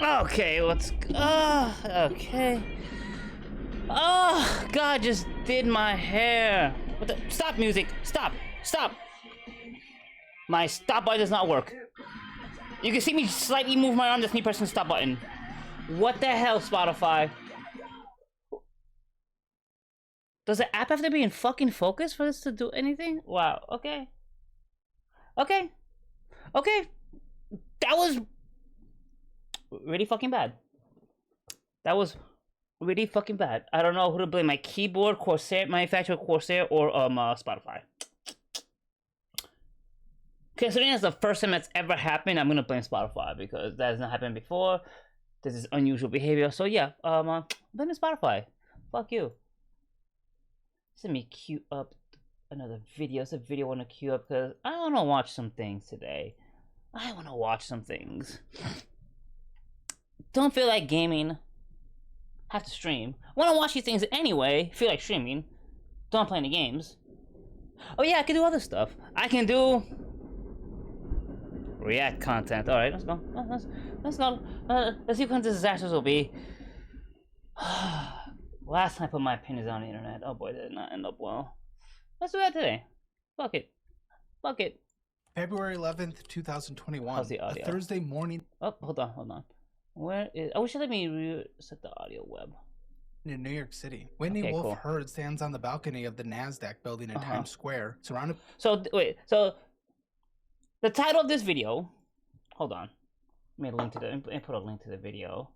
Okay, let's. Okay. Oh, God just did my hair. What the? Stop music. Stop. Stop. My stop button does not work. You can see me slightly move my arm. That's me pressing the stop button. What the hell, Spotify? Does the app have to be in fucking focus for this to do anything? Wow. Okay. Okay. Okay. That was really fucking bad. That was really fucking bad. I don't know who to blame. My keyboard, Corsair, manufacturer Corsair, or Spotify. Considering it's the first time that's ever happened, I'm gonna blame Spotify because that has not happened before. This is unusual behavior. So yeah, blame Spotify. Fuck you. Let me queue up another video. It's a video I want to queue up because I want to watch some things today. I want to watch some things. Don't feel like gaming. Have to stream. Want to watch these things anyway. Feel like streaming. Don't play any games. Oh yeah, I can do other stuff. I can do React content. All right, let's go. Let's go. Let's see what disasters will be. Last time I put my opinions on the internet. Oh boy, did it not end up well. Let's do that today. Fuck it. Fuck it. February 11th, 2021. How's the audio? A Thursday morning. Oh, hold on. Where is? I wish you let me reset the audio web. In New York City, Whitney Wolfe Herd stands on the balcony of the NASDAQ building in Times Square, surrounded. So wait, so the title of this video. Hold on. Let me link to the. Put a link to the video.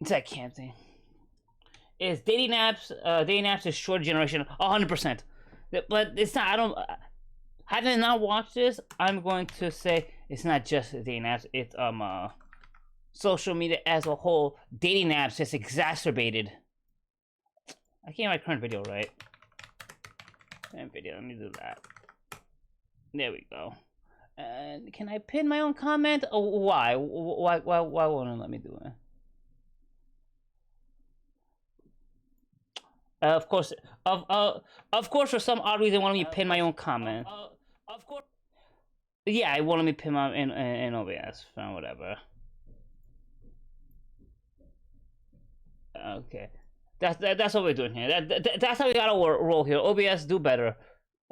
It's that camp thing. Is dating apps? Dating apps is short generation 100%. But it's not. I don't. Having not watched this, I'm going to say it's not just dating apps. It's social media as a whole. Dating apps just exacerbated. I can't write current video right. Current video. Let me do that. There we go. And can I pin my own comment? Oh, why? Why won't it let me do it? Of course, for some odd reason, wanted me to pin my own comment. Of course. Yeah, I wanted me to pin my in OBS, fine, whatever. Okay, that's what we're doing here. That's how we gotta roll here. OBS, do better.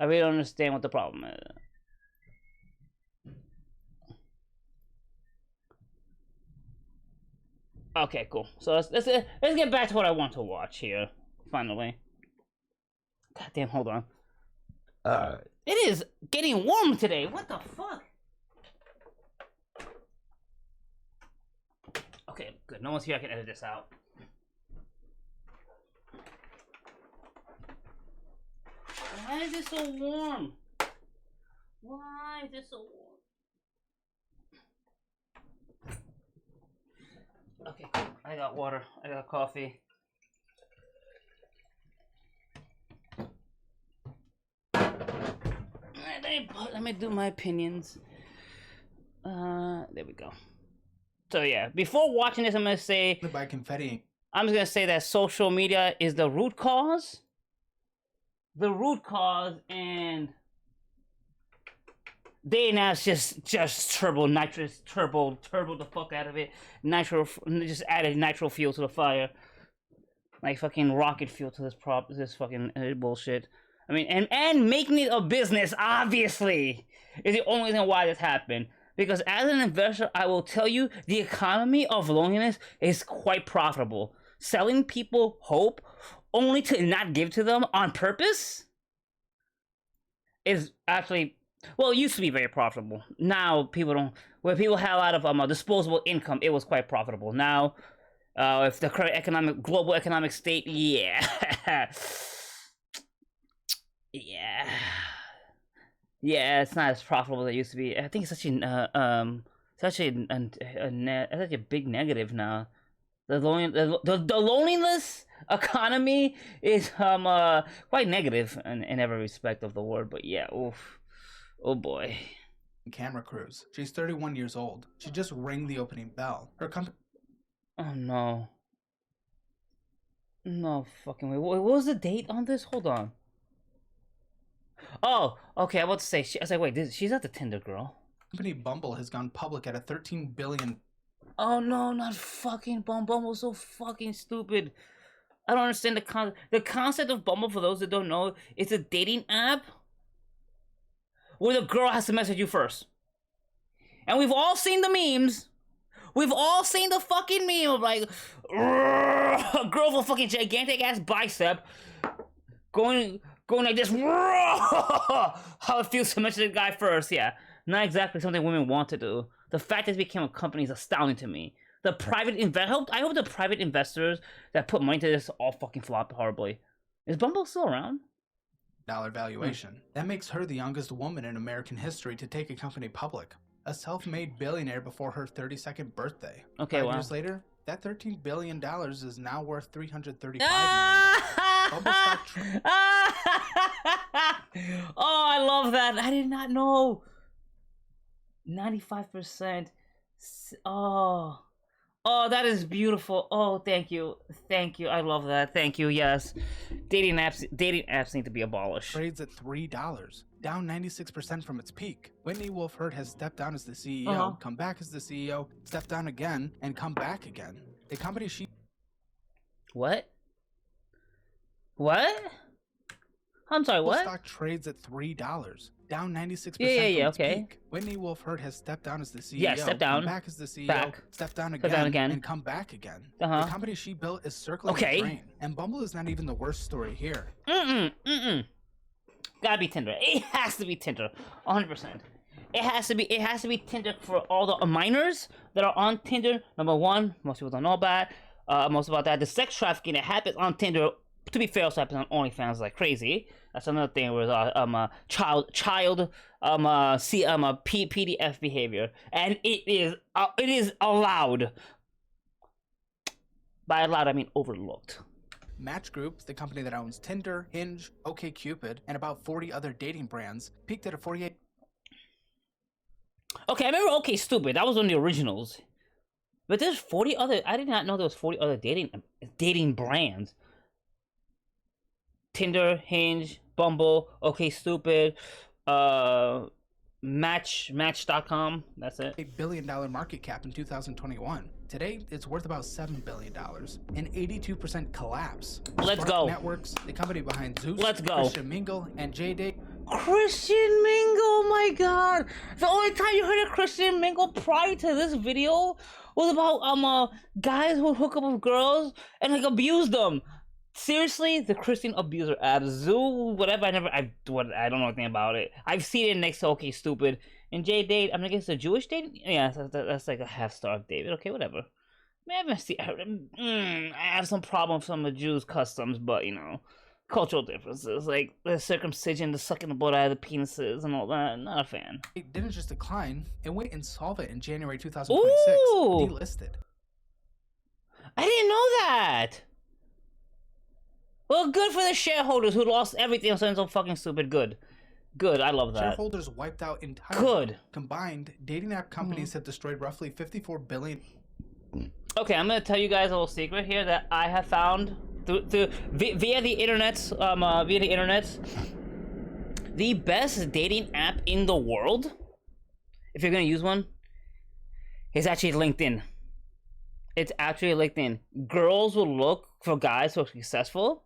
I really don't understand what the problem is. Okay, cool. So let's get back to what I want to watch here. Finally. God damn, hold on. It is getting warm today. What the fuck? Okay, good. No one's here. I can edit this out. Why is it so warm? Why is it so warm? Okay, cool. I got water. I got coffee. Let me do my opinions. There we go. So yeah, before watching this, I'm gonna say by confetti. I'm just gonna say that social media is the root cause. The root cause, and dating apps just turbo the fuck out of it. Just added nitro fuel to the fire, like fucking rocket fuel to this fucking bullshit. I mean, and making it a business, obviously, is the only reason why this happened. Because as an investor, I will tell you, the economy of loneliness is quite profitable. Selling people hope only to not give to them on purpose is actually, well, it used to be very profitable. Now people don't. Where people have a lot of disposable income, it was quite profitable. Now, if the current global economic state, yeah. Yeah, it's not as profitable as it used to be. I think it's such a big negative now. The loneliness economy is quite negative in every respect of the word. But yeah, oof, oh boy. Camera crews. She's 31 years old. She just rang the opening bell. Her company. Oh no. No fucking way. What was the date on this? Hold on. Oh, okay. I was about to say. I was like, wait, she's not the Tinder girl. company Bumble has gone public at a $13 billion. Oh no, not fucking Bumble. Bumble's so fucking stupid. I don't understand the concept. The concept of Bumble, for those that don't know, is a dating app where the girl has to message you first. And we've all seen the memes. We've all seen the fucking meme of like a girl with a fucking gigantic ass bicep going like this. How it feels to message the guy first, yeah. Not exactly something women want to do. The fact that it became a company is astounding to me. The private I hope the private investors that put money into this all fucking flopped horribly. Is Bumble still around? Dollar valuation. That makes her the youngest woman in American history to take a company public. A self-made billionaire before her 32nd birthday. Okay, 5 wow. years later, that $13 billion is now worth $335 million. Bumble stock Oh, I love that. I did not know. 95%. Oh, that is beautiful. Oh, thank you. I love that. Thank you. Yes, dating apps need to be abolished. Trades at $3, down 96% from its peak. Whitney Wolfe Herd has stepped down as the CEO, come back as the CEO, stepped down again, and come back again. The company she. What? I'm sorry. What? Stock trades at $3. Down 96% Yeah, from its okay. peak. Whitney Wolfe Herd has stepped down as the CEO. Yeah, step down. Come back as the CEO. Back. Step down Step again. And come back again. The company she built is circling the drain. And Bumble is not even the worst story here. Gotta be Tinder. It has to be Tinder. 100%. It has to be Tinder for all the minors that are on Tinder. Number one, most people don't know about that. The sex trafficking that happens on Tinder, to be fair, also happens on OnlyFans like crazy. That's another thing with child PDF behavior, and it is allowed. By allowed, I mean overlooked. Match Group, the company that owns Tinder, Hinge, OkCupid, and about 40 other dating brands, peaked at a 48. Okay, I remember OkCupid. That was one of the originals. But there's 40 other. I did not know there was 40 other dating brands. Tinder, Hinge, Bumble, OkCupid, Match.com. That's it. $8 billion market cap in 2021. Today, it's worth about $7 billion. An 82% collapse. Let's Spark go. Networks, the company behind Zeus, Let's go. Christian Mingle, and JD. Christian Mingle, oh my god! The only time you heard of Christian Mingle prior to this video was about guys who hook up with girls and like abuse them. Seriously, the Christian abuser app, Zoo, whatever. I don't know anything about it. I've seen it next to OkCupid and JDate. I mean, I guess a Jewish date. Yeah, that's like a half star of David. Okay, whatever. I have some problem with some of the Jews' customs, but you know, cultural differences like the circumcision, the sucking the blood out of the penises, and all that. Not a fan. It didn't just decline; it went insolvent in January 2026. Ooh! Delisted. I didn't know that. Well, good for the shareholders who lost everything on something so fucking stupid. Good. I love that. Shareholders wiped out entirely. Good. Combined, dating app companies have destroyed roughly $54 billion. Okay, I'm gonna tell you guys a little secret here that I have found via the internet. The best dating app in the world, if you're gonna use one, is actually LinkedIn. It's actually LinkedIn. Girls will look for guys who are successful.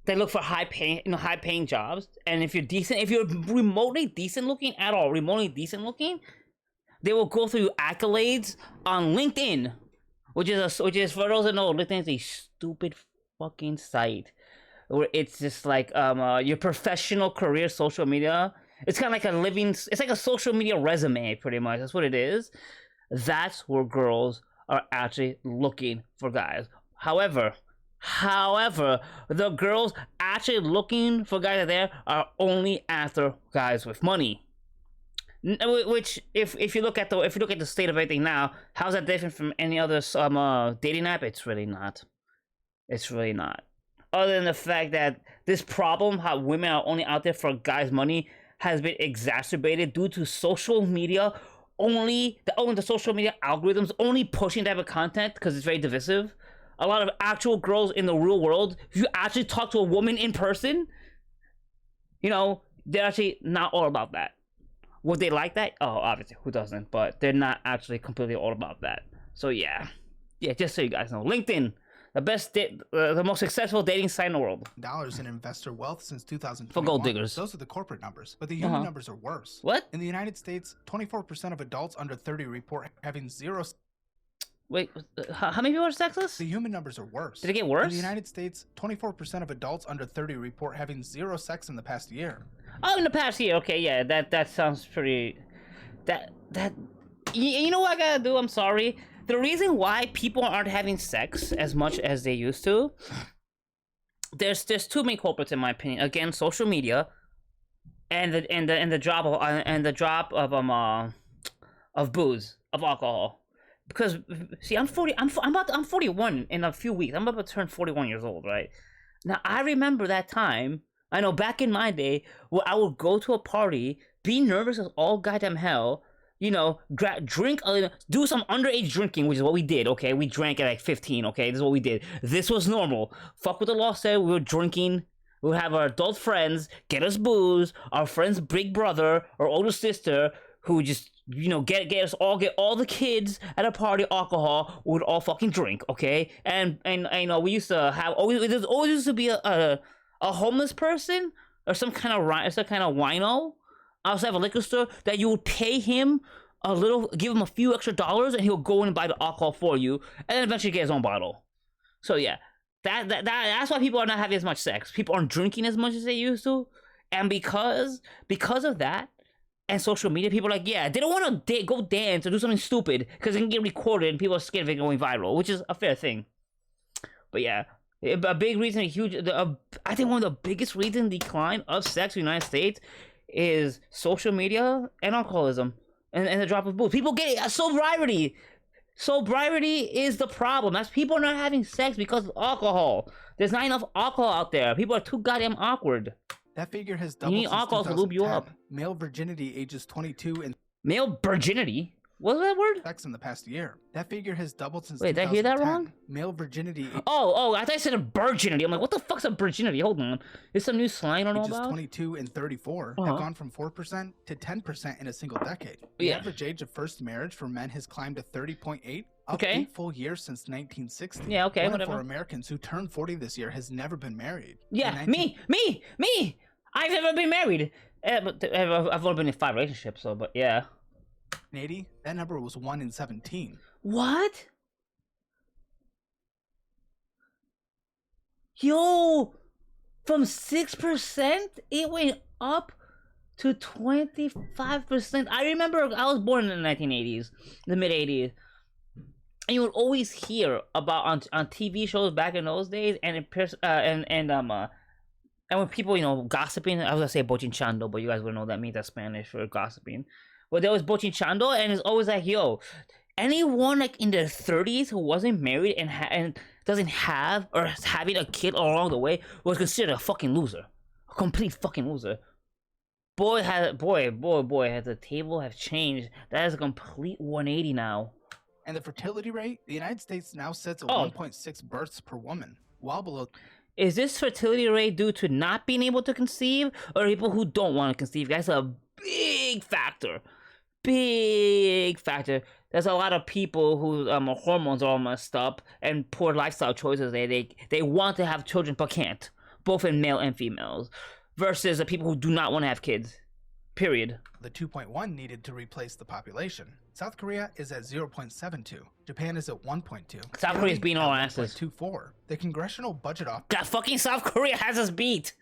They look for high paying jobs, and if you're decent, if you're remotely decent looking at all, they will go through accolades on LinkedIn, which is for those that know, LinkedIn is a stupid fucking site where it's just like your professional career social media. It's kind of like it's like a social media resume, pretty much. That's what it is. That's where girls are actually looking for guys. However, the girls actually looking for guys out there are only after guys with money. Which, if you look at the state of everything now, how's that different from any other dating app? It's really not. Other than the fact that this problem, how women are only out there for guys' money, has been exacerbated due to social media. The social media algorithms only pushing that type of content because it's very divisive. A lot of actual girls in the real world, if you actually talk to a woman in person, you know, they're actually not all about that. Would they like that? Oh, obviously, who doesn't? But they're not actually completely all about that. So yeah, just so you guys know, LinkedIn, the most successful dating site in the world. Dollars in investor wealth since 2021. For gold diggers. Those are the corporate numbers, but the human numbers are worse. What? In the United States, 24% of adults under 30 report having zero. Wait, how many people are sexless? The human numbers are worse. Did it get worse? In the United States, 24% of adults under 30 report having zero sex in the past year. Oh, in the past year. Okay, yeah, that sounds pretty. You know what I gotta do? I'm sorry. The reason why people aren't having sex as much as they used to, there's two main culprits in my opinion. Again, social media, and the drop of booze, of alcohol. Because see, I'm 41 in a few weeks. I'm about to turn 41 years old, right? Now I remember that time. I know back in my day where I would go to a party, be nervous as all goddamn hell. You know, drink, do some underage drinking, which is what we did, okay? We drank at like 15, okay? This is what we did. This was normal. Fuck what the law said. We were drinking. We would have our adult friends get us booze. Our friend's big brother or older sister who would just, you know, get all the kids at a party alcohol. We would all fucking drink, okay? And you know, we used to have, there always used to be a homeless person or some kind of wino outside of a liquor store that you would pay him a little, give him a few extra dollars, and he'll go in and buy the alcohol for you, and then eventually get his own bottle. So yeah, that's why people are not having as much sex. People aren't drinking as much as they used to, and because of that, and social media, people are like, yeah, they don't want to go dance or do something stupid because it can get recorded and people are scared of it going viral, which is a fair thing. But yeah, a big reason, I think one of the biggest reasons decline of sex in the United States is social media and alcoholism and the drop of booze. People get sobriety. Sobriety is the problem. That's people are not having sex because of alcohol. There's not enough alcohol out there. People are too goddamn awkward. That figure has doubled. You need alcohol to lube you up. Male virginity ages 22 and male virginity. What's that word? Sex in the past year. That figure has doubled since. Wait, did I hear that wrong? Male virginity. Oh, I thought I said a virginity. I'm like, what the fuck's a virginity? Hold on. Is some new slang I don't know about? 22 and 34 have gone from 4% to 10% in a single decade. The average age of first marriage for men has climbed to 30.8, up 8 full years since 1960. Yeah, okay, One whatever. For Americans who turned 40 this year has never been married. Yeah, me. I've never been married. I've only been in 5 relationships, so, but yeah. In 80, that number was 1 in 17. What? Yo, from 6%, it went up to 25%. I remember I was born in the 1980s, the mid 80s. And you would always hear about on TV shows back in those days, and when people, you know, gossiping, I was gonna say bochinchando, but you guys wouldn't know what that means. That's Spanish for gossiping. But there was bochinchando, and it's always like, yo, anyone like in their 30s who wasn't married and doesn't have or is having a kid along the way was considered a fucking loser, a complete fucking loser. Boy, has the table have changed. That is a complete 180 now. And the fertility rate, the United States now sits at 1.6 births per woman, well below. Is this fertility rate due to not being able to conceive, or people who don't want to conceive? That's a big factor. Big factor. There's a lot of people whose hormones are all messed up and poor lifestyle choices. They want to have children but can't, both in male and females, versus the people who do not want to have kids. Period. The 2.1 needed to replace the population. South Korea is at 0.72. Japan is at 1.2. South Korea's beating all asses. 1.24. The Congressional Budget Office. God, fucking South Korea has us beat.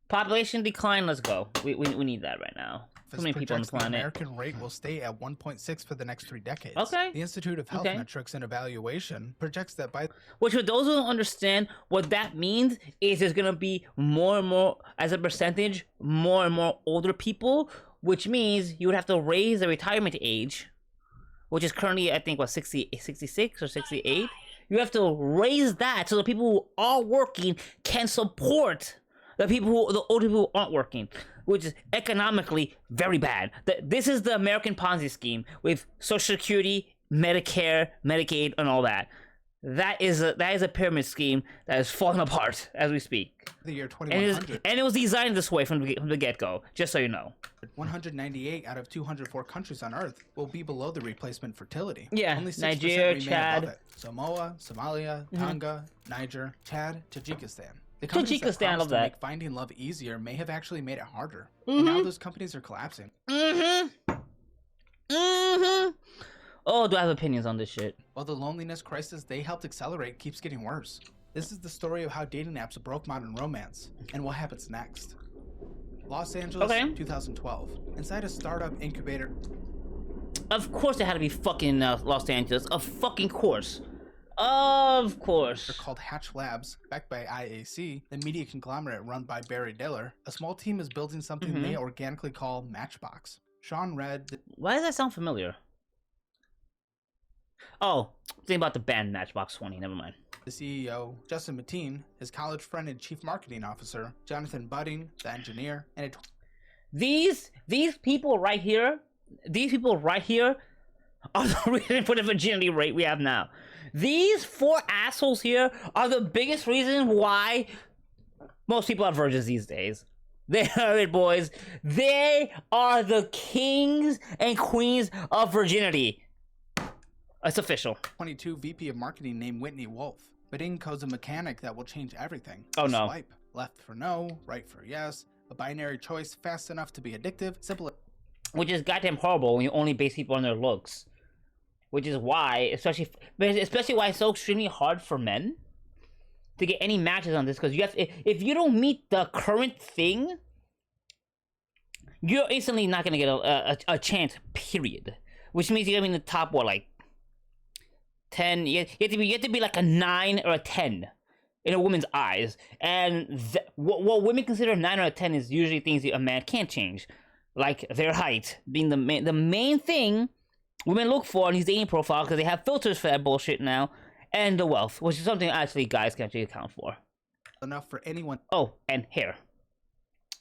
Population decline. Let's go. We need that right now. Too many people on the planet. The American rate will stay at 1.6 for the next 3 decades. Okay. The Institute of Health Metrics and Evaluation projects that by... Which, for those who don't understand, what that means is there's going to be more and more, as a percentage, more and more older people, which means you would have to raise the retirement age, which is currently, I think, what, 66 or 68? You have to raise that so the people who are working can support the older people who aren't working, which is economically very bad. This is the American Ponzi scheme with Social Security, Medicare, Medicaid, and all that. That is a pyramid scheme that is falling apart as we speak. The year And it, 2100, and it was designed this way from the get-go, just so you know. 198 out of 204 countries on Earth will be below the replacement fertility. Yeah, Only 6% Nigeria, remain Chad. above it. Samoa, Somalia, Tonga, Niger, Chad, Tajikistan. The companies that Tajikistan, I love promised to that. make finding love easier may have actually made it harder. And now those companies are collapsing. Oh, do I have opinions on this shit? While the loneliness crisis they helped accelerate keeps getting worse. This is the story of how dating apps broke modern romance, and what happens next. Los Angeles, Okay. 2012. Inside a startup incubator, Of course it had to be fucking Los Angeles. Of fucking course. Of course. called Hatch Labs, backed by IAC, the media conglomerate run by Barry Diller, a small team is building something they organically call Matchbox. Sean Red, Why does that sound familiar? Oh, think about the band Matchbox 20. Never mind. the CEO, Justin Mateen, his college friend and chief marketing officer, Jonathan Budding, the engineer, and a These people right here, are the reason for the virginity rate we have now. These 4 assholes here are the biggest reason why most people are virgins these days. They are it, boys. They are the kings and queens of virginity. It's official. 22 VP of marketing named Whitney Wolf. Budding codes a mechanic that will change everything. Oh, A no. Swipe, left for no, right for yes, a binary choice fast enough to be addictive, simple. Which is goddamn horrible when you only base people on their looks. Which is why, especially why it's so extremely hard for men to get any matches on this, because you have if you don't meet the current thing, you're instantly not gonna get a chance. Period. Which means you're gonna be in the top like 10. You have to be like a 9 or a 10 in a woman's eyes, and what women consider a 9 or a 10 is usually things that a man can't change, like their height being the main thing women look for in his dating profile, because they have filters for that bullshit now, and the wealth, which is something actually guys can actually account for. Enough for anyone Oh, and hair.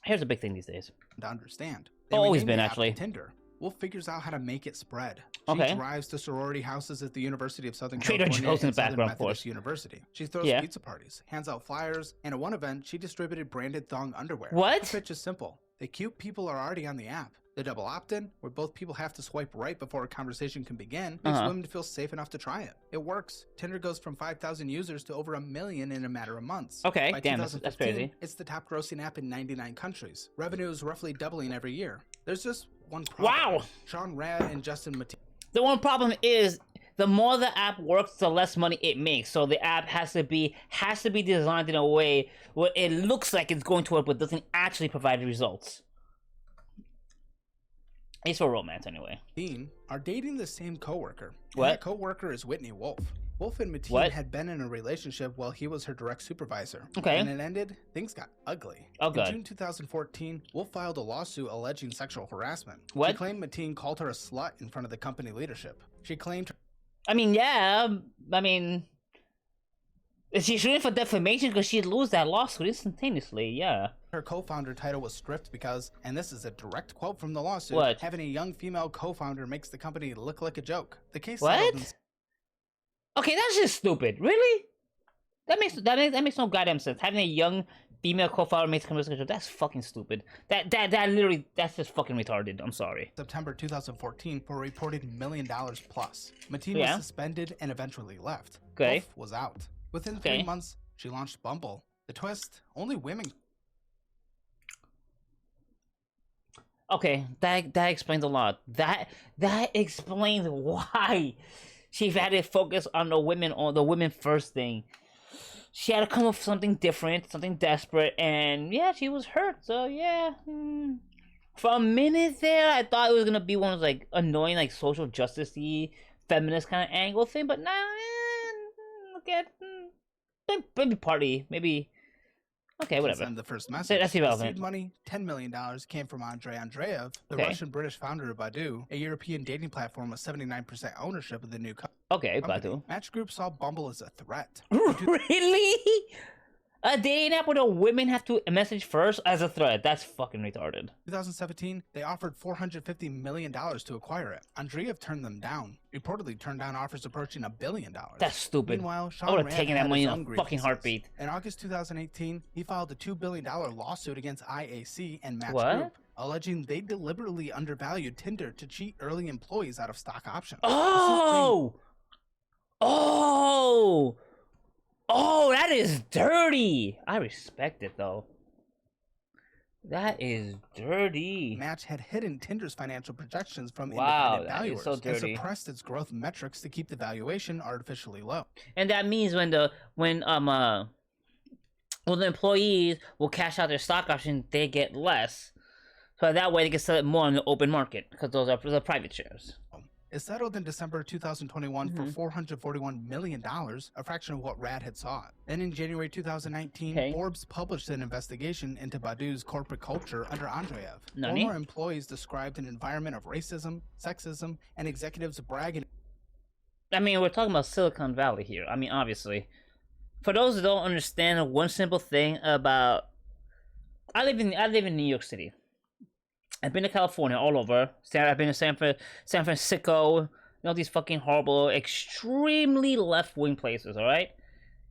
Hair's a big thing these days. to understand. Always renamed been, the app actually. Tinder. Wolf figures out how to make it spread. She Okay. drives to sorority houses at the University of Southern Trader California Joe's in and the Southern background, of Methodist course. University. She throws Yeah. pizza parties, hands out flyers, and at one event, she distributed branded thong underwear. What? The pitch is simple. The cute people are already on the app. The double opt-in, where both people have to swipe right before a conversation can begin, makes women feel safe enough to try it. It works. Tinder goes from 5,000 users to over 1 million in a matter of months. Okay, By damn, that's 2015, crazy. It's the top grossing app in 99 countries. Revenue is roughly doubling every year. There's just one problem. Wow. Sean Rad and Justin Mateen. The one problem is, the more the app works, the less money it makes. So the app has to be designed in a way where it looks like it's going to work, but doesn't actually provide results. It's for romance, anyway. Mateen are dating the same coworker. What? And that coworker is Whitney Wolf. Wolf and Mateen What? had been in a relationship while he was her direct supervisor. Okay. When it ended, things got ugly. Oh, In good. June 2014, Wolf filed a lawsuit alleging sexual harassment. She What? claimed Mateen called her a slut in front of the company leadership. She claimed I mean, yeah. I mean, is she shooting for defamation because she'd lose that lawsuit instantaneously? Yeah. her co-founder title was stripped because, and this is a direct quote from the lawsuit, What? having a young female co-founder makes the company look like a joke. The case What? settled in Okay, that's just stupid. Really? That makes no goddamn sense. Having a young female co-founder makes conversation. That's fucking stupid. That literally, that's just fucking retarded. I'm sorry. September 2014 for a reported $1 million plus. Mateen Yeah. was suspended and eventually left. Okay. Wolf was out. Within Okay. 3 months, she launched Bumble. The twist, only women. Okay, that explains a lot. That explains why she had to focus on the women first thing. She had to come up with something different, something desperate, and yeah, she was hurt. So yeah, for a minute there, I thought it was gonna be one of those like annoying, like social justice-y, feminist kind of angle thing. But now, look at maybe party, maybe. Okay, whatever. Send the first message. That's The irrelevant. seed money, $10 million, came from Andrei Andreev, the Okay. Russian-British founder of Badoo, a European dating platform with 79% ownership of the new Okay, company. Badu. Match Group saw Bumble as a threat. Really? A dating app where the women have to message first as a thread. That's fucking retarded. 2017, they offered $450 million to acquire it. Andreev turned them down. Reportedly turned down offers approaching $1 billion. That's stupid. Meanwhile, I Sean would have Rand taken that had money his in own a fucking grievances. heartbeat. In August 2018, he filed a $2 billion lawsuit against IAC and Match What? Group, alleging they deliberately undervalued Tinder to cheat early employees out of stock options. Oh! Oh! Oh, that is dirty! I respect it, though. That is dirty. Match had hidden Tinder's financial projections from Wow, independent that is valuers so and dirty. suppressed its growth metrics to keep the valuation artificially low. And that means when the employees will cash out their stock option, they get less. So that way they can sell it more on the open market because those are for the private shares. It settled in December 2021 for $441 million, a fraction of what Rad had sought. Then in January 2019, Okay. Forbes published an investigation into Badu's corporate culture under Andreev. Nani? Former employees described an environment of racism, sexism, and executives bragging. I mean, we're talking about Silicon Valley here. I mean, obviously. For those who don't understand one simple thing about... I live in New York City. I've been to California, all over. I've been to San Francisco. You know, these fucking horrible, extremely left-wing places, alright?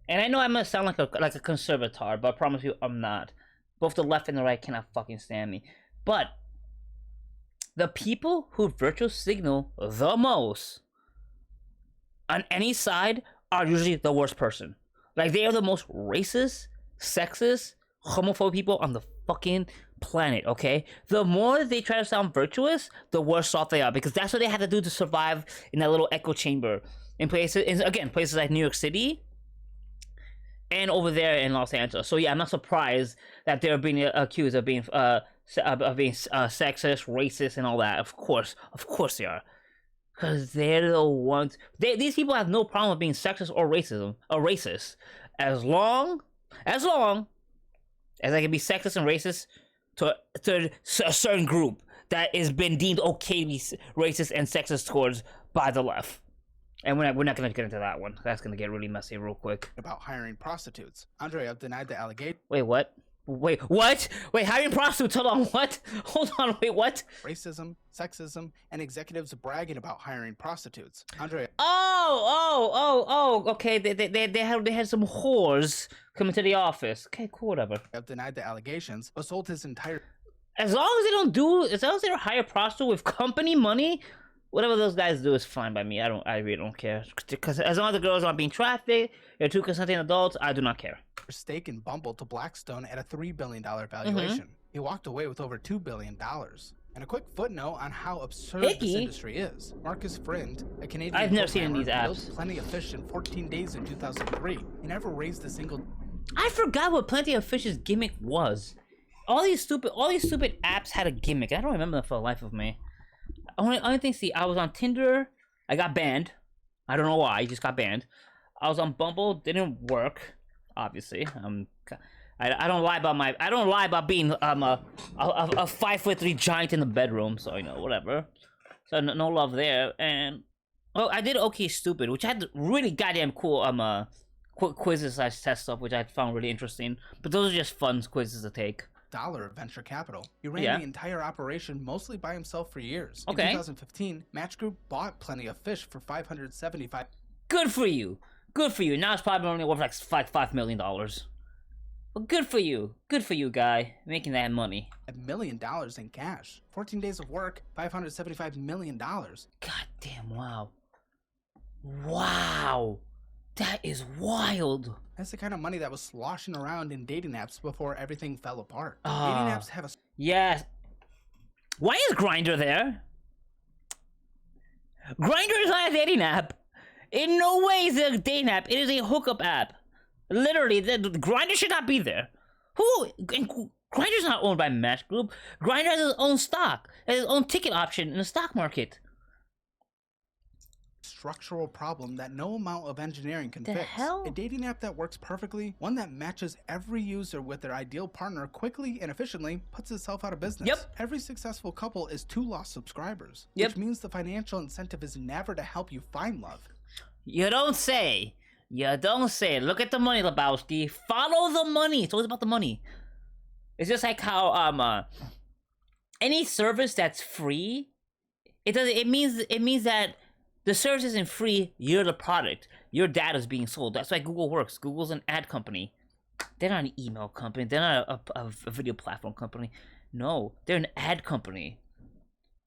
And I know I must sound like a conservator, but I promise you I'm not. Both the left and the right cannot fucking stand me. But the people who virtue signal the most on any side are usually the worst person. Like, they are the most racist, sexist, homophobic people on the fucking planet, okay? The more they try to sound virtuous, the worse off they are, because that's what they had to do to survive in that little echo chamber in places, again, places like New York City and over there in Los Angeles. So yeah, I'm not surprised that they're being accused of being sexist, racist, and all that. Of course they are, because they're the ones. These people have no problem with being sexist or racist, as long as I can be sexist and racist to a certain group that has been deemed okay to be racist and sexist towards by the left. And we're not going to get into that one. That's going to get really messy real quick. About hiring prostitutes. Andreev denied the allegation. Wait, what? Wait, what? Wait, hiring prostitutes? Hold on, what? Hold on, wait, what? Racism, sexism, and executives bragging about hiring prostitutes. Andreev Okay. They had some whores coming to the office. Okay, cool, whatever. denied the allegations, but sold his entire... As long as they don't hire prostitute with company money, whatever those guys do is fine by me. I really don't care. Because as long as the girls aren't being trafficked, they're two consenting adults, I do not care. stake in Bumble to Blackstone at a $3 billion valuation. He walked away with over $2 billion. And a quick footnote on how absurd this industry is. Marcus Friend, a Canadian I've never seen these apps. built Plenty of Fish in 14 days in 2003. He never raised a single... I forgot what Plenty of Fish's gimmick was. All these stupid apps had a gimmick. I don't remember them for the life of me. Only thing, see, I was on Tinder. I got banned. I don't know why. I just got banned. I was on Bumble. Didn't work. Obviously. I don't lie about being a 5'3" giant in the bedroom. So you know, whatever. So no love there. And I did OK Stupid, which had really goddamn cool quizzes / test stuff, which I found really interesting. But those are just fun quizzes to take. Dollar of venture capital. He ran the entire operation mostly by himself for years. Okay. In 2015, Match Group bought Plenty of Fish for $575. Good for you. Good for you. Now it's probably only worth like $5 million. Well, good for you. Good for you, guy. Making that money. $1 million in cash. 14 days of work, $575 million. God damn, wow. Wow. That is wild. That's the kind of money that was sloshing around in dating apps before everything fell apart. Dating apps have a... Yes. Why is Grindr there? Grindr is not a dating app. In no way is it a dating app. It is a hookup app. Literally, the Grindr should not be there. Grindr's not owned by Match Group. Grindr has its own stock. It has its own ticket option in the stock market. Structural problem that no amount of engineering can fix. Hell? A dating app that works perfectly, one that matches every user with their ideal partner quickly and efficiently, puts itself out of business. Yep. Every successful couple is 2 lost subscribers, Yep. which means the financial incentive is never to help you find love. You don't say. Yeah, don't say it. Look at the money, Lebowski. Follow the money. It's always about the money. It's just like how any service that's free, it means that the service isn't free. You're the product. Your data is being sold. That's why Google works. Google's an ad company. They're not an email company. They're not a video platform company. No, they're an ad company.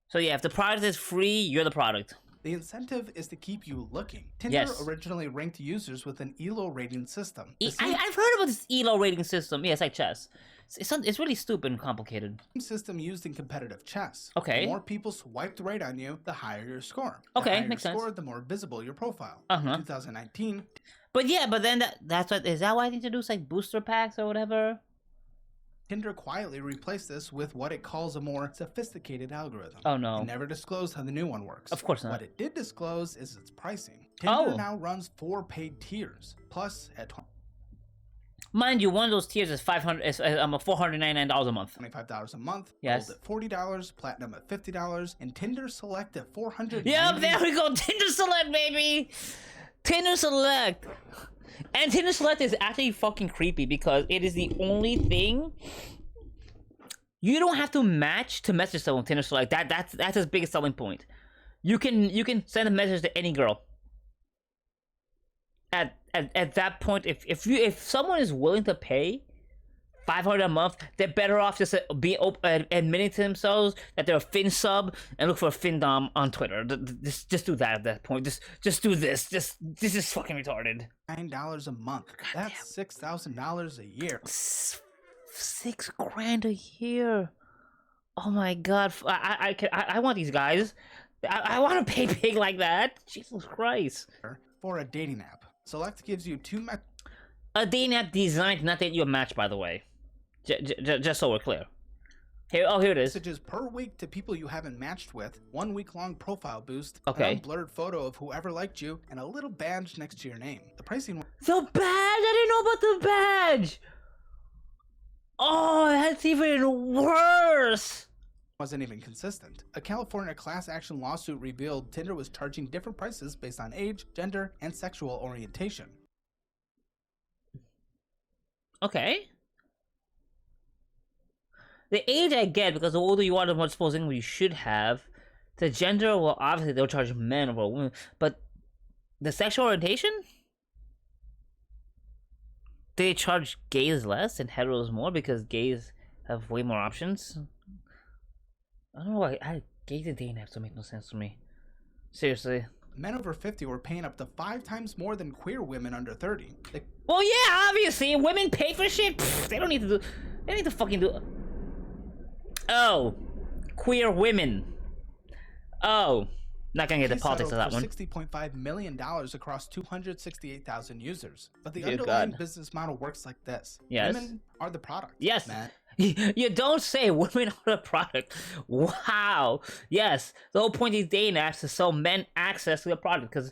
So yeah, if the product is free, you're the product. The incentive is to keep you looking. Tinder Yes. originally ranked users with an ELO rating system. I've heard about this ELO rating system. Yeah, it's like chess. It's really stupid and complicated. System used in competitive chess. Okay. The more people swiped right on you, the higher your score. Okay, the higher makes your sense. score, the more visible your profile. Uh-huh. In 2019, But yeah, but then that's what is that why they introduced like booster packs or whatever? Tinder quietly replaced this with what it calls a more sophisticated algorithm. Oh no. It never disclosed how the new one works. Of course not. What it did disclose is its pricing. Tinder Oh. now runs 4 paid tiers. Plus, at Mind you, one of those tiers is $499 a month. $25 a month, Yes. Gold at $40, Platinum at $50, and Tinder Select at $400. Yep, there we go. Tinder Select, baby. Tinder Select. And Tinder Select is actually fucking creepy because it is the only thing you don't have to match to message someone. Tinder Select. That's his biggest selling point. You can send a message to any girl. At that point, if someone is willing to pay $500 a month, they're better off just admitting to themselves that they're a Fin sub and look for a Fin Dom on Twitter. Just do that at that point. Just do this. This is fucking retarded. $9 a month. That's $6,000 a year. $6,000 a year. Oh my god! I want these guys. I want to pay big like that. Jesus Christ! For a dating app. Select gives you 2 A dating app designed not to get you a match, by the way. Just so we're clear. Here it is. messages per week to people you haven't matched with, 1 week-long profile boost, Okay. an unblurred photo of whoever liked you, and a little badge next to your name. The pricing The badge! I didn't know about the badge! Oh, that's even worse! wasn't even consistent. A California class action lawsuit revealed Tinder was charging different prices based on age, gender, and sexual orientation. Okay. The age I get, because the older you are, the more disposable income you should have. The gender, well, obviously they'll charge men over women, but the sexual orientation? They charge gays less and heteros more because gays have way more options? I don't know why gays and dating apps don't make no sense to me. Seriously. Men over 50 were paying up to 5 times more than queer women under 30. Well, yeah, obviously, women pay for shit. Pfft, they don't need to do. They need to fucking do. Oh, queer women. Oh, not gonna get the She politics of that settled one. for $60.5 million across 268,000 users. But the Dear underlying God. business model works like this. Yes. Women are the product. Yes. Matt. You don't say women are the product. Wow. Yes. The whole point of these dating apps is to sell men access to the product because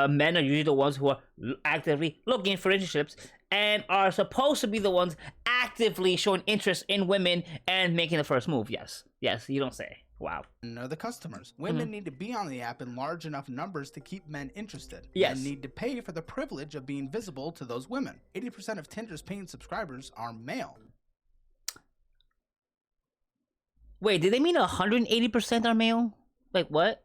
men are usually the ones who are actively looking for relationships and are supposed to be the ones actively showing interest in women and making the first move. Yes. Yes. You don't say. Wow. And are the customers. Women Mm-hmm. need to be on the app in large enough numbers to keep men interested. Yes. Men need to pay for the privilege of being visible to those women. 80% of Tinder's paying subscribers are male. Wait, did they mean 180% are male? Like what?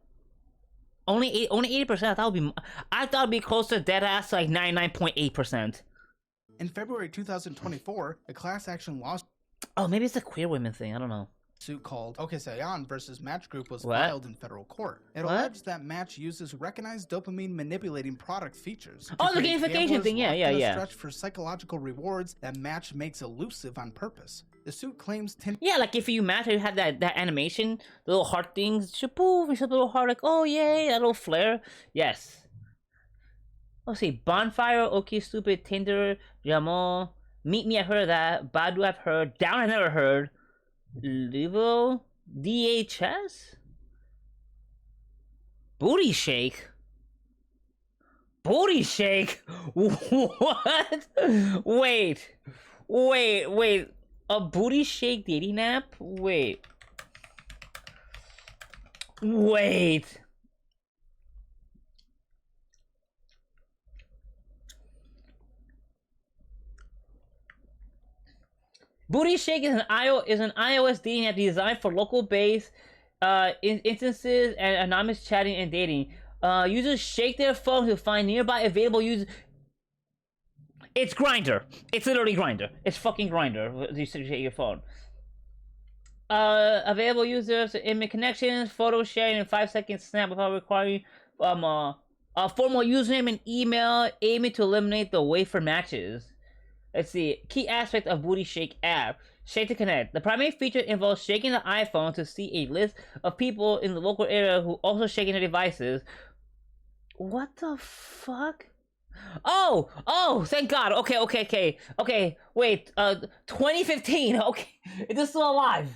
Only 80%. I thought it'd be closer to dead ass like 99.8%. In February 2024, a class action lawsuit Oh, maybe it's a queer women thing. I don't know. called Okasayan versus Match Group was What? filed in federal court. It What? alleged that Match uses recognized dopamine manipulating product features. to Oh, the create gamification gamblers thing. Yeah, locked yeah, in a yeah. Stretch for psychological rewards that Match makes elusive on purpose. The suit claims Tinder Yeah, like if you match, you have that animation, the little heart things, shapoof, and a little heart, like, oh yay, that little flare. Yes. Let's see, Bonfire, Okay Stupid, Tinder, Jamal, Meet Me, I've heard of that, Badu, I've heard, Down, I've never heard, Livo, DHS, Booty Shake. Booty Shake? What? Wait. A Booty Shake dating app? Wait. Booty Shake is an iOS dating app designed for local base instances and anonymous chatting and dating. Users shake their phone to find nearby available users. It's Grindr. It's literally Grindr. It's fucking Grindr. You shake your phone. Available users, image connections, photo sharing in 5-second snap without requiring a formal username and email, aiming to eliminate the wait for matches. Let's see. Key aspect of Booty Shake app. Shake to connect. The primary feature involves shaking the iPhone to see a list of people in the local area who also shaking their devices. What the fuck? Oh, thank God. Okay. Wait, 2015. Okay. Is this still alive?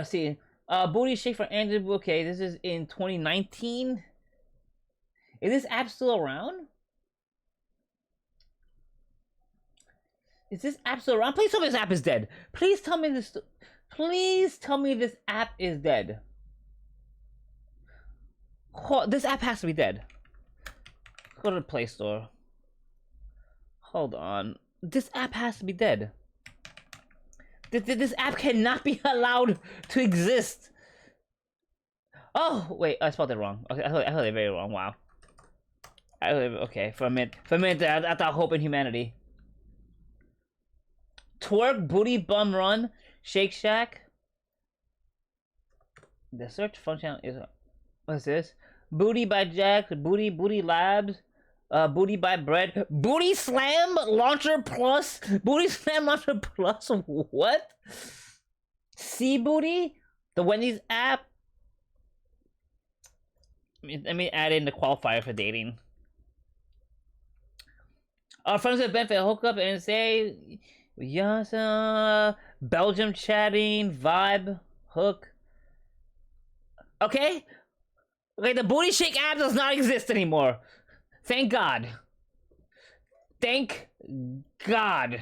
See. Booty Shake for Android. Okay, this is in 2019. Is this app still around? Is this app still around? Please tell me this app is dead. Please tell me this app is dead. This app has to be dead. Go to the Play Store. Hold on. This app has to be dead. This app cannot be allowed to exist. Oh, wait. I spelled it wrong. Okay, I heard it very wrong. Wow. Okay, for a minute, I thought hope in humanity. Twerk, Booty, Bum Run, Shake Shack. The search function is... What's this? Booty by Jack, Booty Labs, Booty by Bread, Booty Slam Launcher Plus, Booty Slam Launcher Plus, what? C Booty? The Wendy's app? Let me add in the qualifier for dating. Our friends with benefit hookup and say, yes, Belgium chatting, vibe, hook. Okay, the Booty Shake app does not exist anymore. Thank God. Thank God.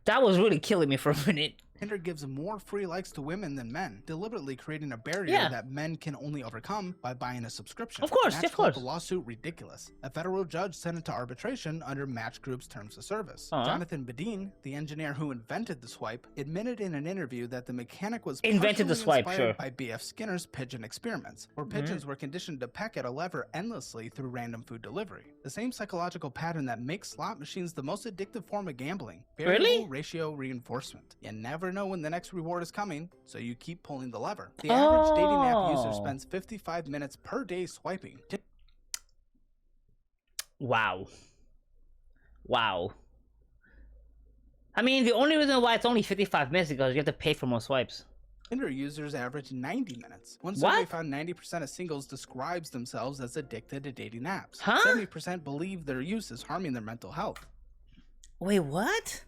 That was really killing me for a minute. Tinder gives more free likes to women than men, deliberately creating a barrier that men can only overcome by buying a subscription. Of course, Match of course. called the lawsuit ridiculous. A federal judge sent it to arbitration under Match Group's terms of service. Jonathan Badin, the engineer who invented the swipe, admitted in an interview that the mechanic was invented the swipe, inspired by B.F. Skinner's pigeon experiments, where pigeons were conditioned to peck at a lever endlessly through random food delivery. The same psychological pattern that makes slot machines the most addictive form of gambling. Variable ratio reinforcement. You never know when the next reward is coming, so you keep pulling the lever. The average dating app user spends 55 minutes per day swiping. Wow. I mean, the only reason why it's only 55 minutes is because you have to pay for more swipes. Tinder users average 90 minutes. One survey found 90% of singles describes themselves as addicted to dating apps. 70% believe their use is harming their mental health. Wait, what?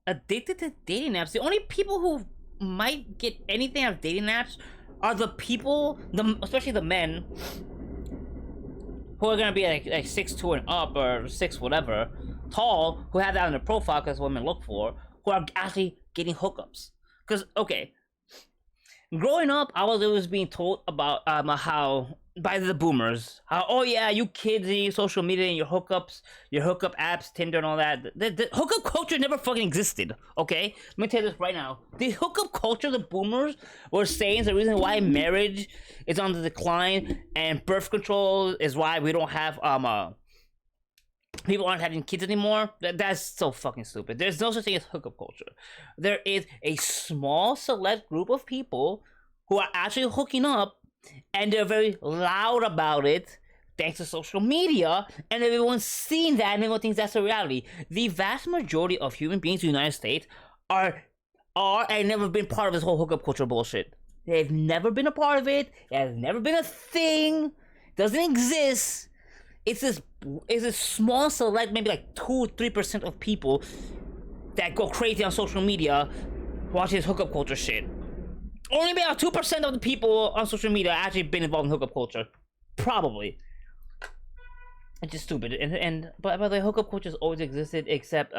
Addicted to dating apps? The only people who might get anything out of dating apps are the people, especially the men, who are gonna be like 6'2" and up, or 6 whatever, tall, who have that on their profile because women look for, who are actually getting hookups. Because, okay, growing up, I was always being told about how, by the boomers, how, oh yeah, you kids and your social media and your hookup apps, Tinder and all that. The hookup culture never fucking existed, okay? Let me tell you this right now. The hookup culture the boomers were saying is the reason why marriage is on the decline and birth control is why we don't have, people aren't having kids anymore. That's so fucking stupid. There's no such thing as hookup culture. There is a small select group of people who are actually hooking up, and they're very loud about it thanks to social media, and everyone's seeing that and everyone thinks that's a reality. The vast majority of human beings in the United States are and never been part of this whole hookup culture bullshit. They've never been a part of it. It has never been a thing. It doesn't exist. It's this small select, maybe like 2-3% of people that go crazy on social media watching this hookup culture shit. Only about 2% of the people on social media actually been involved in hookup culture. Probably. It's just stupid. But the hookup culture has always existed, except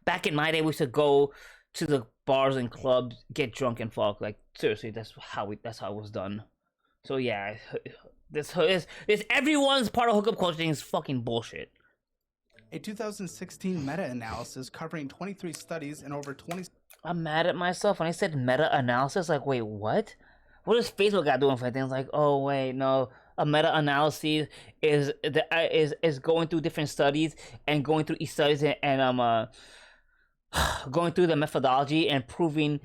back in my day we used to go to the bars and clubs, get drunk and fuck. Like seriously, that's how it was done. So yeah, this everyone's part of hookup culture thing is fucking bullshit. A 2016 meta-analysis covering 23 studies and over 20... I'm mad at myself when I said meta-analysis. Like, wait, what? What does Facebook got doing for things? Like, oh wait, no, a meta-analysis is going through different studies and going through each studies and going through the methodology and proving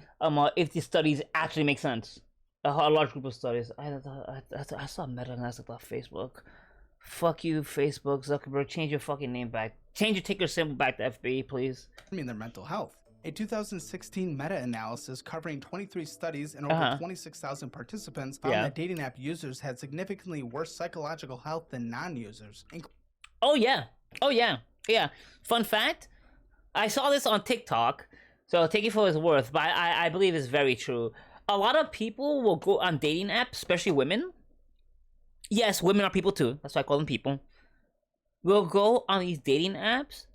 if the studies actually make sense. A large group of studies. I saw meta-analysis on Facebook. Fuck you, Facebook, Zuckerberg. Change your fucking name back. Change your ticker symbol back to FB, please. Their mental health. A 2016 meta-analysis covering 23 studies and over 26,000 participants found that dating app users had significantly worse psychological health than non-users. Oh yeah. Yeah. Fun fact, I saw this on TikTok, so take it for what it's worth, but I believe it's very true. A lot of people will go on dating apps, especially women. Yes, women are people too. That's why I call them people. Will go on these dating apps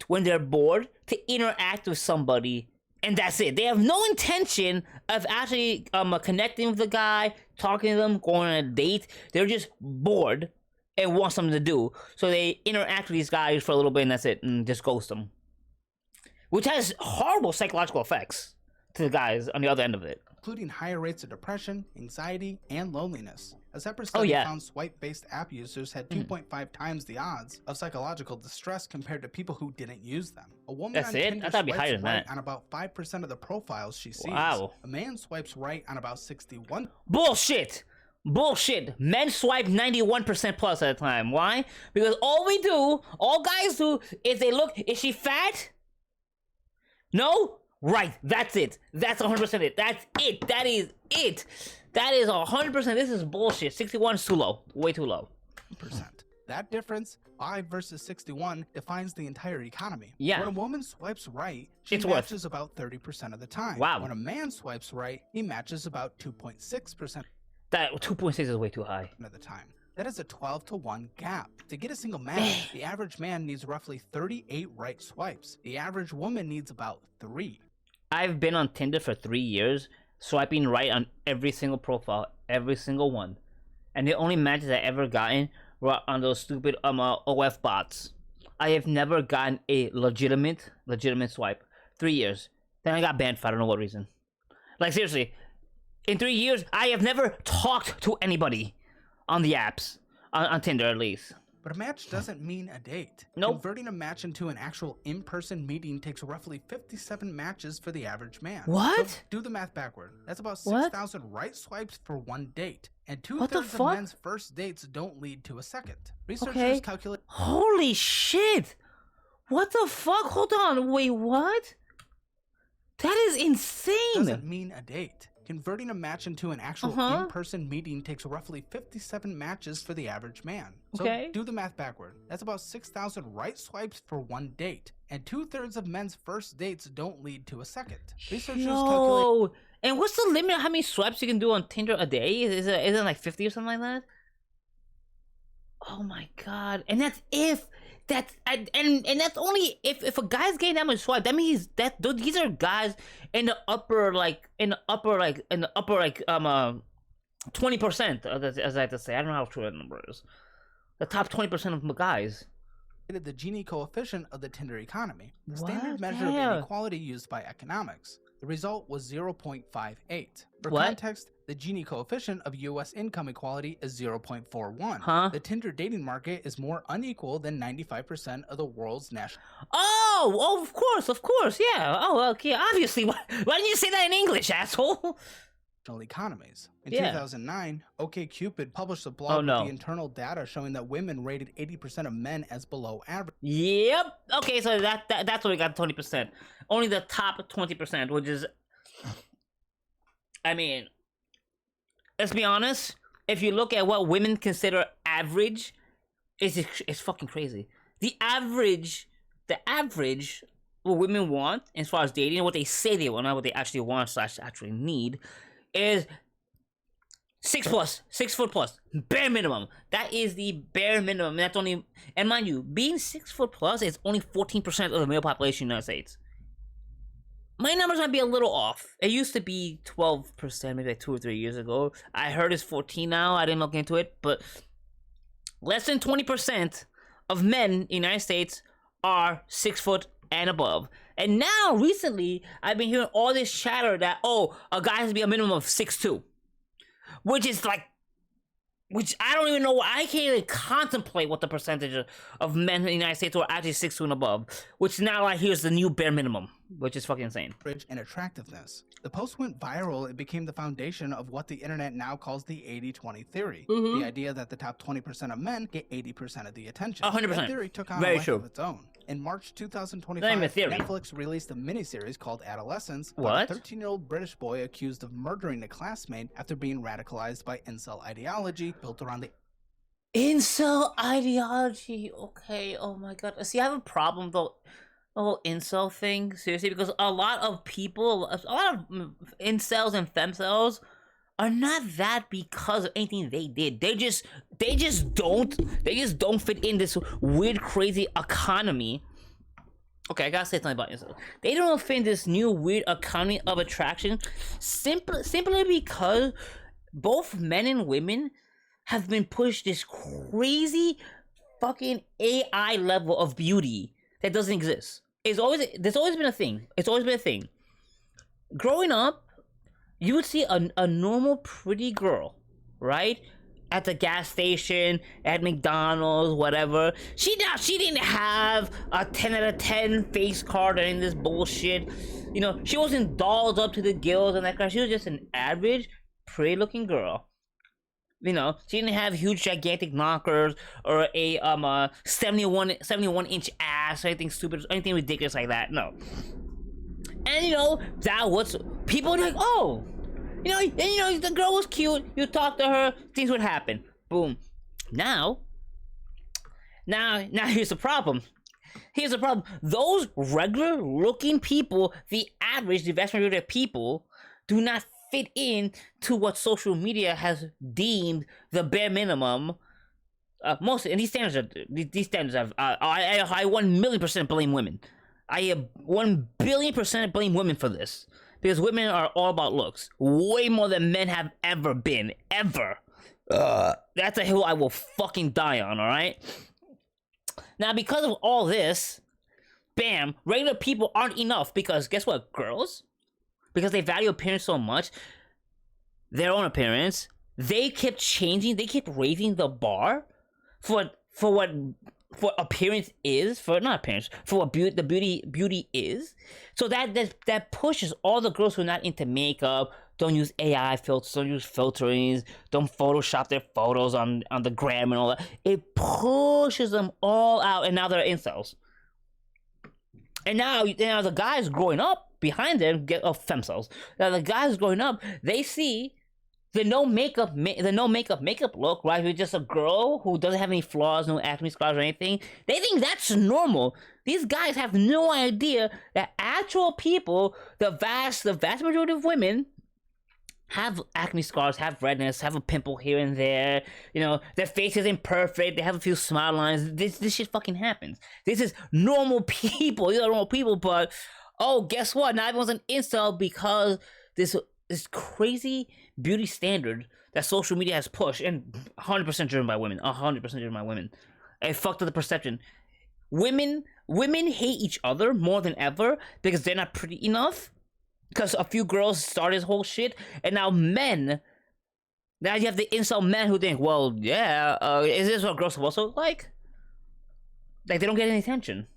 when they're bored to interact with somebody, and that's it. They have no intention of actually connecting with the guy, talking to them, going on a date. They're just bored and want something to do, so they interact with these guys for a little bit, and that's it, and just ghost them, which has horrible psychological effects to the guys on the other end of it, including higher rates of depression, anxiety, and loneliness. A separate study found swipe-based app users had 2.5 times the odds of psychological distress compared to people who didn't use them. A woman on Tinder swipes right on about 5% of the profiles she sees. Wow. A man swipes right on about 61%. Bullshit! Men swipe 91% plus at a time. Why? Because all guys do, is they look, is she fat? No? Right, that's it. That's 100% it. That's it. That is it. That is 100%. This is bullshit. 61 is too low. Way too low. That difference, 5 versus 61, defines the entire economy. Yeah. When a woman swipes right, she matches about 30% of the time. Wow. When a man swipes right, he matches about 2.6%. That 2.6 is way too high. Of the time. That is a 12-to-1 gap. To get a single match, the average man needs roughly 38 right swipes. The average woman needs about 3. I've been on Tinder for 3 years, swiping right on every single profile, every single one. And the only matches I ever gotten were on those stupid OF bots. I have never gotten a legitimate swipe. 3 years. Then I got banned for I don't know what reason. Like seriously, in 3 years, I have never talked to anybody on the apps, on Tinder at least. But a match doesn't mean a date. Nope. Converting a match into an actual in-person meeting takes roughly 57 matches for the average man. What? So do the math backward. That's about 6,000 right swipes for one date. And 2/3 of men's first dates don't lead to a second. Researchers calculate... Holy shit! What the fuck? Hold on. Wait, what? That is insane! Doesn't mean a date. Converting a match into an actual in-person meeting takes roughly 57 matches for the average man. So do the math backward. That's about 6,000 right swipes for one date. And 2/3 of men's first dates don't lead to a second. Researchers calculate... And what's the limit of how many swipes you can do on Tinder a day? Is it like 50 or something like that? Oh my god. And that's if... And that's only if a guy's getting that much swipe. That means that these are guys in the upper 20%, as I have to say. I don't know how true that number is. The top 20% of the guys. The Gini coefficient of the Tinder economy, the standard measure of inequality used by economics. The result was 0.58. For context, the Gini coefficient of U.S. income equality is 0.41. The Tinder dating market is more unequal than 95% of the world's national... Oh, of course, yeah. Oh, okay, obviously. Why didn't you say that in English, asshole? Economies. In 2009, OkCupid published a blog with the internal data showing that women rated 80% of men as below average. Yep. Okay, so that's what we got 20%. Only the top 20%, which is, I mean, let's be honest. If you look at what women consider average, it's fucking crazy. The average, what women want as far as dating, what they say they want, not what they actually want / actually need, is 6 foot plus, bare minimum. That is the bare minimum. That's only, and mind you, being 6 foot plus is only 14% of the male population in the United States. My numbers might be a little off. It used to be 12%, maybe like 2 or 3 years ago. I heard it's 14 now. I didn't look into it, but less than 20% of men in the United States are 6 foot and above. And now, recently, I've been hearing all this chatter that, oh, a guy has to be a minimum of 6'2", which is like, which I don't even know. I can't even contemplate what the percentage of men in the United States who are actually 6'2" and above, which now like here's the new bare minimum, which is fucking insane. And attractiveness. The post went viral. It became the foundation of what the internet now calls the 80-20 theory. The idea that the top 20% of men get 80% of the attention. 100%. That theory took on Very a life true. of its own. In March 2025, Not even a theory. Netflix released a miniseries called Adolescence What? about a 13-year-old British boy accused of murdering a classmate after being radicalized by incel ideology built around the Incel ideology. Okay. Oh my god. See, I have a problem though. The whole incel thing, seriously, because a lot of people, a lot of incels and femcels are not that because of anything they did. They just don't fit in this weird, crazy economy. Okay, I gotta say something about incels. They don't fit in this new weird economy of attraction simply because both men and women have been pushed this crazy fucking AI level of beauty that doesn't exist. There's always been a thing. It's always been a thing. Growing up, you would see a normal pretty girl, right? At the gas station, at McDonald's, whatever. She didn't have a 10 out of 10 face card or any of this bullshit. You know, she wasn't dolled up to the gills and that kind. She was just an average, pretty looking girl. You know, she didn't have huge, gigantic knockers or a 71 inch ass or anything stupid, anything ridiculous like that. No. And you know, that was people were like, oh, you know, the girl was cute. You talk to her, things would happen. Boom. Now here's the problem. Here's the problem. Those regular looking people, the vast majority of people, do not fit in to what social media has deemed the bare minimum. Most and these standards have I 1,000,000% blame women. I 1,000,000,000% blame women for this because women are all about looks way more than men have ever been ever. That's a hill I will fucking die on. All right. Now because of all this, bam, regular people aren't enough because guess what, girls? Because they value appearance so much, their own appearance, they kept changing, they kept raising the bar for what appearance is, for what beauty is. So that pushes all the girls who are not into makeup, don't use AI filters, don't use filterings, don't Photoshop their photos on the gram and all that. It pushes them all out, and now they're incels. And now the guys growing up behind them get femcels. Now the guys growing up, they see the no makeup look, right? With just a girl who doesn't have any flaws, no acne scars or anything. They think that's normal. These guys have no idea that actual people, the vast majority of women, have acne scars, have redness, have a pimple here and there. You know, their face isn't perfect. They have a few smile lines. This shit fucking happens. This is normal people. These are normal people, but oh, guess what? Now everyone's an incel because this crazy beauty standard that social media has pushed, and 100% driven by women. 100% driven by women. It fucked up the perception. Women hate each other more than ever because they're not pretty enough. Because a few girls started this whole shit, and now men. Now you have the incel men who think, well, yeah, is this what girls are supposed to look like? Like they don't get any attention.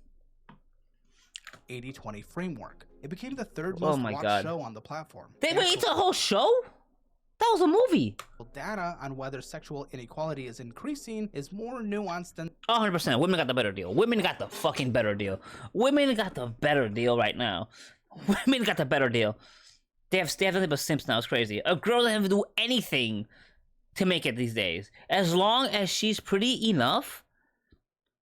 80-20 framework. It became the third most watched show on the platform. Wait, it's a whole show? That was a movie. Data on whether sexual inequality is increasing is more nuanced than 100%. Women got the better deal. Women got the fucking better deal. Women got the better deal right now. Women got the better deal. They have nothing but simps now. It's crazy. A girl doesn't have to do anything to make it these days. As long as she's pretty enough,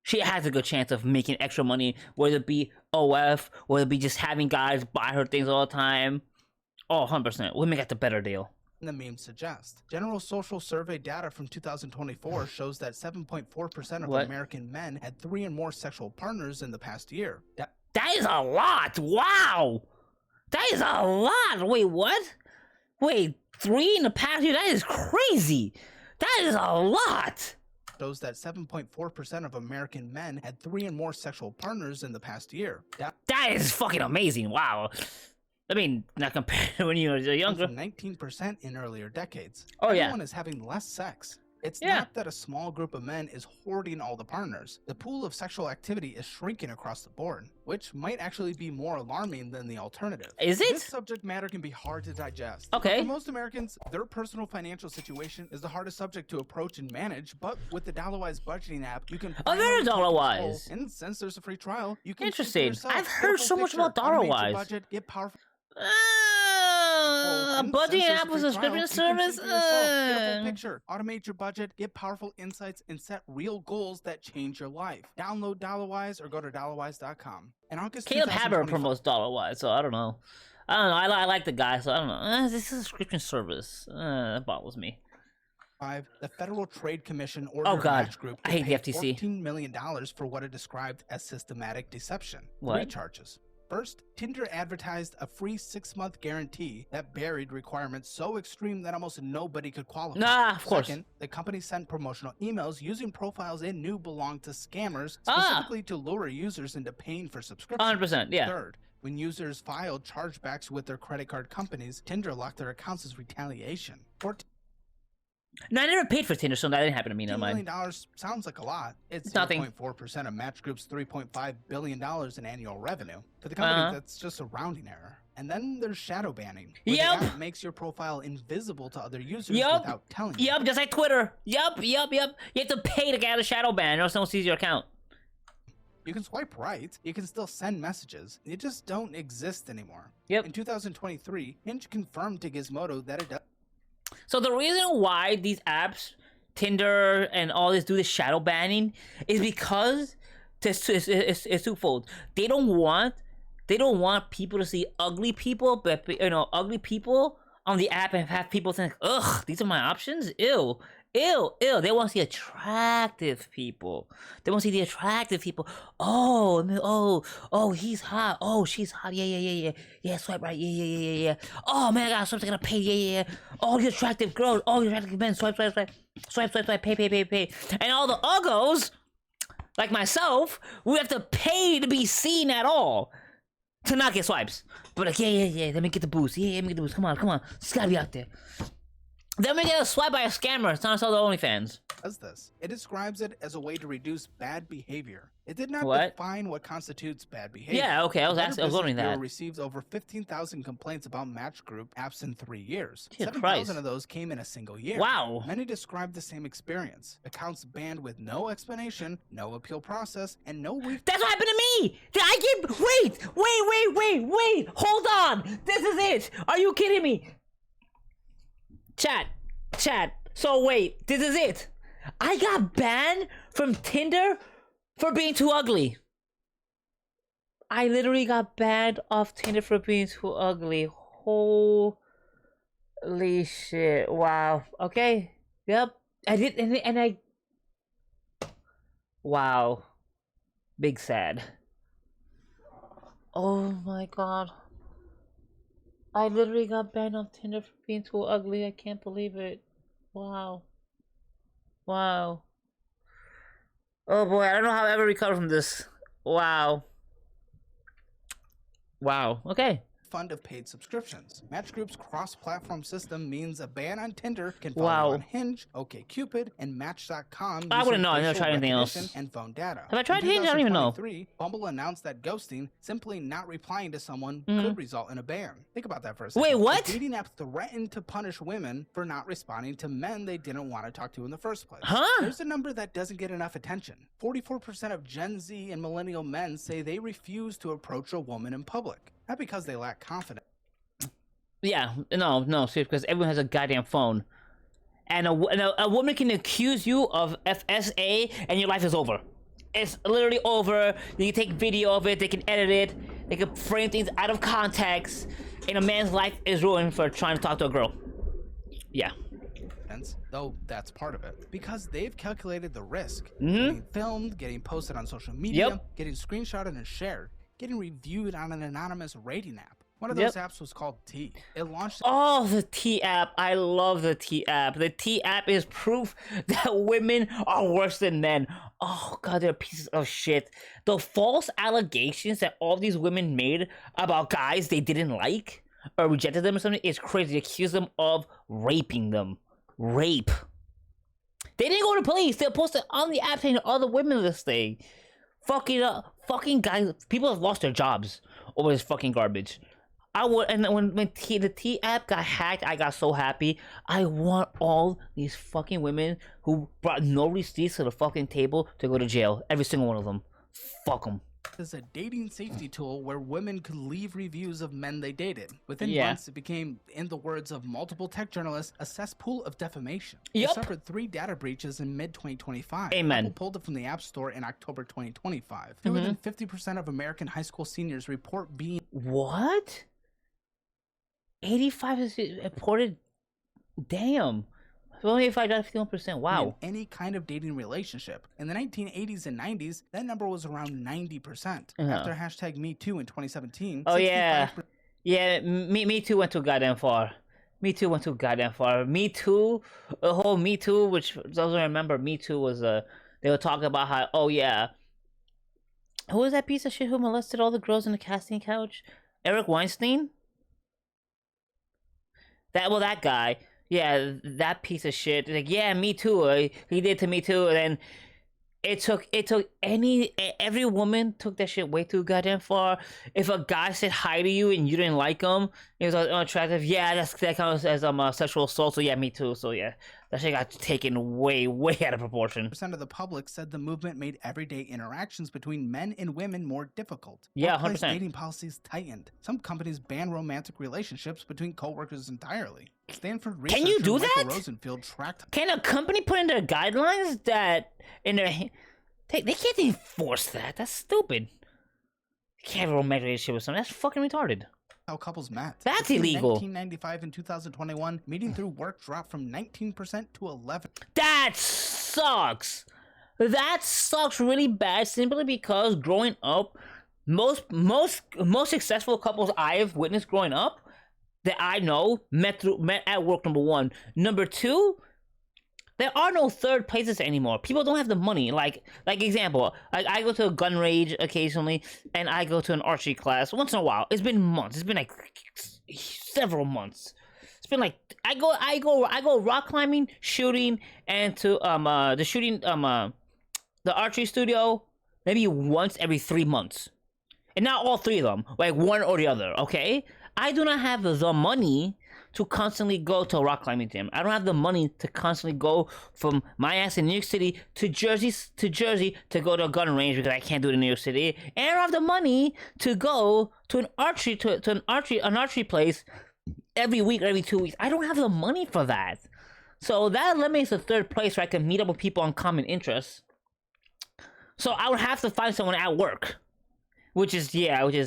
she has a good chance of making extra money, whether it be OF, whether it be just having guys buy her things all the time. Oh, 100%. Women got the better deal. The memes suggest. General Social Survey data from 2024 shows that 7.4% of American men had 3 or more sexual partners in the past year. That is a lot! Wow! That is a lot! Wait, what? Wait, 3 in the past year? That is crazy! That is a lot! shows that 7.4% of American men had 3 and more sexual partners in the past year. That is fucking amazing. Wow. I mean, not compared to when you were younger. From 19% in earlier decades. Oh, yeah. Everyone is having less sex. It's Yeah. not that a small group of men is hoarding all the partners. The pool of sexual activity is shrinking across the board, which might actually be more alarming than the alternative. Is it? This subject matter can be hard to digest. Okay. For most Americans, their personal financial situation is the hardest subject to approach and manage, but with the Dollarwise budgeting app, you can Oh, there is finally take Dollarwise. control. And since there's a free trial, you can Interesting. choose for yourself. I've Get a heard full so much picture, about automate your Dollarwise. budget, get powerful Budget and app with subscription service? Get a full picture, automate your budget, get powerful insights, and set real goals that change your life. Download Dollarwise or go to dollarwise.com. In August Caleb Haber 2025 promotes Dollarwise, so I don't know. I like the guy, so I don't know. This is a subscription service. That bothers me. the Federal Trade Commission ordered God. Match Group I to hate pay the FTC. $14 million for what it described as systematic deception. What? 3 charges. First, Tinder advertised a free 6-month guarantee that buried requirements so extreme that almost nobody could qualify. Nah, of course. Second, the company sent promotional emails using profiles it knew belonged to scammers, Ah. specifically to lure users into paying for subscriptions. 100%, yeah. Third, when users filed chargebacks with their credit card companies, Tinder locked their accounts as retaliation. $14 No, I never paid for Tinder, so that didn't happen to me. Never million mind. sounds like a lot. It's Nothing. 0.4% of Match Group's $3.5 billion in annual revenue. For the company, Uh-huh. that's just a rounding error. And then there's shadow banning. Where Yep. The app makes your profile invisible to other users Yep. without telling you. Yup, just like Twitter. Yup. You have to pay to get out of shadow ban, or else someone sees your account. You can swipe right. You can still send messages. They just don't exist anymore. Yep. In 2023, Hinge confirmed to Gizmodo that it does. So the reason why these apps, Tinder and all this, do this shadow banning is because it's twofold. They don't want people to see ugly people, but ugly people on the app and have people think, ugh, these are my options. Ew. They want to see attractive people. They want to see the attractive people. Oh, he's hot. Oh, she's hot. Yeah. Swipe right. Yeah. Oh man, I got something to pay. Yeah. Oh, you attractive girl. Oh, you attractive men. Swipe. Pay. And all the uggos, like myself, we have to pay to be seen at all. To not get swipes. But like, yeah. Let me get the boost. Yeah, let me get the boost. Come on. It's gotta be out there. Then we get a swipe by a scammer. It's not sell the OnlyFans. Does this. It describes it as a way to reduce bad behavior. It did not What? define what constitutes bad behavior. Yeah, okay, I was The Better wondering Business Bureau that. received over 15,000 complaints about Match Group apps in 3 years. Jesus 7,000 Christ. of those came in a single year. Wow. Many described the same experience. Accounts banned with no explanation, no appeal process, and no That's what happened to me. Wait. Hold on. This is it. Are you kidding me? Chat. So wait, this is it. I got banned from Tinder for being too ugly. I literally got banned off Tinder for being too ugly. Holy shit. Wow. Okay. Yep. I did, and I. Wow. Big sad. Oh my god. I literally got banned on Tinder for being too ugly. I can't believe it. Wow. Oh boy, I don't know how I ever recover from this. Wow. Okay. fund of paid subscriptions. Match Group's cross-platform system means a ban on Tinder can follow Wow. on Hinge, OkCupid, and Match.com. I wouldn't know. I never tried anything else. And phone data. Have I tried In Hinge? I don't even know. 2023, Bumble announced that ghosting, simply not replying to someone, Mhm. could result in a ban. Think about that for a second. Wait, what? The dating app threatened to punish women for not responding to men they didn't want to talk to in the first place. Huh? There's a number that doesn't get enough attention. 44% of Gen Z and millennial men say they refuse to approach a woman in public. Not because they lack confidence. Yeah, no, seriously, because everyone has a goddamn phone. And a woman can accuse you of FSA and your life is over. It's literally over. They can take video of it, they can edit it, they can frame things out of context, and a man's life is ruined for trying to talk to a girl. Yeah. Though that's part of it. Because they've calculated the risk. Mhm. Getting filmed, getting posted on social media, Yep. getting screenshotted and shared, getting reviewed on an anonymous rating app. One of those apps was called T. It launched. Oh, the T app. I love the T app. The T app is proof that women are worse than men. Oh, God, they're pieces of shit. The false allegations that all these women made about guys they didn't like or rejected them or something is crazy. They accuse them of raping them. Rape. They didn't go to police. They posted on the app saying all the women this thing. Fucking guys. People have lost their jobs over this fucking garbage. And when the T app got hacked, I got so happy. I want all these fucking women who brought no receipts to the fucking table to go to jail. Every single one of them. Fuck them. Is a dating safety tool where women could leave reviews of men they dated. Within months, it became, in the words of multiple tech journalists, a cesspool of defamation. It suffered 3 data breaches in mid-2025. Amen. Apple pulled it from the App Store in October 2025. Fewer than 50% of American high school seniors report being... What? 85 is reported? Damn. Only 85.51%. Wow. In any kind of dating relationship. In the 1980s and 90s, that number was around 90%. After hashtag MeToo in 2017. Oh, yeah. Yeah, Me Too went too goddamn far. Me Too went too goddamn far. Me Too, the whole Me Too, which those who remember, Me Too was, they were talking about how, oh, yeah. Who was that piece of shit who molested all the girls in the casting couch? Eric Weinstein? That guy. Yeah, that piece of shit. Like, yeah, Me Too. He did to Me Too, and then it took every woman took that shit way too goddamn far. If a guy said hi to you and you didn't like him, it was unattractive. Yeah, that counts as sexual assault. So yeah, Me Too. So yeah, that shit got taken way out of proportion. Percent of the public said the movement made everyday interactions between men and women more difficult. Yeah, Workplace 100%. Dating policies tightened. Some companies ban romantic relationships between coworkers entirely. Stanford researcher Can you do Michael that? Rosenfield tracked. Can a company put in their guidelines that in their they can't enforce that? That's stupid. You can't have a romantic relationship with someone. That's fucking retarded. How couples met. That's Between illegal. 1995 and 2021, meeting through work dropped from 19% to 11%. That sucks. That sucks really bad. Simply because growing up, most successful couples I've witnessed growing up that I know met at work. Number one. Number two, there are no third places anymore. People don't have the money. Like example, I go to a gun range occasionally, and I go to an archery class once in a while. It's been months. It's been like several months. It's been like I go rock climbing, shooting, and to the archery studio maybe once every 3 months, and not all 3 of them, like one or the other. Okay, I do not have the money to constantly go to a rock climbing gym. I don't have the money to constantly go from my ass in New York City to Jersey to go to a gun range because I can't do it in New York City. And I don't have the money to go to an archery place every week or every 2 weeks. I don't have the money for that. So that eliminates the third place where I can meet up with people on common interests. So I would have to find someone at work, which is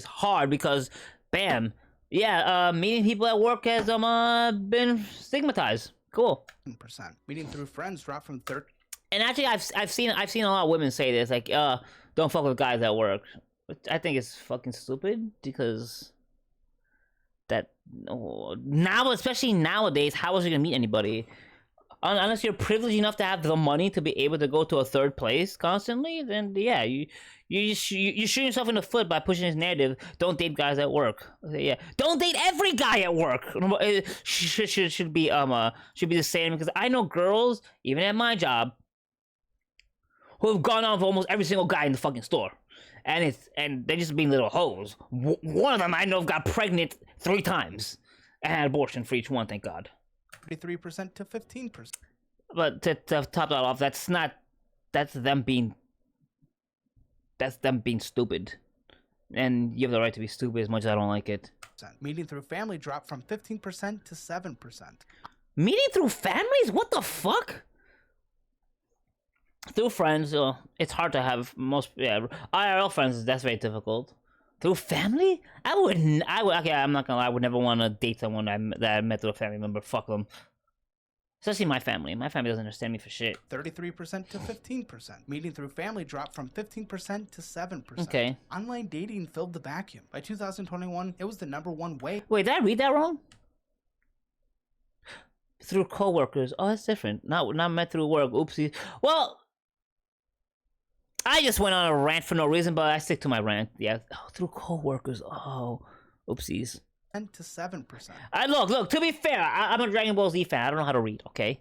hard because, bam. Yeah, meeting people at work has been stigmatized. Cool. Percent. Meeting through friends dropped from 30. And actually, I've seen a lot of women say this, like, don't fuck with guys at work. Which I think is fucking stupid because now, especially nowadays, how else are you gonna meet anybody? Unless you're privileged enough to have the money to be able to go to a third place constantly, then yeah, you shoot yourself in the foot by pushing this narrative. Don't date guys at work. Yeah, don't date every guy at work. It should be the same, because I know girls even at my job who have gone on for almost every single guy in the fucking store, and they're just being little hoes. One of them I know got pregnant 3 times and had abortion for each one. Thank God. 33% to 15%. But to top that off, that's them being stupid, and you have the right to be stupid as much as I don't like it. Meeting through family dropped from 15% to 7%. Meeting through families? What the fuck? Through friends, it's hard to have IRL friends. That's very difficult. Through family? Okay, I'm not gonna lie. I would never want to date someone that I met through a family member. Fuck them. Especially my family. My family doesn't understand me for shit. 33% to 15%. Meeting through family dropped from 15% to 7%. Okay. Online dating filled the vacuum. By 2021, it was the #1 way. Wait, did I read that wrong? Through coworkers. Oh, that's different. Not met through work. Oopsie. Well, I just went on a rant for no reason, but I stick to my rant. Yeah. Oh, through coworkers. Oh, oopsies. To 7%. Look. To be fair, I'm a Dragon Ball Z fan. I don't know how to read. Okay.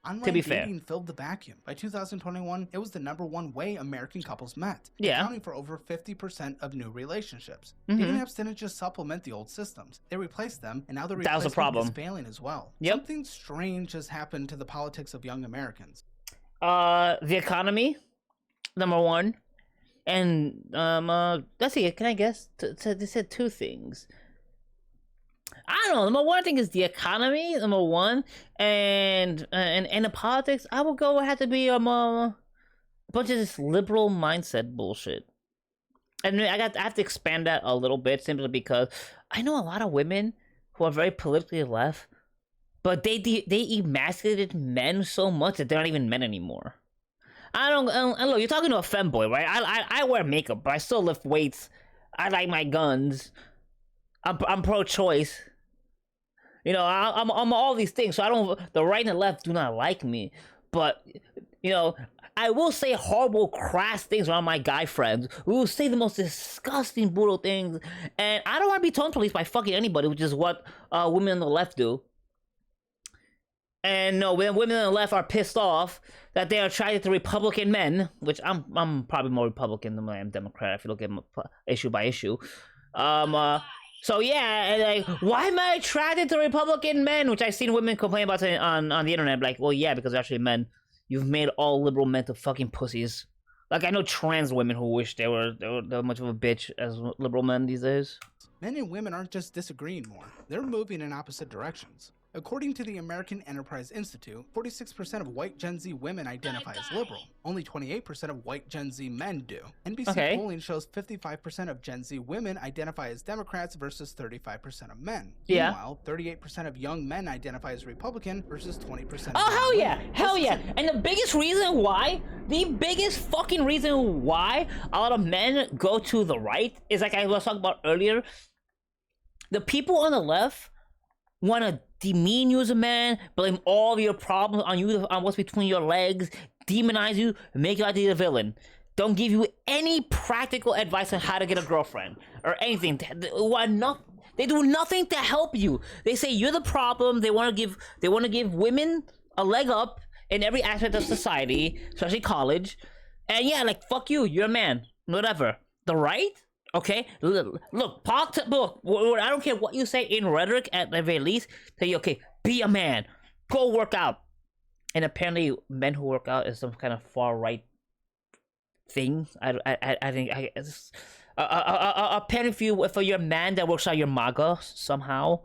Online to be fair, dating filled the vacuum. By 2021, it was the #1 way American couples met, yeah, accounting for over 50% of new relationships. Dating apps didn't just supplement the old systems; they replaced them, and now the replacement is failing as well. Yep. Something strange has happened to the politics of young Americans. The economy, #1, and let's see. Can I guess? They said two things. I don't know. #1 thing is the economy, #1, and the politics. I would go. It had to be a bunch of this liberal mindset bullshit. And I have to expand that a little bit simply because I know a lot of women who are very politically left, but they emasculated men so much that they're not even men anymore. I don't look. You're talking to a femboy, right? I wear makeup, but I still lift weights. I like my guns. I'm pro-choice. You know, I'm all these things. So I don't. The right and the left do not like me. But you know, I will say horrible, crass things around my guy friends. We will say the most disgusting, brutal things. And I don't want to be tone police by fucking anybody, which is what women on the left do. And no, when women on the left are pissed off that they are attracted to Republican men, which I'm probably more Republican than I am Democrat if you look at issue by issue. So yeah, like, why am I attracted to Republican men? Which I've seen women complain about on the internet. Like, well, yeah, because they're actually men. You've made all liberal men to fucking pussies. Like, I know trans women who wish they were much of a bitch as liberal men these days. Men and women aren't just disagreeing more. They're moving in opposite directions. According to the American Enterprise Institute, 46% of white Gen Z women identify as liberal. Only 28% of white Gen Z men do. NBC polling shows 55% of Gen Z women identify as Democrats versus 35% of men. Yeah. Meanwhile, 38% of young men identify as Republican versus 20% of Oh, hell yeah! women. Hell yeah! And the biggest reason why, the biggest fucking reason why a lot of men go to the right is, like I was talking about earlier, the people on the left want to demean you as a man, blame all of your problems on you, on what's between your legs, demonize you, make you out to be the villain. Don't give you any practical advice on how to get a girlfriend or anything. They do nothing to help you. They say you're the problem. They want to give women a leg up in every aspect of society, especially college. And yeah, like, fuck you, you're a man, whatever. The right? Okay, look, I don't care what you say in rhetoric at the very least. Say, okay, be a man, go work out. And apparently, men who work out is some kind of far right thing. I think apparently if you're a man that works out, you're MAGA somehow.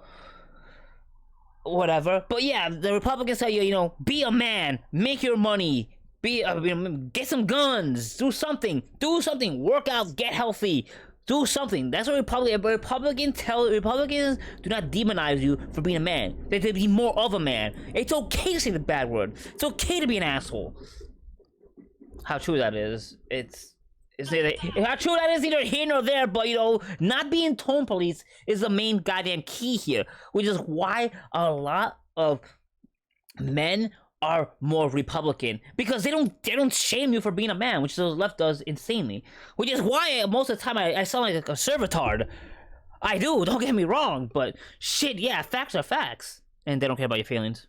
Whatever. But yeah, the Republicans tell you, you know, be a man, make your money, get some guns, do something, work out, get healthy. Do something. That's what Republicans do not demonize you for being a man. They be more of a man. It's okay to say the bad word. It's okay to be an asshole. How true that is. How true that is neither here nor there, but you know, not being tone police is the main goddamn key here, which is why a lot of men are more Republican, because they don't shame you for being a man, which the left does insanely. Which is why most of the time I sound like a conservatard. I do, don't get me wrong, but shit, yeah, facts are facts, and they don't care about your feelings.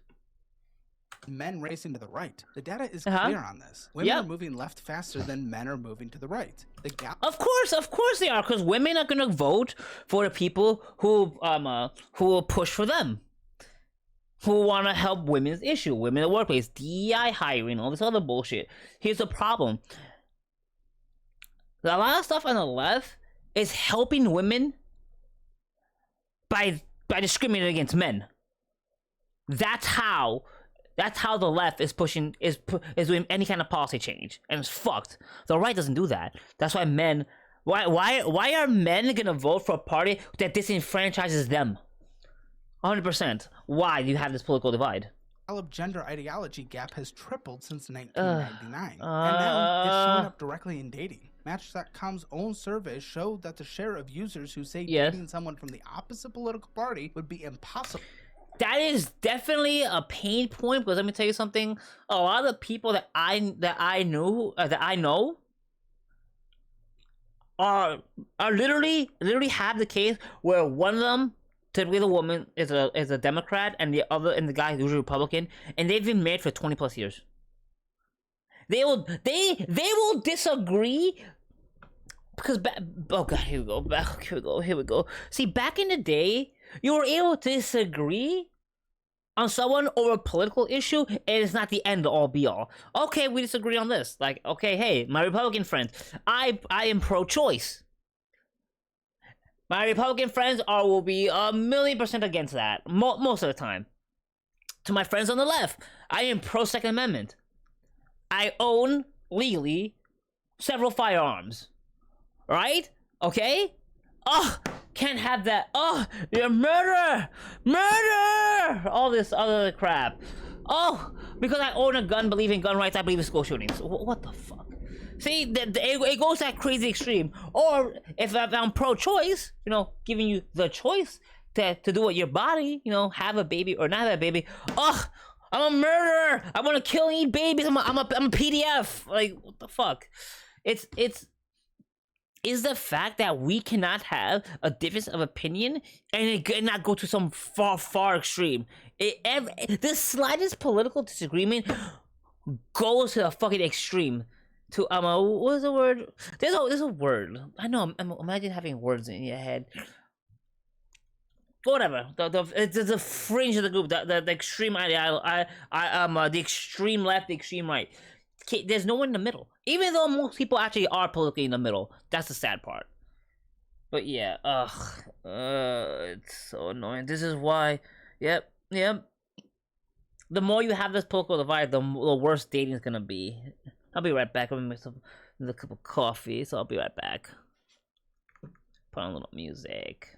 Men racing to the right. The data is clear on this. Women are moving left faster than men are moving to the right. The gap. Of course they are, because women are gonna vote for the people who will push for them, who want to help women's issue, women in the workplace, DEI hiring, all this other bullshit. Here's the problem. A lot of stuff on the left is helping women by discriminating against men. That's how the left is pushing is doing any kind of policy change, and it's fucked. The right doesn't do that. That's why men. Why are men gonna vote for a party that disenfranchises them? 100%. Why do you have this political divide? gender ideology gap has tripled since 1999, and now it's showing up directly in dating. Match.com's own survey showed that the share of users who say dating someone from the opposite political party would be impossible. That is definitely a pain point, because let me tell you something. A lot of the people that I know are literally have the case where one of them, typically the woman, is a Democrat, and the guy is usually Republican, and they've been married for 20+ years. They will disagree because oh god, here we go. See, back in the day, you were able to disagree on someone over a political issue, and it's not the end all be all. Okay, we disagree on this. Like, okay, hey, my Republican friends, I am pro-choice. My Republican friends will be 1,000,000% against that most of the time. To my friends on the left, I am pro-Second Amendment. I own legally several firearms. Right? Okay? Oh, can't have that. Oh, you're a murderer! Murder! All this other crap. Oh, because I own a gun, believe in gun rights, I believe in school shootings. What the fuck? See, it goes that crazy extreme. Or if I'm pro-choice, giving you the choice to do with your body, have a baby or not have a baby. Oh, I'm a murderer! I want to kill and eat babies. I'm a PDF. Like, what the fuck? It's the fact that we cannot have a difference of opinion and it not go to some far extreme. The slightest political disagreement goes to a fucking extreme. To what is the word? There's a word. I know. Imagine having words in your head. Whatever. It's the fringe of the group. The extreme the extreme left, the extreme right. There's no one in the middle. Even though most people actually are politically in the middle. That's the sad part. But yeah, it's so annoying. This is why, yep. The more you have this political divide, the worse dating is gonna be. I'll be right back. I'm gonna make a cup of coffee, so I'll be right back. Put on a little music.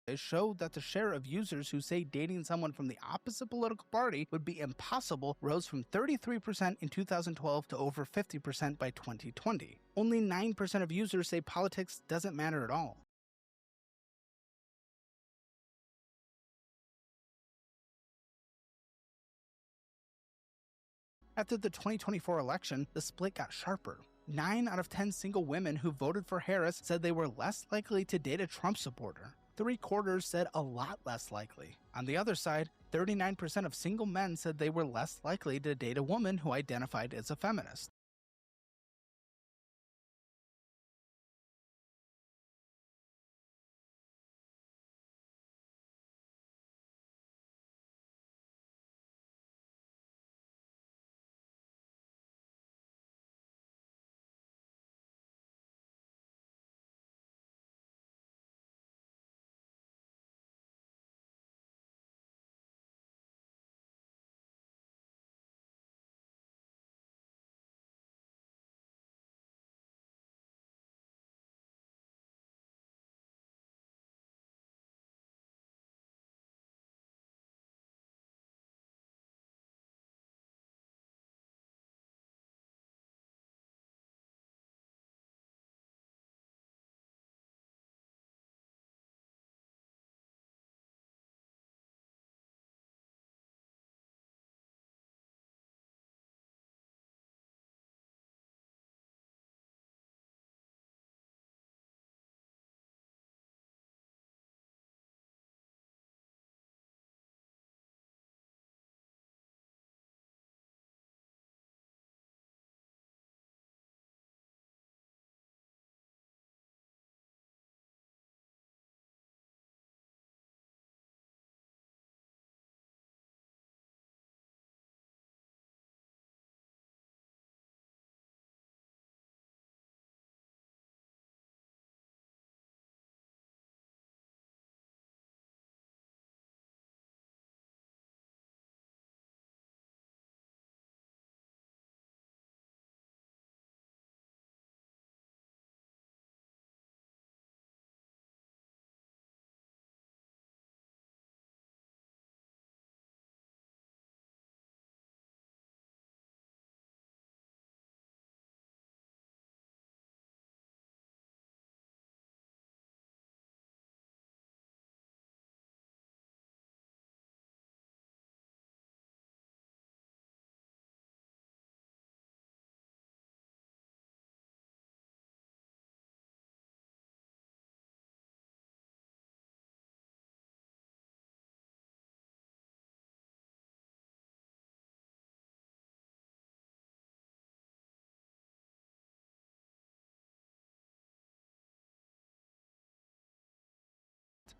It showed that the share of users who say dating someone from the opposite political party would be impossible rose from 33% in 2012 to over 50% by 2020. Only 9% of users say politics doesn't matter at all. After the 2024 election, the split got sharper. 9 out of 10 single women who voted for Harris said they were less likely to date a Trump supporter. 3/4 said a lot less likely. On the other side, 39% of single men said they were less likely to date a woman who identified as a feminist.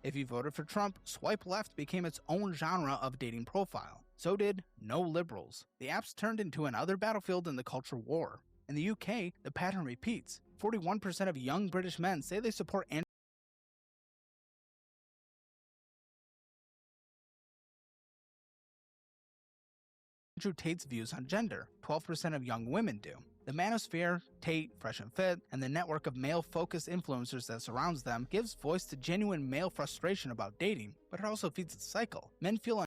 If you voted for Trump, swipe left became its own genre of dating profile. So did no liberals. The apps turned into another battlefield in the culture war. In the UK, the pattern repeats. 41% of young British men say they support Andrew Tate's views on gender. 12% of young women do. The manosphere, Tate, Fresh and Fit, and the network of male-focused influencers that surrounds them gives voice to genuine male frustration about dating, but it also feeds its cycle. Men feel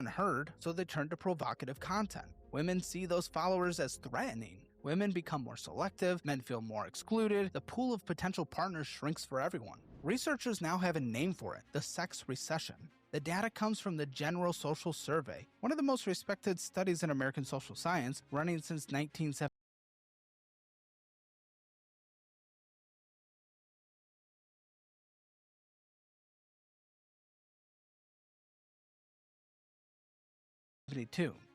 heard, so they turn to provocative content. Women see those followers as threatening. Women become more selective, men feel more excluded, the pool of potential partners shrinks for everyone. Researchers now have a name for it, the sex recession. The data comes from the General Social Survey, one of the most respected studies in American social science, running since 1970.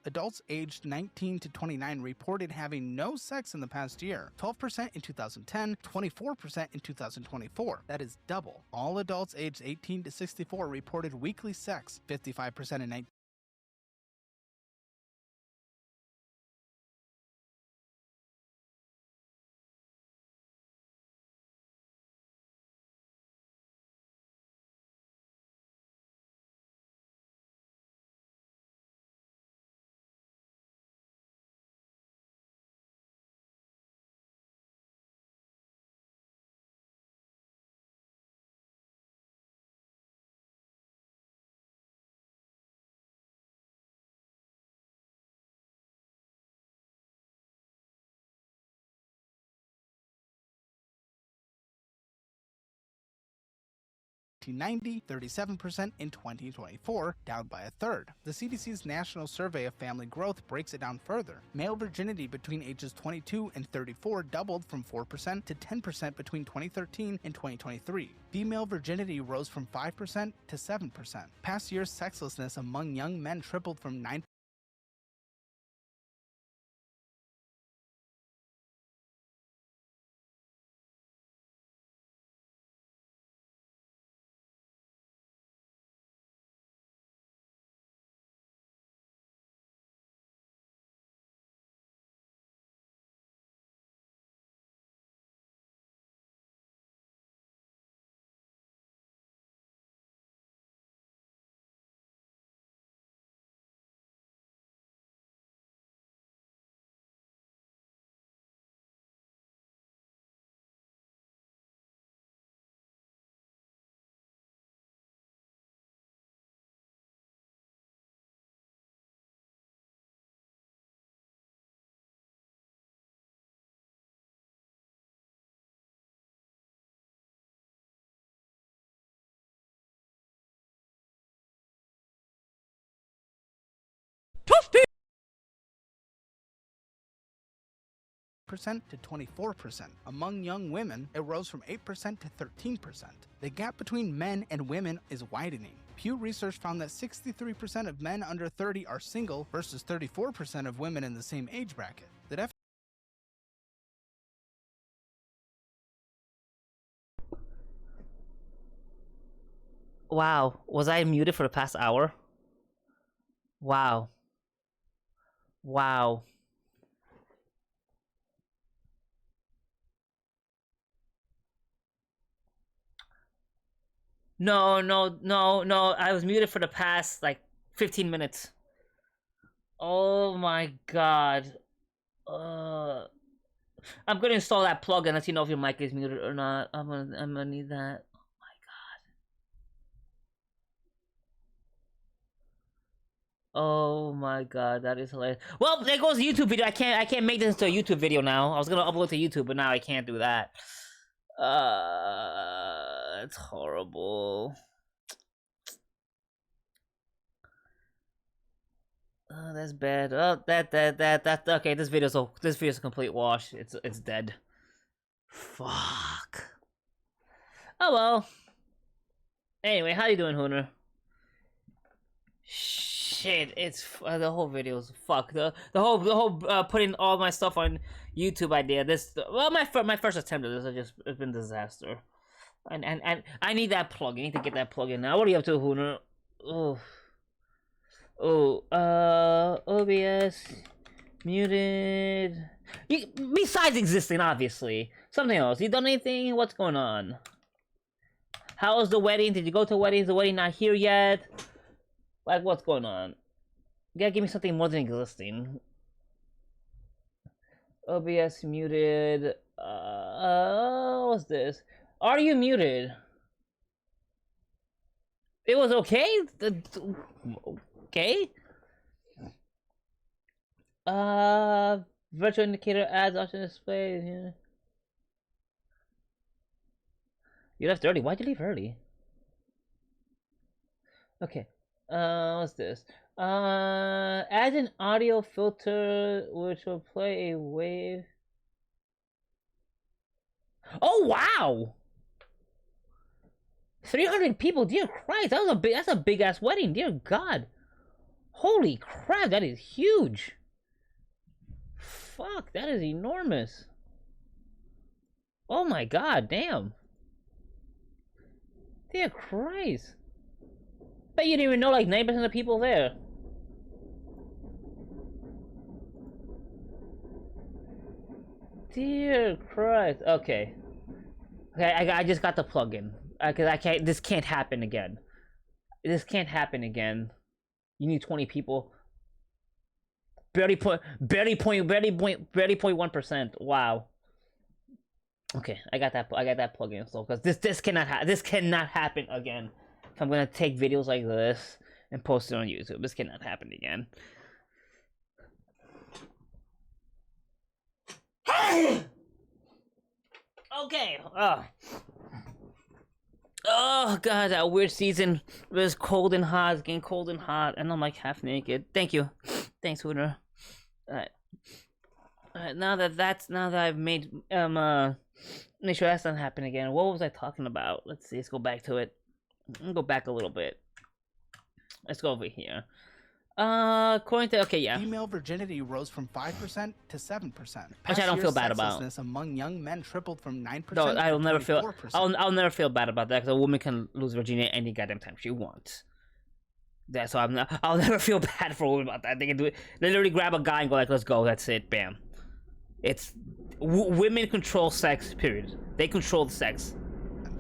Adults aged 19 to 29 reported having no sex in the past year, 12% in 2010, 24% in 2024. That is double. All adults aged 18 to 64 reported weekly sex, 55% in 19. (1990), 37% in 2024, down by a third. The CDC's National Survey of Family Growth breaks it down further. Male virginity between ages 22 and 34 doubled from 4% to 10% between 2013 and 2023. Female virginity rose from 5% to 7%. Past year's sexlessness among young men tripled from 9% to 24%. Among young women, it rose from 8% to 13%. The gap between men and women is widening. Pew Research found that 63% of men under 30 are single versus 34% of women in the same age bracket. Wow, was I muted for the past hour? Wow. Wow. No, I was muted for the past, like, 15 minutes. Oh my god. I'm gonna install that plugin. Let you know if your mic is muted or not. I'm gonna need that. Oh my god. Oh my god, that is hilarious. Well, there goes the YouTube video. I can't make this into a YouTube video now. I was gonna upload to YouTube, but now I can't do that. It's horrible. Oh, that's bad. Oh, that. Okay, this video's a complete wash. It's dead. Fuck. Oh well. Anyway, how you doing, Hooner? Shit, it's the whole video's fuck. The whole putting all my stuff on YouTube idea. My first attempt at this it's been disaster. And I need that plug. I need to get that plug in now. What are you up to, Hooner? OBS muted. Besides existing, obviously. Something else. You done anything? What's going on? How was the wedding? Did you go to a wedding? Is the wedding not here yet? Like, what's going on? You gotta give me something more than existing. OBS muted. What's this? Are you muted? It was okay? Okay. Virtual indicator ads option display. Yeah. You left early. Why'd you leave early? Okay. What's this? Add an audio filter which will play a wave. Oh wow! 300 people, dear Christ, that's a big ass wedding, dear God. Holy crap, that is huge. Fuck, that is enormous. Oh my God, damn. Dear Christ. Bet you didn't even know like 9% of the people there. Dear Christ. Okay. Okay, I just got the plugin. Cause I can't. This can't happen again. This can't happen again. You need 20 people. Barely 0.1%. Wow. Okay, I got that plugin installed because this cannot happen again. If I'm gonna take videos like this and post it on YouTube, this cannot happen again. Okay. Oh God, that weird season was cold and hot. It's getting cold and hot, and I'm like half naked. Thank you, thanks, Hooter. Alright. Now that I've made make sure that's not happen again. What was I talking about? Let's see. Let's go back to it. Let's go back a little bit. Let's go over here. According to female virginity rose from 5% to 7%. Which I don't feel bad about. Sexlessness among young men tripled from 9%. No, I'll never feel. 24%. I'll never feel bad about that because a woman can lose virginity any goddamn time she wants. That's why I'll never feel bad for a woman about that. They can do it. They literally grab a guy and go like, "Let's go." That's it. Bam. It's women control sex. Period. They control the sex.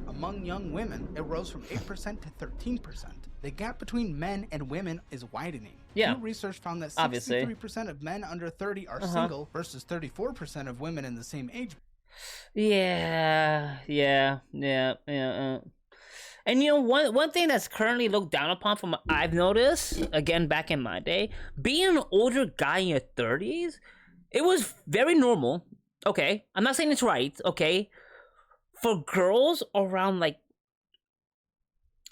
Among young women, it rose from 8% to 13%. The gap between men and women is widening. Yeah. New research found that 63% Obviously. of men under 30 are single versus 34% of women in the same age. Yeah. And you know, one thing that's currently looked down upon from I've noticed, again back in my day, being an older guy in your 30s, it was very normal. Okay, I'm not saying it's right. Okay, for girls around like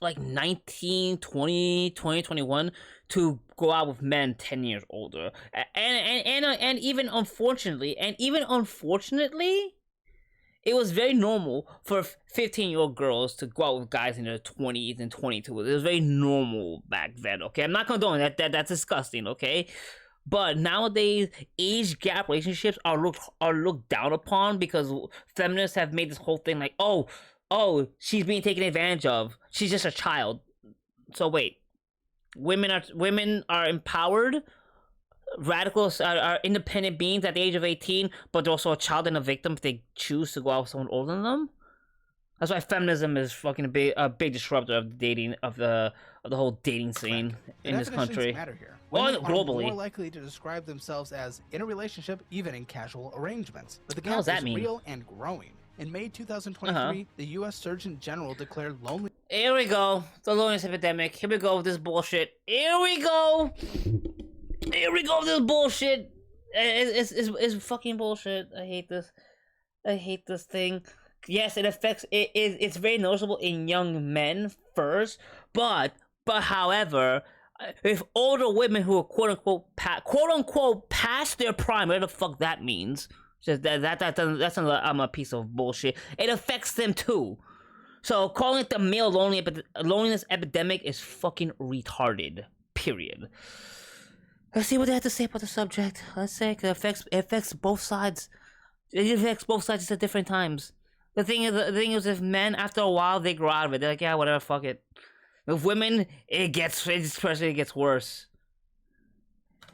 19, 20, 21 to go out with men 10 years older, and even unfortunately, it was very normal for 15-year-old girls to go out with guys in their 20s and 22s. It was very normal back then, okay? I'm not condoning that. That's disgusting, okay? But nowadays, age gap relationships are looked down upon because feminists have made this whole thing like, oh, she's being taken advantage of. She's just a child. So wait, women are empowered. Radicals are independent beings at the age of 18, but they're also a child and a victim if they choose to go out with someone older than them. That's why feminism is fucking a big disruptor of the dating of the whole dating scene in this country. Matter here. Well, Women globally, are more likely to describe themselves as in a relationship, even in casual arrangements. But the What does gap that is mean? real and growing. In May 2023, the U.S. Surgeon General declared loneliness. Here we go. The loneliness epidemic. Here we go with this bullshit. Here we go with this bullshit. It's fucking bullshit. I hate this thing. Yes, it affects. It's very noticeable in young men first, but however, if older women who are quote unquote past their prime, whatever the fuck that means, just that's a piece of bullshit. It affects them too. So calling it the male loneliness epidemic is fucking retarded. Period. Let's see what they have to say about the subject. Let's say it affects both sides. It affects both sides just at different times. The thing is, if men after a while they grow out of it, they're like, yeah, whatever, fuck it. With women, it gets worse.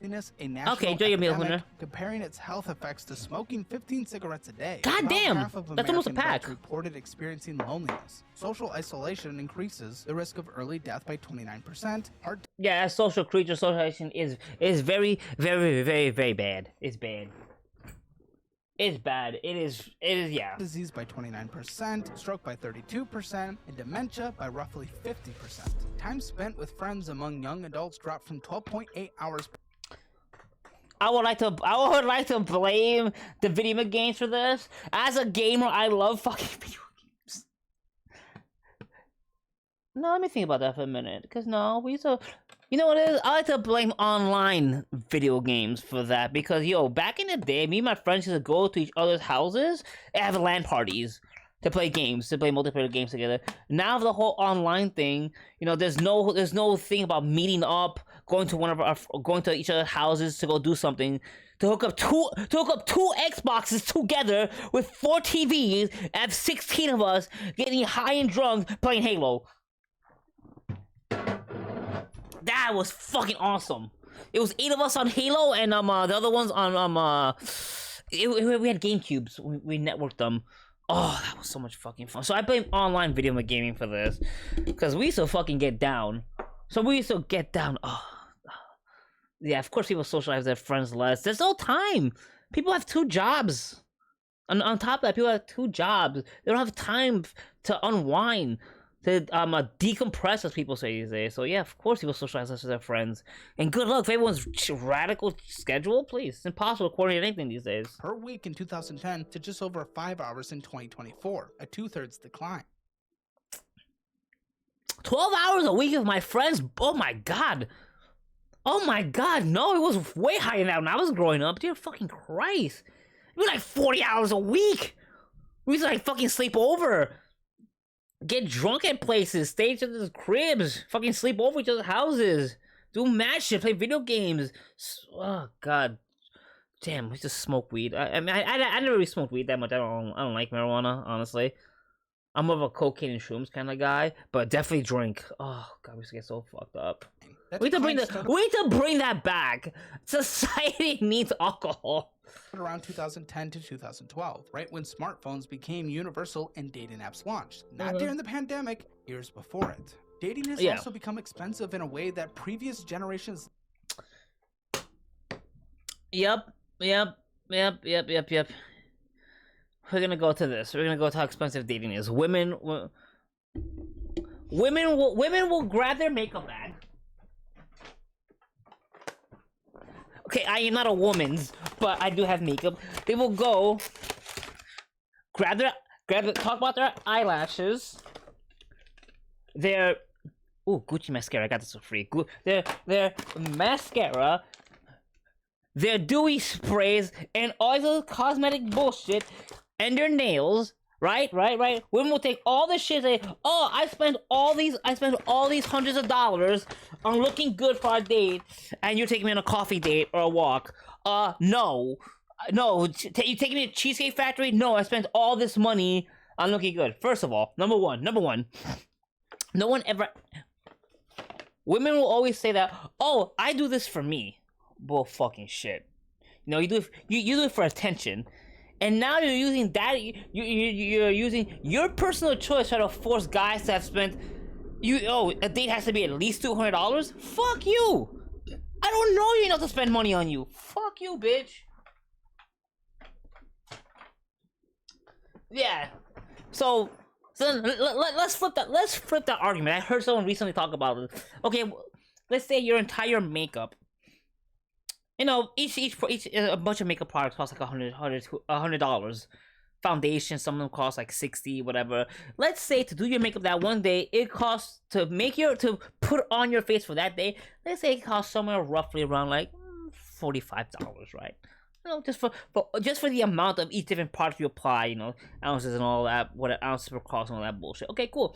A national Okay, enjoy your meal, epidemic, Hunter. comparing its health effects to smoking 15 cigarettes a day. God About damn, half of that's almost a American pack. adults reported experiencing loneliness. Social isolation increases the risk of early death by 29%. Yeah, as social creature, socialization is very, very, very, very bad. It's bad. It's bad. It is, yeah. Disease by 29%, stroke by 32%, and dementia by roughly 50%. Time spent with friends among young adults dropped from 12.8 hours. I would like to blame the video games for this. As a gamer, I love fucking video games. No, let me think about that for a minute. Because no, we used to... You know what it is? I like to blame online video games for that. Because, yo, back in the day, me and my friends used to go to each other's houses and have LAN parties to play games, to play multiplayer games together. Now the whole online thing, you know, there's no thing about meeting up, going to each other's houses to go do something, to hook up two Xboxes together with 4 TVs, and have 16 of us getting high and drunk playing Halo. That was fucking awesome. It was 8 of us on Halo, and the other ones on we had GameCubes. We networked them. Oh, that was so much fucking fun. So I blame online video gaming for this, because we used to fucking get down. Oh, yeah. Of course, people socialize with their friends less. There's no time. People have 2 jobs. And on top of that, people have 2 jobs. They don't have time to unwind, to decompress, as people say these days. So yeah, of course, people socialize less with their friends. And good luck if everyone's radical schedule. Please, it's impossible to coordinate anything these days. Per week in 2010 to just over 5 hours in 2024, a 2/3 decline. 12 hours a week with my friends? Oh my god. Oh my god, no, it was way higher than that when I was growing up. Dear fucking Christ. It was like 40 hours a week. We used to like fucking sleep over. Get drunk at places, stay at each other's cribs, fucking sleep over each other's houses, do mad shit, play video games. Oh god. Damn, we just smoke weed. I mean, I never really smoked weed that much. I don't like marijuana, honestly. I'm more of a cocaine and shrooms kind of guy, but definitely drink. Oh god, we used to get so fucked up. We need to bring that back. Society needs alcohol. Around 2010 to 2012, right when smartphones became universal and dating apps launched. Not during the pandemic, years before it. Dating has also become expensive in a way that previous generations. Yep. We're gonna go to this. We're gonna go to how expensive dating is. Women will grab their makeup bag. Okay, I am not a woman's, but I do have makeup. They will go talk about their eyelashes, their Gucci mascara. I got this for free. Their mascara, their dewy sprays, and all this cosmetic bullshit, and their nails. Right. Women will take all this shit and say, "Oh, I spent all these hundreds of dollars on looking good for our date, and you're taking me on a coffee date or a walk." No. You taking me to Cheesecake Factory? No, I spent all this money on looking good. First of all, number one, no one ever. Women will always say that. Oh, I do this for me. Bull fucking shit. You know, you do it for attention. And now you're using that. You're using your personal choice to try to force guys to have spent. A date has to be at least $200. Fuck you! I don't know you enough to spend money on you. Fuck you, bitch. Yeah. So let's flip that. Let's flip that argument. I heard someone recently talk about it. Okay, let's say your entire makeup. You know, each a bunch of makeup products cost like $100. Foundation, some of them cost like $60, whatever. Let's say to do your makeup that one day, it costs to put on your face for that day. Let's say it costs somewhere roughly around like $45, right? You know, just for the amount of each different product you apply. You know, ounces and all that, what an ounce per cost and all that bullshit. Okay, cool.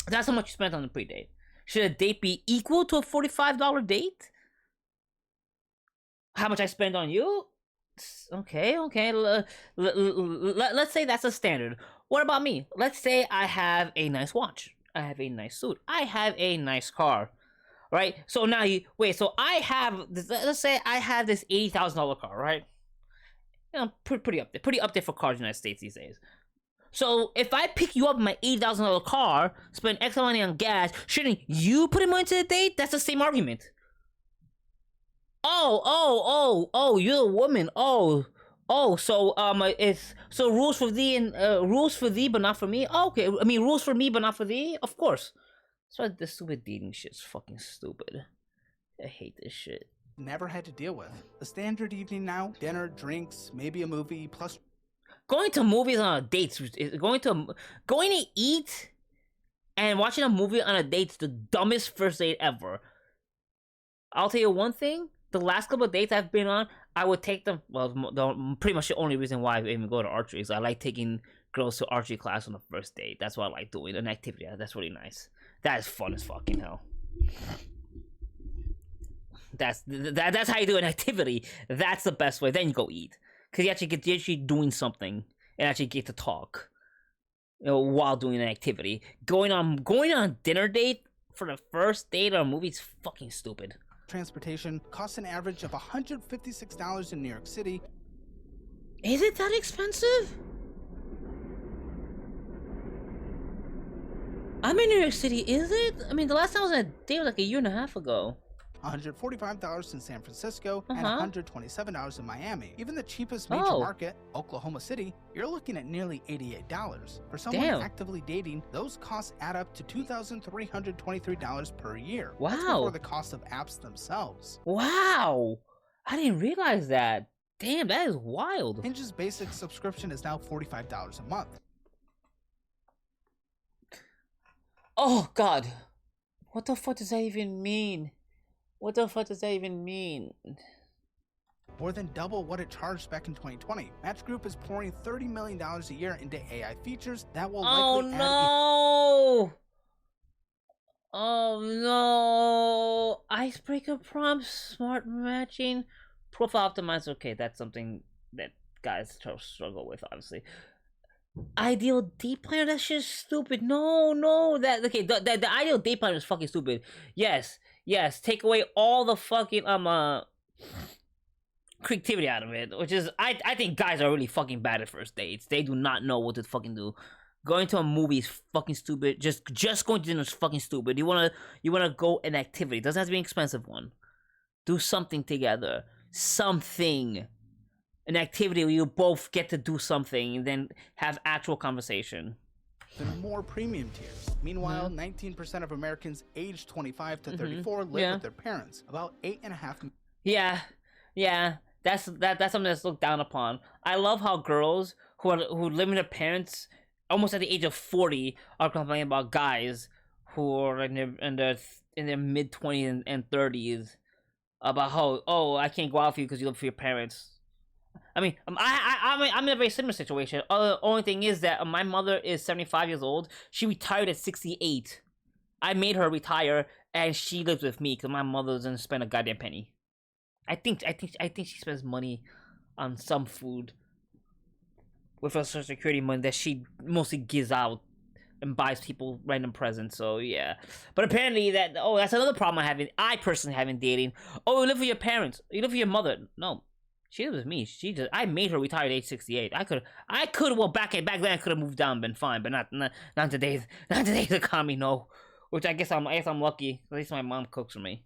That's how much you spent on the pre-date. Should a date be equal to a $45 date? How much I spend on you? Okay. Let's say that's a standard. What about me? Let's say I have a nice watch. I have a nice suit. I have a nice car. Right? So now let's say I have this $80,000 car, right? You know, pretty up there for cars in the United States these days. So if I pick you up in my $80,000 car, spend X amount of money on gas, shouldn't you put money into the date? That's the same argument. Oh, you're a woman. Oh, Oh, so it's so rules for thee and rules for thee, but not for me. Oh, okay, I mean rules for me, but not for thee. Of course. That's why this stupid dating shit's fucking stupid. I hate this shit. Never had to deal with. The standard evening now, dinner, drinks, maybe a movie, plus Going to movies on a date, going to eat and watching a movie on a date's the dumbest first date ever. I'll tell you one thing: the last couple of dates I've been on, I would take them. Well, pretty much the only reason why I even go to archery is I like taking girls to archery class on the first date. That's what I like doing. An activity that's really nice. That is fun as fucking hell. That's how you do an activity. That's the best way. Then you go eat, because you're actually doing something and actually get to talk, while doing an activity. Going on a dinner date for the first date on a movie is fucking stupid. transportation costs an average of $156 in New York City. Is it that expensive? I'm in New York City, is it? I mean, the last time I was on a date was like a year and a half ago. $145 in San Francisco, and $127 in Miami. Even the cheapest major market, Oklahoma City, you're looking at nearly $88. For someone actively dating, those costs add up to $2,323 per year. Wow. That's before the cost of apps themselves. Wow. I didn't realize that. Damn, that is wild. Hinge's basic subscription is now $45 a month. Oh, God. What the fuck does that even mean? What the fuck does that even mean? More than double what it charged back in 2020. Match Group is pouring $30 million a year into AI features that will likely add... Oh no! Icebreaker prompts, smart matching, profile optimizer. Okay, that's something that guys struggle with, obviously. Ideal date planner, that shit's stupid. No, that okay. The ideal date planner is fucking stupid. Yes, take away all the fucking creativity out of it, which is I think guys are really fucking bad at first dates. They do not know what to fucking do. Going to a movie is fucking stupid. Just going to dinner is fucking stupid. You wanna go an activity. It doesn't have to be an expensive one. Do something together. Something. An activity where you both get to do something and then have actual conversation. And more premium tiers. Meanwhile, 19% of Americans aged 25 to 34 live with their parents. About 8.5. Yeah. That's something that's looked down upon. I love how girls who live with their parents almost at the age of 40 are complaining about guys who are in their mid 20s and 30s about how, oh, I can't go out with you because you live with your parents. I mean, I'm in a very similar situation. Only thing is that my mother is 75 years old. She retired at 68. I made her retire, and she lives with me because my mother doesn't spend a goddamn penny. I think she spends money on some food with her Social Security money that she mostly gives out and buys people random presents. So yeah, but apparently that's another problem I personally have in dating. Oh, you live with your parents. You live with your mother. No. She lives with me. I made her retire at age 68. I could. Well, back then I could have moved down, been fine, but not today's economy. No, which I guess I'm lucky. At least my mom cooks for me.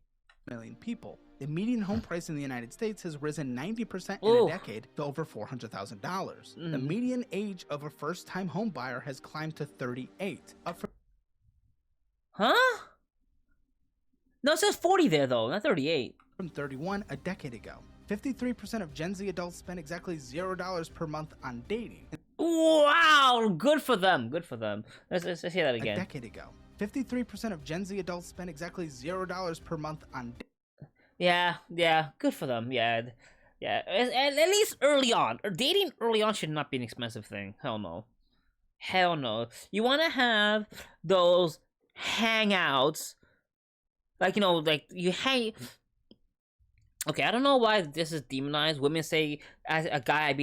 Million people. The median home price in the United States has risen 90% in a decade to over $400,000. The median age of a first-time home buyer has climbed to 38. Huh? No, it says 40 there though, not 38. From 31 a decade ago. 53% of Gen Z adults spend exactly $0 per month on dating. Wow, good for them. Let's hear that again. A decade ago. 53% of Gen Z adults spend exactly $0 per month on dating. Yeah, good for them. Yeah. At least early on. Dating early on should not be an expensive thing. Hell no. You want to have those hangouts. Like, you hang... Okay, I don't know why this is demonized. Women say as a guy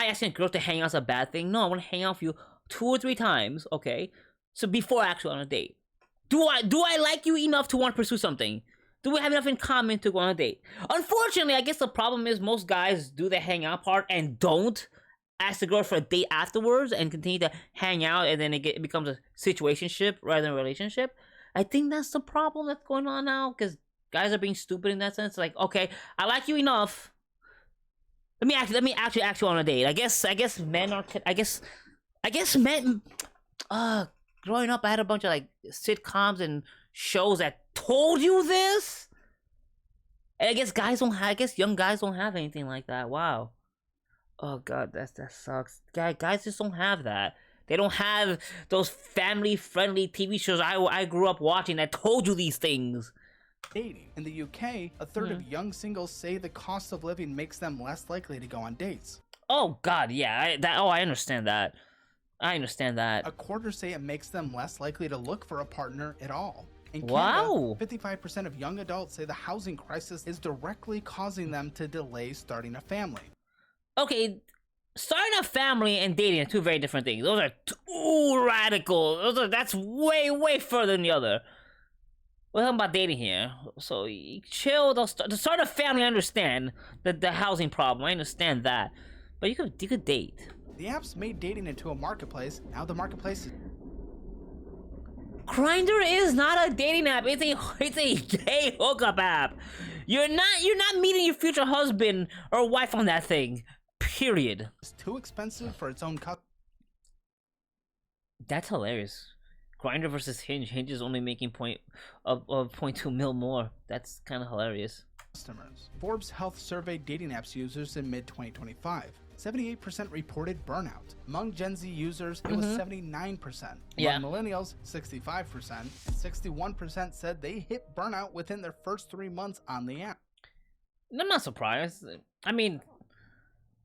asking a girl to hang out is a bad thing. No, I want to hang out with you 2 or 3 times, okay? So before actually on a date. Do I like you enough to want to pursue something? Do we have enough in common to go on a date? Unfortunately, I guess the problem is most guys do the hang out part and don't ask the girl for a date afterwards and continue to hang out, and then it becomes a situationship rather than a relationship. I think that's the problem that's going on now, because guys are being stupid in that sense. Like, okay, I like you enough. Let me actually ask you on a date. I guess men are. I guess men. Growing up, I had a bunch of like sitcoms and shows that told you this. And I guess guys don't have. I guess young guys don't have anything like that. Wow. Oh god, that sucks. Guys just don't have that. They don't have those family-friendly TV shows I grew up watching that told you these things. Dating. In the UK, a third of young singles say the cost of living makes them less likely to go on dates. Oh god, yeah. I understand that. I understand that. A quarter say it makes them less likely to look for a partner at all. In Canada, Wow. 55% of young adults say the housing crisis is directly causing them to delay starting a family. Okay, starting a family and dating are two very different things. Those are too radical. That's way further than the other. We're talking about dating here, so chill. To start a family, I understand the housing problem. I understand that, but you could date. The apps made dating into a marketplace. Now the marketplace is... Grindr is not a dating app. It's a gay hookup app. You're not meeting your future husband or wife on that thing. Period. It's too expensive for its own That's hilarious. Grindr versus Hinge. Hinge is only making 0.2 mil more. That's kind of hilarious. Customers. Forbes Health surveyed dating apps users in mid-2025. 78% reported burnout. Among Gen Z users, it was 79%. Yeah. Among millennials, 65%. And 61% said they hit burnout within their first 3 months on the app. I'm not surprised. I mean,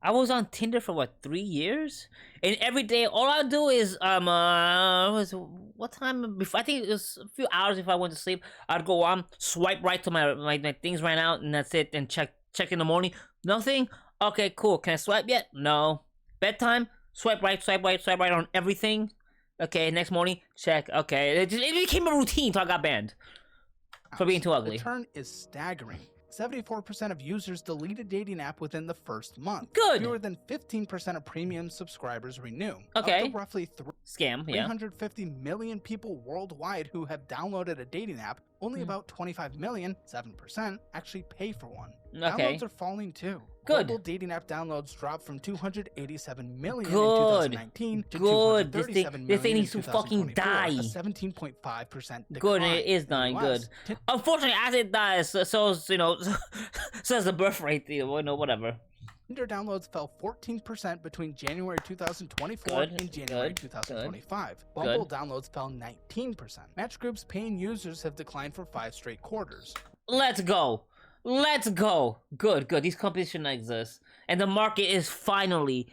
I was on Tinder for what, 3 years, and every day all I do is what time before, I think it was a few hours before I went to sleep, I'd go on, swipe right to my things ran out, and that's it. And check in the morning, nothing. Okay, cool. Can I swipe yet? No. Bedtime, swipe right on everything. Okay, next morning, check. Okay, it became a routine until I got banned for being too ugly. The turn is staggering. 74% of users delete a dating app within the first month. Good. Fewer than 15% of premium subscribers renew. Okay. Of the roughly Scam, yeah. 350 million people worldwide who have downloaded a dating app, only about 25 million, 7%, actually pay for one. Okay. Downloads are falling too. Good. Global dating app downloads dropped from 287 million Good. in 2019 to Good. 237 This thing million needs in to fucking 2024, die. a 17.5% decline. Good, and it is In the dying. US. Good. Unfortunately, as it dies, so says the birth rate. Whatever. Tinder downloads fell 14% between January 2024 Good, and January good, 2025. good. Bumble downloads fell 19%. Match Group's paying users have declined for 5 straight quarters. Let's go. Let's go. Good. These companies should not exist, and the market is finally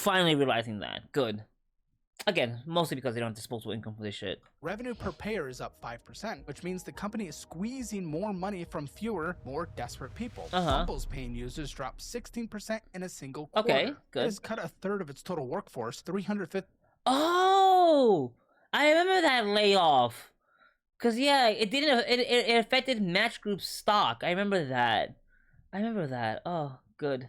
realizing that. Good. Again, mostly because they don't have disposable income for this shit. Revenue per payer is up 5%, which means the company is squeezing more money from fewer, more desperate people. Bumble's paying users dropped 16% in a single quarter. Okay, good. It has cut a third of its total workforce, 350. Oh, I remember that layoff. Cause yeah, it didn't. It affected Match Group's stock. I remember that. Oh, good.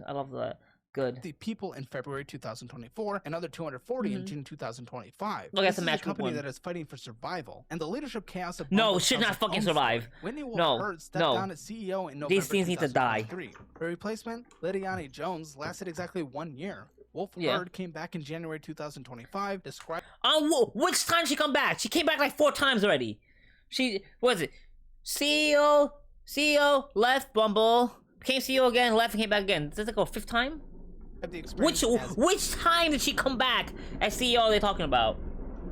I love that. Good. The people in February 2024, another 240 in June 2025. Look, that's This a is Match a Group company one. that is fighting for survival, and the leadership chaos of No, Bumble should tells not its fucking own survive. story. Whitney Wolfe No, Herd stepped no. down as CEO in November These things need to die. 2023. Her replacement, Lidiane Jones, lasted exactly 1 year. Wolfe Yeah. Herd came back in January 2025, described Which time she come back? She came back like 4 times already. She what is it? CEO, left Bumble, became CEO again, left and came back again. Does it go 5th time? the experience as Which time did she come back as CEO? Are they talking about?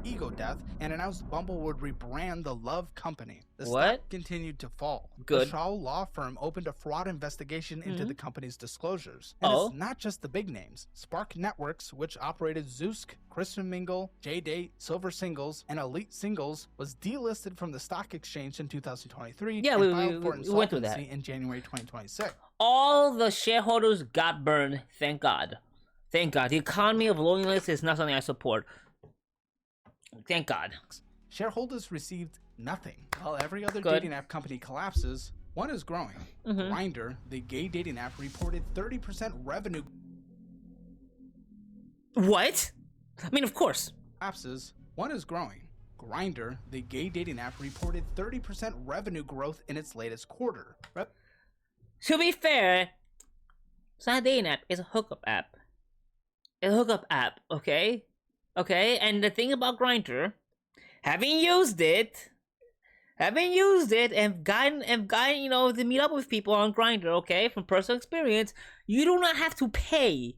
ego death and announced Bumble would rebrand the Love Company. The What? stock continued to fall. Good. The Shaw law firm opened a fraud investigation into the company's disclosures. And Oh. it's not just the big names. Spark Networks, which operated Zoosk, Christian Mingle, J-Date, Silver Singles, and Elite Singles, was delisted from the stock exchange in 2023 Yeah, and we filed for went through that. insolvency in January 2026. All the shareholders got burned. Thank God. Thank God. The economy of loneliness is not something I support. Thank God. Shareholders received nothing. While every other Good. dating app company collapses, one is growing. Grindr, the gay dating app, reported 30% revenue What? I mean, of course. collapses. One is growing. Grindr, the gay dating app, reported 30% revenue growth in its latest quarter. To be fair, It's not a dating app. It's a hookup app. It's a hookup app. Okay. Okay. And the thing about Grindr, having used it and gotten to meet up with people on Grindr, okay, from personal experience, you do not have to pay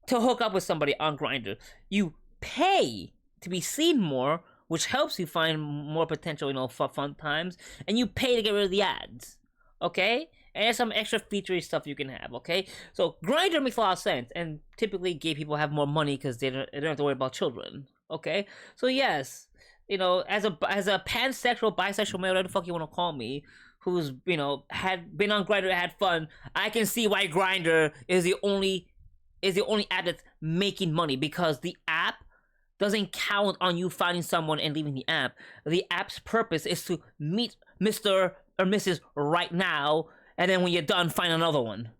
to hook up with somebody on Grindr. You pay to be seen more, which helps you find more potential, fun times, and you pay to get rid of the ads, okay? And there's some extra feature stuff you can have, okay? So Grindr makes a lot of sense, and typically gay people have more money because they don't have to worry about children, okay? So yes, as a pansexual, bisexual male, whatever the fuck you want to call me, who's had been on Grindr, had fun, I can see why Grindr is the only app that's making money, because the app doesn't count on you finding someone and leaving the app. The app's purpose is to meet Mr. or Mrs. right now, and then when you're done, find another one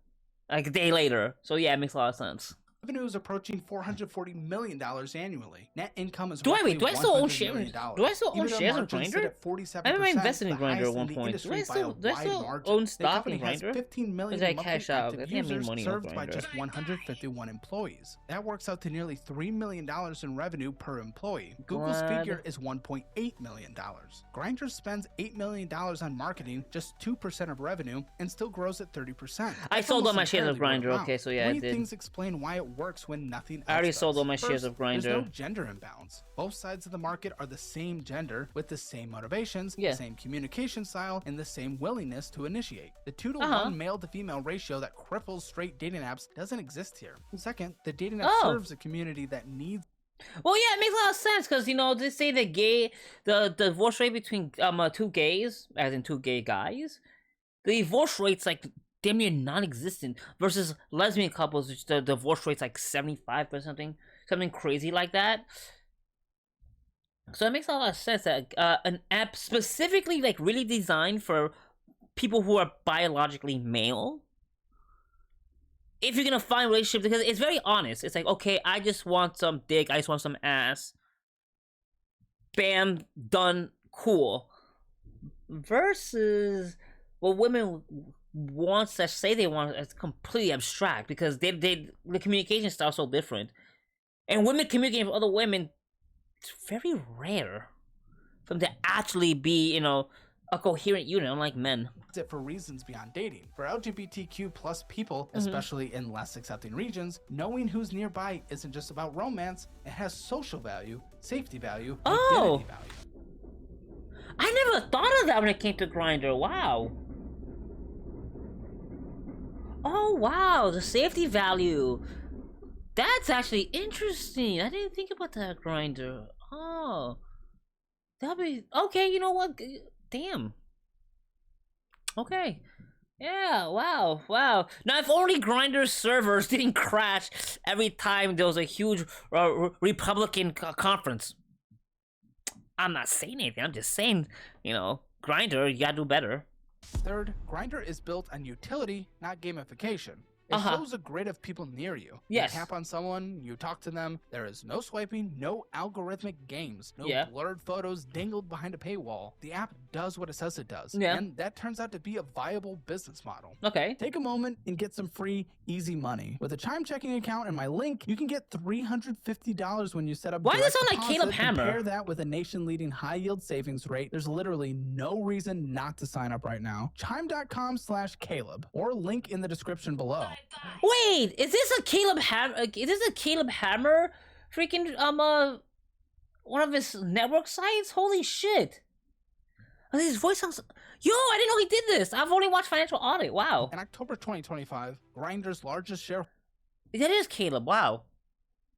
like a day later. So yeah, it makes a lot of sense. Revenue is approaching $440 million annually. Net income is do I still own shares? Do I still own EBITDA shares in margins Grindr? sit at 47%, I remember I invested in the Grindr highest at one in the point. industry Do I by a still wide margin. own The stock in company has Grindr? 15 million Or did I monthly cash out? I active think I made users money on served by Grindr. just 151 employees. That works out to nearly $3 million in revenue per employee. Google's figure is $1.8 million. Grindr spends $8 million on marketing, just 2% of revenue, and still grows at 30%. I sold all my shares of Grindr. Okay, so yeah, I Three did. things explain why it works when nothing else I already does. sold all my shares of There's no Grindr. gender imbalance. Both sides of the market are the same gender with the same motivations, Yeah. the same communication style, and the same willingness to initiate. The 2-to-1 male to female ratio that cripples straight dating apps doesn't exist here. Second, the dating app serves a community that needs. Well, yeah, it makes a lot of sense because they say the divorce rate between two gays, as in two gay guys, the divorce rate's like damn near non-existent versus lesbian couples, which the divorce rate's like 75% something crazy like that. So it makes a lot of sense that an app specifically like really designed for people who are biologically male, if you're gonna find a relationship, because it's very honest. It's like, okay, I just want some dick, I just want some ass. Bam, done, cool. Versus what women want, that say they want, it's completely abstract because the communication style is so different. And women communicating with other women, it's very rare for them to actually be, a coherent unit, unlike men. it for reasons beyond dating. For LGBTQ plus people, especially in less accepting regions, knowing who's nearby isn't just about romance, it has social value, safety value, and identity value. I never thought of that when it came to Grindr. Wow. Oh wow, the safety value. That's actually interesting. I didn't think about that, Grindr. Oh. That'd be okay, you know what? Damn. Okay. Yeah, wow. Now, if only Grindr's servers didn't crash every time there was a huge Republican conference. I'm not saying anything. I'm just saying, Grindr, you gotta do better. Third, Grindr is built on utility, not gamification. It shows a grid of people near you. Yes. You tap on someone, you talk to them. There is no swiping, no algorithmic games, no blurred photos dangled behind a paywall. The app does what it says it does. Yeah. And that turns out to be a viable business model. Okay. Take a moment and get some free, easy money. With a Chime checking account and my link, you can get $350 when you set up. Why does it sound like deposit. Caleb Hammer? Compare that with a nation-leading high-yield savings rate. There's literally no reason not to sign up right now. Chime.com/Caleb or link in the description below. Wait, is this a Caleb Hammer? Is this a Caleb Hammer? Freaking one of his network sites? Holy shit! His voice sounds. Yo, I didn't know he did this. I've only watched Financial Audit. Wow. In October 2025, Grindr's largest share. That is Caleb. Wow.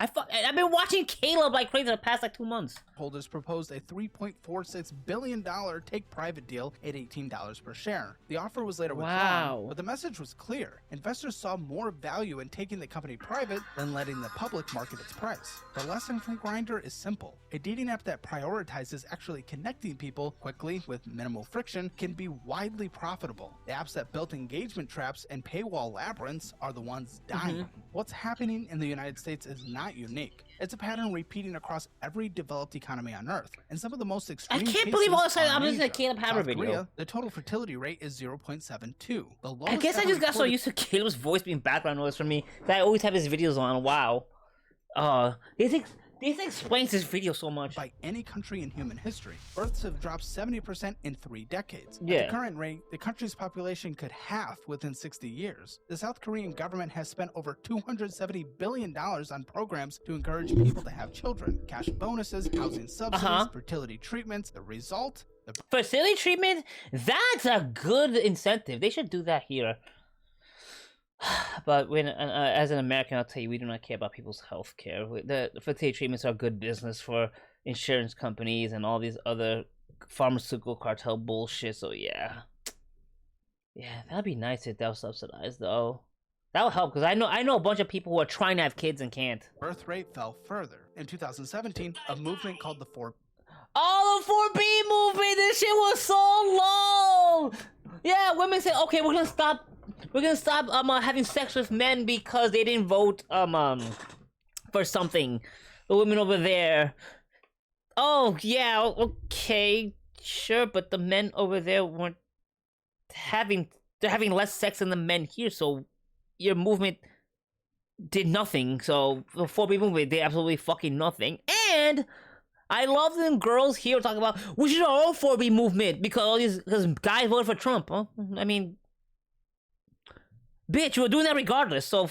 I've been watching Caleb like crazy the past 2 months. Holders proposed a $3.46 billion take-private deal at $18 per share. The offer was later withdrawn, but the message was clear. Investors saw more value in taking the company private than letting the public market its price. The lesson from Grindr is simple. A dating app that prioritizes actually connecting people quickly with minimal friction can be widely profitable. The apps that built engagement traps and paywall labyrinths are the ones dying. What's happening in the United States is not not unique. It's a pattern repeating across every developed economy on Earth, and some of the most extreme I can't believe all of a cases sudden are I'm in listening to Asia. Caleb Hammer South video. Korea, the total fertility rate is 0.72. The lowest I guess I ever just got so recorded used to Caleb's voice being background noise for me that I always have his videos on. Wow. This explains this video so much. by any country in human history. Births have dropped 70% in 3 decades. At Yeah. the current rate, the country's population could halve within 60 years. The South Korean government has spent over $270 billion on programs to encourage people to have children. Cash bonuses, housing subsidies, fertility treatments. The result? The Fertility treatment? That's a good incentive. They should do that here. But when, as an American, I'll tell you, we do not care about people's health care. The fertility treatments are good business for insurance companies and all these other pharmaceutical cartel bullshit. So yeah, that'd be nice if that was subsidized, though. That would help because I know a bunch of people who are trying to have kids and can't. birth rate fell further. In 2017, a movement called the 4 Oh, the 4B movement. This shit was so long. Yeah, women said, okay, we're gonna stop having sex with men because they didn't vote for something. The women over there. Oh yeah, okay, sure, but the men over there weren't they're having less sex than the men here, so your movement did nothing. So the 4B movement did absolutely fucking nothing. And I love them girls here talking about we should have our own 4B movement because guys voted for Trump. Huh? I mean, bitch, you were doing that regardless. So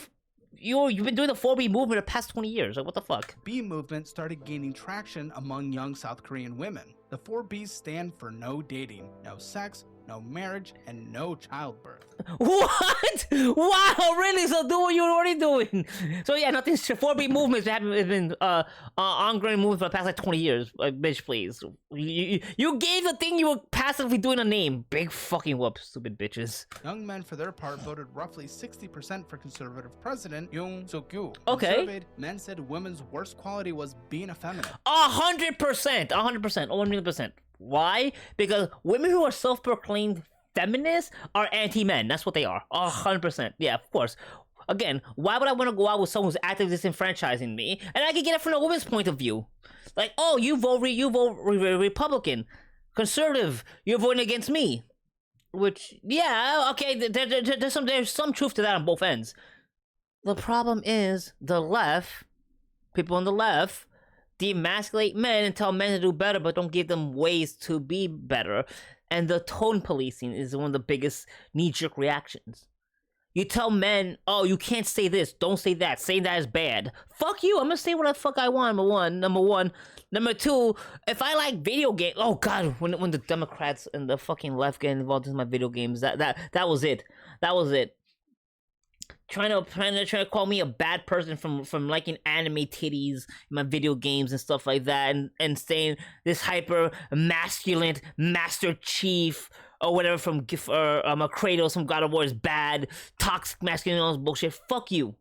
you've been doing the 4B movement the past 20 years. Like, what the fuck? B movement started gaining traction among young South Korean women. The 4Bs stand for no dating, no sex, no marriage, and no childbirth. What? Wow, really? So do what you were already doing. So yeah, nothing. 4B movements have been ongoing movement for the past like 20 years. Like, bitch, please. You gave the thing you were passively doing a name. Big fucking whoop, stupid bitches. Young men, for their part, voted roughly 60% for conservative president Yoon Suk-yeol. Okay. When surveyed, men said women's worst quality was being effeminate. 100%. 100%. Why? Because women who are self-proclaimed feminists are anti-men. That's what they are. 100%. Yeah, of course. Again, why would I want to go out with someone who's actively disenfranchising me? And I can get it from a woman's point of view. Like, oh, you vote Republican, conservative. You're voting against me. Which, yeah, okay. There's some truth to that on both ends. The problem is the left, people on the left, demasculate men and tell men to do better, but don't give them ways to be better. And the tone policing is one of the biggest knee-jerk reactions. You tell men, oh, you can't say this, don't say that, saying that is bad. Fuck you, I'm gonna say what the fuck I want, number one. Number two, if I like video games, oh god, when the Democrats and the fucking left get involved in my video games, that was it. That was it. Trying to call me a bad person from liking anime titties in my video games and stuff like that, and saying this hyper masculine Master Chief or whatever from Kratos from God of War is bad, toxic masculinity, all this bullshit. Fuck you,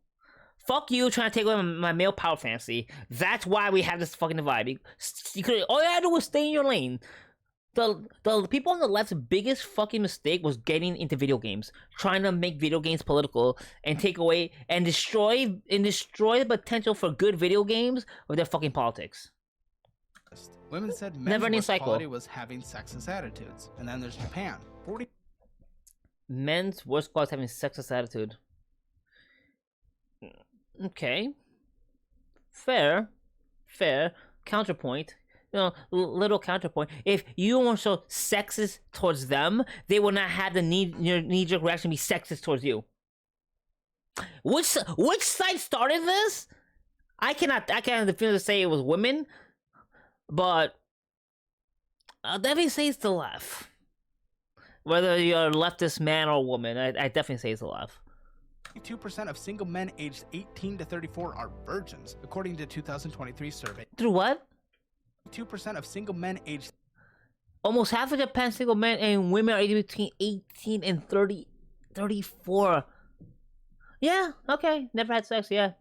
trying to take away my male power fantasy. That's why we have this fucking divide. You could all you had to do was stay in your lane. The people on the left's biggest fucking mistake was getting into video games, trying to make video games political and take away and destroy the potential for good video games with their fucking politics. Women said men's Never-ending worst cycle. quality was having sexist attitudes. And then there's Japan. Men's worst quality is having sexist attitude. Okay. Fair. Counterpoint. Little counterpoint. If you weren't so sexist towards them, they will not have the knee-jerk reaction be sexist towards you. Which side started this? I cannot definitively say it was women, but I'll definitely say it's the left. Whether you're a leftist man or woman, I definitely say it's the left. 2% of single men aged 18 to 34 are virgins, according to 2023 survey. Through what? 2% of single men aged Almost half of Japan's single men and women are between 18 and 34. Yeah, okay. Never had sex, yeah.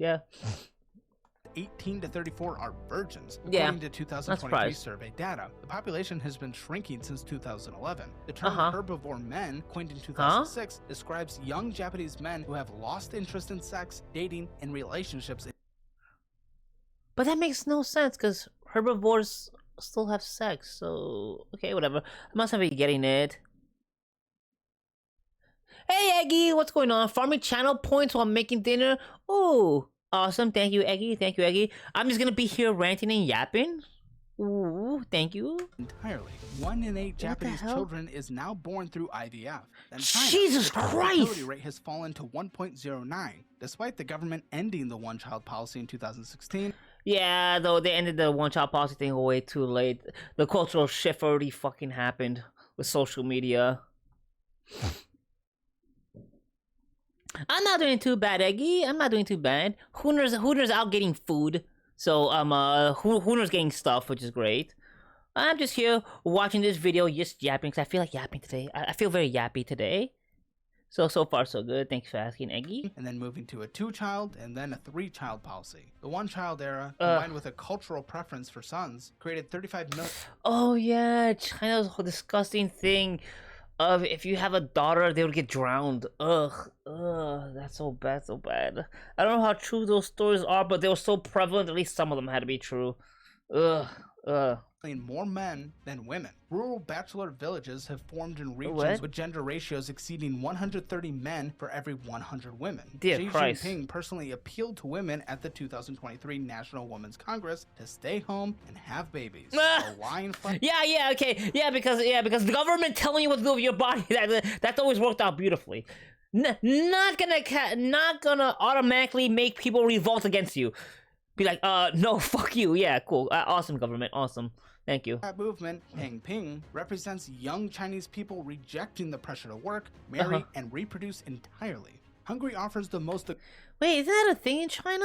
18 to 34 are virgins, Yeah, according to 2023 survey data. The population has been shrinking since 2011. The term herbivore men, coined in 2006, describes young Japanese men who have lost interest in sex, dating, and relationships. But that makes no sense because herbivores still have sex. So okay, whatever. I must not be getting it. Hey Eggy, what's going on? Farming channel points while making dinner. Oh, awesome! Thank you, Eggy. Thank you, Eggy. I'm just gonna be here ranting and yapping. Ooh, thank you. Entirely. 1 in 8 Japanese children is now born through IVF. Then China, Jesus the Christ! fertility rate has fallen to 1.09, despite the government ending the one-child policy in 2016. Yeah, though they ended the one-child policy thing way too late. The cultural shift already fucking happened with social media. I'm not doing too bad, Eggy. I'm not doing too bad. Hooner's out getting food. So, Hooner's getting stuff, which is great. I'm just here watching this video, just yapping, because I feel like yapping today. I feel very yappy today. So far, so good. Thanks for asking, Eggy. And then moving to a 2-child and then a 3-child policy. The one-child era, combined with a cultural preference for sons, created 35 million... Oh, yeah. China's whole disgusting thing of if you have a daughter, they would get drowned. Ugh, that's so bad, so bad. I don't know how true those stories are, but they were so prevalent, at least some of them had to be true. More men than women. Rural bachelor villages have formed in regions with gender ratios exceeding 130 men for every 100 women. Dear Xi Christ. Jinping personally appealed to women at the 2023 National Women's Congress to stay home and have babies. Yeah, okay. Yeah, because the government telling you what to do with your body, that's always worked out beautifully. Not gonna automatically make people revolt against you. Be like, no, fuck you. Yeah, cool. Awesome, government. Awesome. Thank you. That movement, Ping, represents young Chinese people rejecting the pressure to work, marry, and reproduce entirely. Hungary offers the most... Wait, is that a thing in China?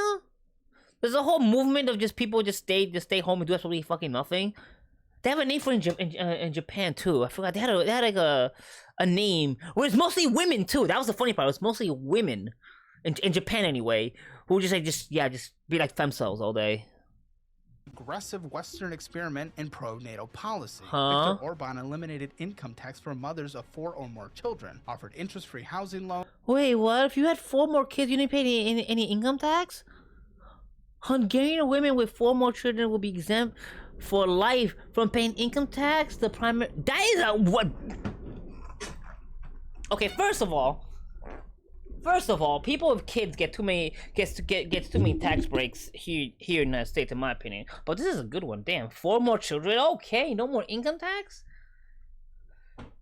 There's a whole movement of just people just stay home and do absolutely fucking nothing. They have a name for it in Japan, too. I forgot. They had like a name. Where it's mostly women, too. That was the funny part. It was mostly women. In Japan, anyway. Who just be like femcells all day. Aggressive Western experiment in pro-NATO policy. Viktor Orban eliminated income tax for mothers of 4 or more children, offered interest-free housing loans. Wait, what? If you had 4 more kids, you didn't pay any income tax? Hungarian women with 4 more children will be exempt for life from paying income tax. The primary... That is a... What? Okay, first of all, people with kids get too many tax breaks here in the United States, in my opinion. But this is a good one. Damn, 4 more children. Okay, no more income tax.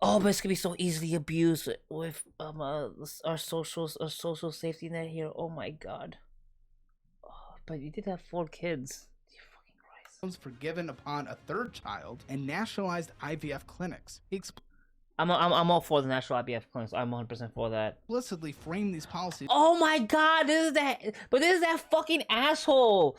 Oh, but it's gonna be so easily abused with our social safety net here. Oh my god. Oh, but you did have 4 kids. Fucking Christ. Forgiven upon a 3rd child and nationalized IVF clinics. I'm all for the national IVF clinics. I'm 100% for that. Explicitly frame these policies. Oh my god, this is that fucking asshole.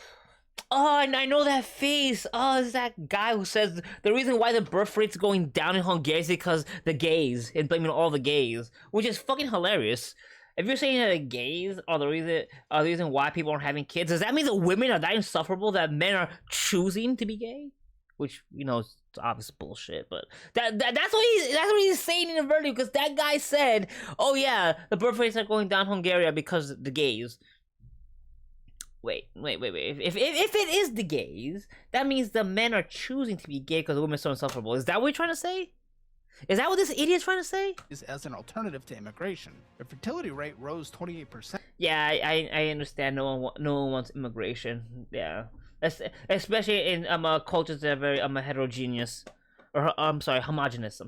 Oh, and I know that face. Oh, this is that guy who says the reason why the birth rate's going down in Hungary is because the gays, and blaming all the gays, which is fucking hilarious. If you're saying that the gays are the reason why people aren't having kids, does that mean the women are that insufferable that men are choosing to be gay? Which, you know, is obvious bullshit, but that's what he's saying in the verdict, because that guy said, oh yeah, the birth rates are going down in Hungary because of the gays. Wait. If it is the gays, that means the men are choosing to be gay because the women are so insufferable. Is that what you're trying to say? Is that what this idiot's trying to say? As an alternative to immigration. The fertility rate rose 28%. Yeah, I understand. No one wants immigration. Yeah. Especially in cultures that are very heterogeneous, or homogenous.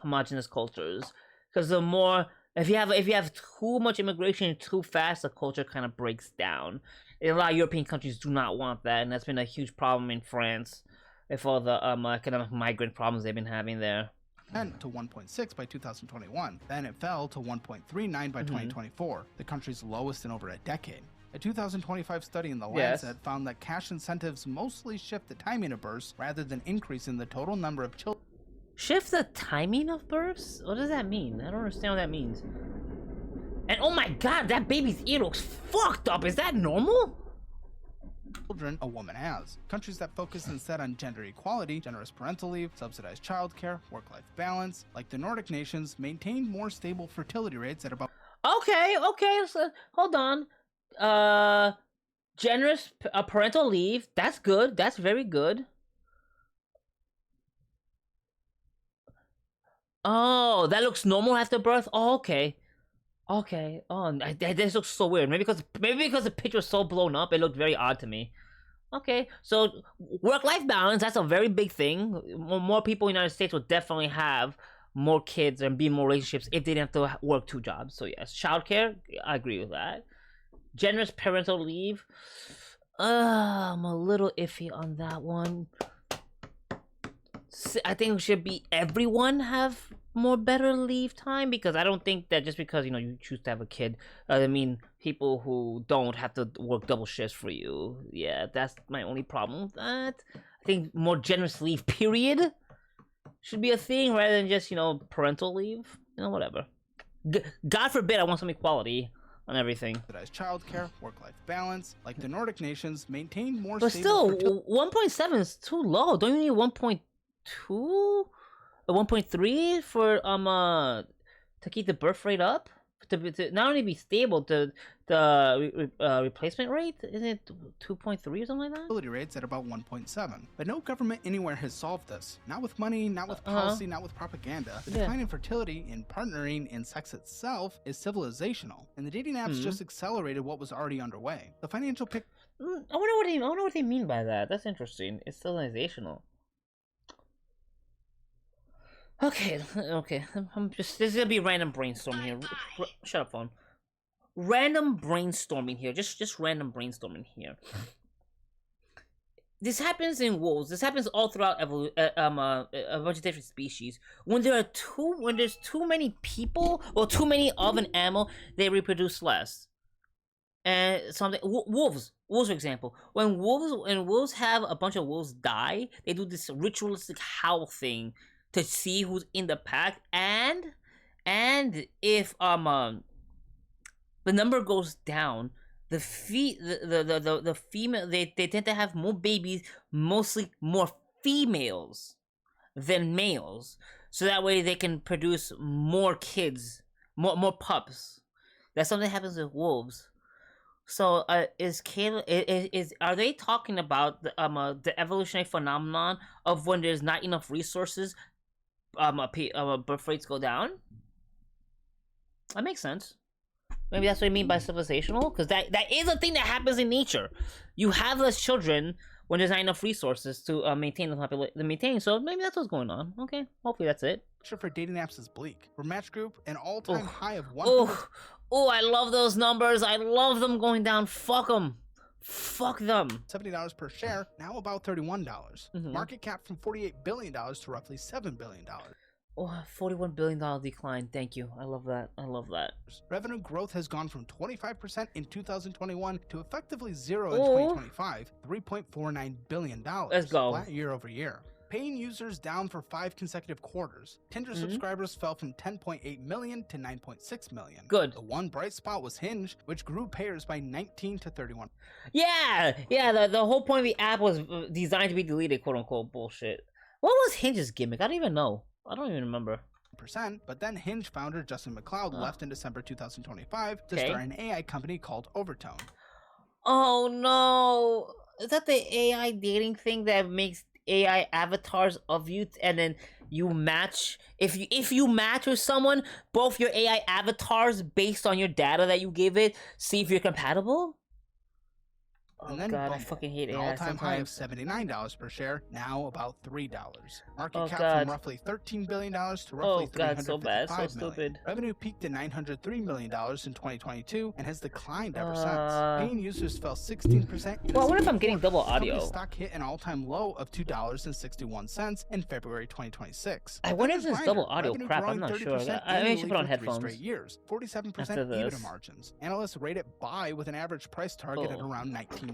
Homogenous cultures. Because the more if you have too much immigration too fast, the culture kind of breaks down. And a lot of European countries do not want that, and that's been a huge problem in France with all the economic migrant problems they've been having there. And to 1.6 by 2021. Then it fell to 1.39 by 2024, the country's lowest in over a decade. A 2025 study in The Lancet found that cash incentives mostly shift the timing of births rather than increasing the total number of children. Shift the timing of births? What does that mean? I don't understand what that means. And oh my god, that baby's ear looks fucked up. Is that normal? Children a woman has. Countries that focus instead on gender equality, generous parental leave, subsidized childcare, work-life balance, like the Nordic nations, maintain more stable fertility rates at about... Okay, so, hold on. Generous parental leave. That's good. That's very good. Oh, that looks normal after birth. Oh, okay. Okay. Oh, this looks so weird. Maybe because the picture was so blown up, it looked very odd to me. Okay, so work-life balance, that's a very big thing. More people in the United States will definitely have more kids and be in more relationships if they didn't have to work 2 jobs. So yes, childcare, I agree with that. Generous parental leave. I'm a little iffy on that one. I think it should be everyone have more better leave time, because I don't think that just because you choose to have a kid, I mean people who don't have to work double shifts for you. Yeah, that's my only problem with that. I think more generous leave period should be a thing rather than just parental leave. Whatever. God forbid I want some equality on everything. Subsidized childcare, work-life balance, like the Nordic nations, maintain more But stable still, 1.7 is too low. Don't you need 1.2? 1.3 for to keep the birth rate up, to not only be stable, the replacement rate, isn't it 2.3 or something like that? Fertility rates at about 1.7. But no government anywhere has solved this. Not with money, not with policy, not with propaganda. The decline in fertility, in partnering, in sex itself is civilizational, and the dating apps just accelerated what was already underway. The financial pic. I wonder what they mean by that. That's interesting. It's civilizational. Okay. This is gonna be random brainstorming here. Shut up, phone. Random brainstorming here. Just random brainstorming here. This happens in wolves. This happens all throughout a bunch of different species. When there's too many people or too many of an animal, they reproduce less. And wolves, for example, when wolves have a bunch of wolves die, they do this ritualistic howl thing to see who's in the pack, and if the number goes down, the female, they tend to have more babies, mostly more females than males, so that way they can produce more kids, more pups. That's something that happens with wolves. So are they talking about the evolutionary phenomenon of when there's not enough resources, birth rates go down? That makes sense. Maybe that's what I mean by civilizational, because that is a thing that happens in nature. You have less children when there's not enough resources to maintain the maintain. So maybe that's what's going on. Okay, hopefully that's it. For dating apps is bleak. For Match Group, an all-time high of 100. Oh, I love those numbers. I love them going down. Fuck them. Fuck them. $70 per share, now about $31. Market cap from $48 billion to roughly $7 billion. Oh, $41 billion decline. Thank you. I love that. I love that. Revenue growth has gone from 25% in 2021 to effectively 0 in 2025, $3.49 billion. Let's go. Flat year over year. Paying users down for 5 consecutive quarters. Tinder subscribers fell from 10.8 million to 9.6 million. Good. The one bright spot was Hinge, which grew payers by 19 to 31. Yeah. The whole point of the app was designed to be deleted, quote unquote bullshit. What was Hinge's gimmick? I don't even know. I don't even remember. But then Hinge founder Justin McLeod left in December 2025 to start an AI company called Overtone. Oh no! Is that the AI dating thing that makes AI avatars of you, and then you match? If you match with someone, both your AI avatars, based on your data that you give it, see if you're compatible? Oh god, Bumble, I fucking hate AI. All-time high of $79 per share, now about $3. Market cap from roughly $13 billion to roughly $355 million. Revenue peaked at $903 million in 2022 and has declined ever since. Paying users fell 16%. Well, what if I'm getting double audio? Stock hit an all-time low of $2.61 in February 2026. I wonder if it's double audio. Crap, I'm not sure. I should put on headphones. 3 straight years, 47% EBITDA margins. Analysts rate it buy with an average price target at around $19.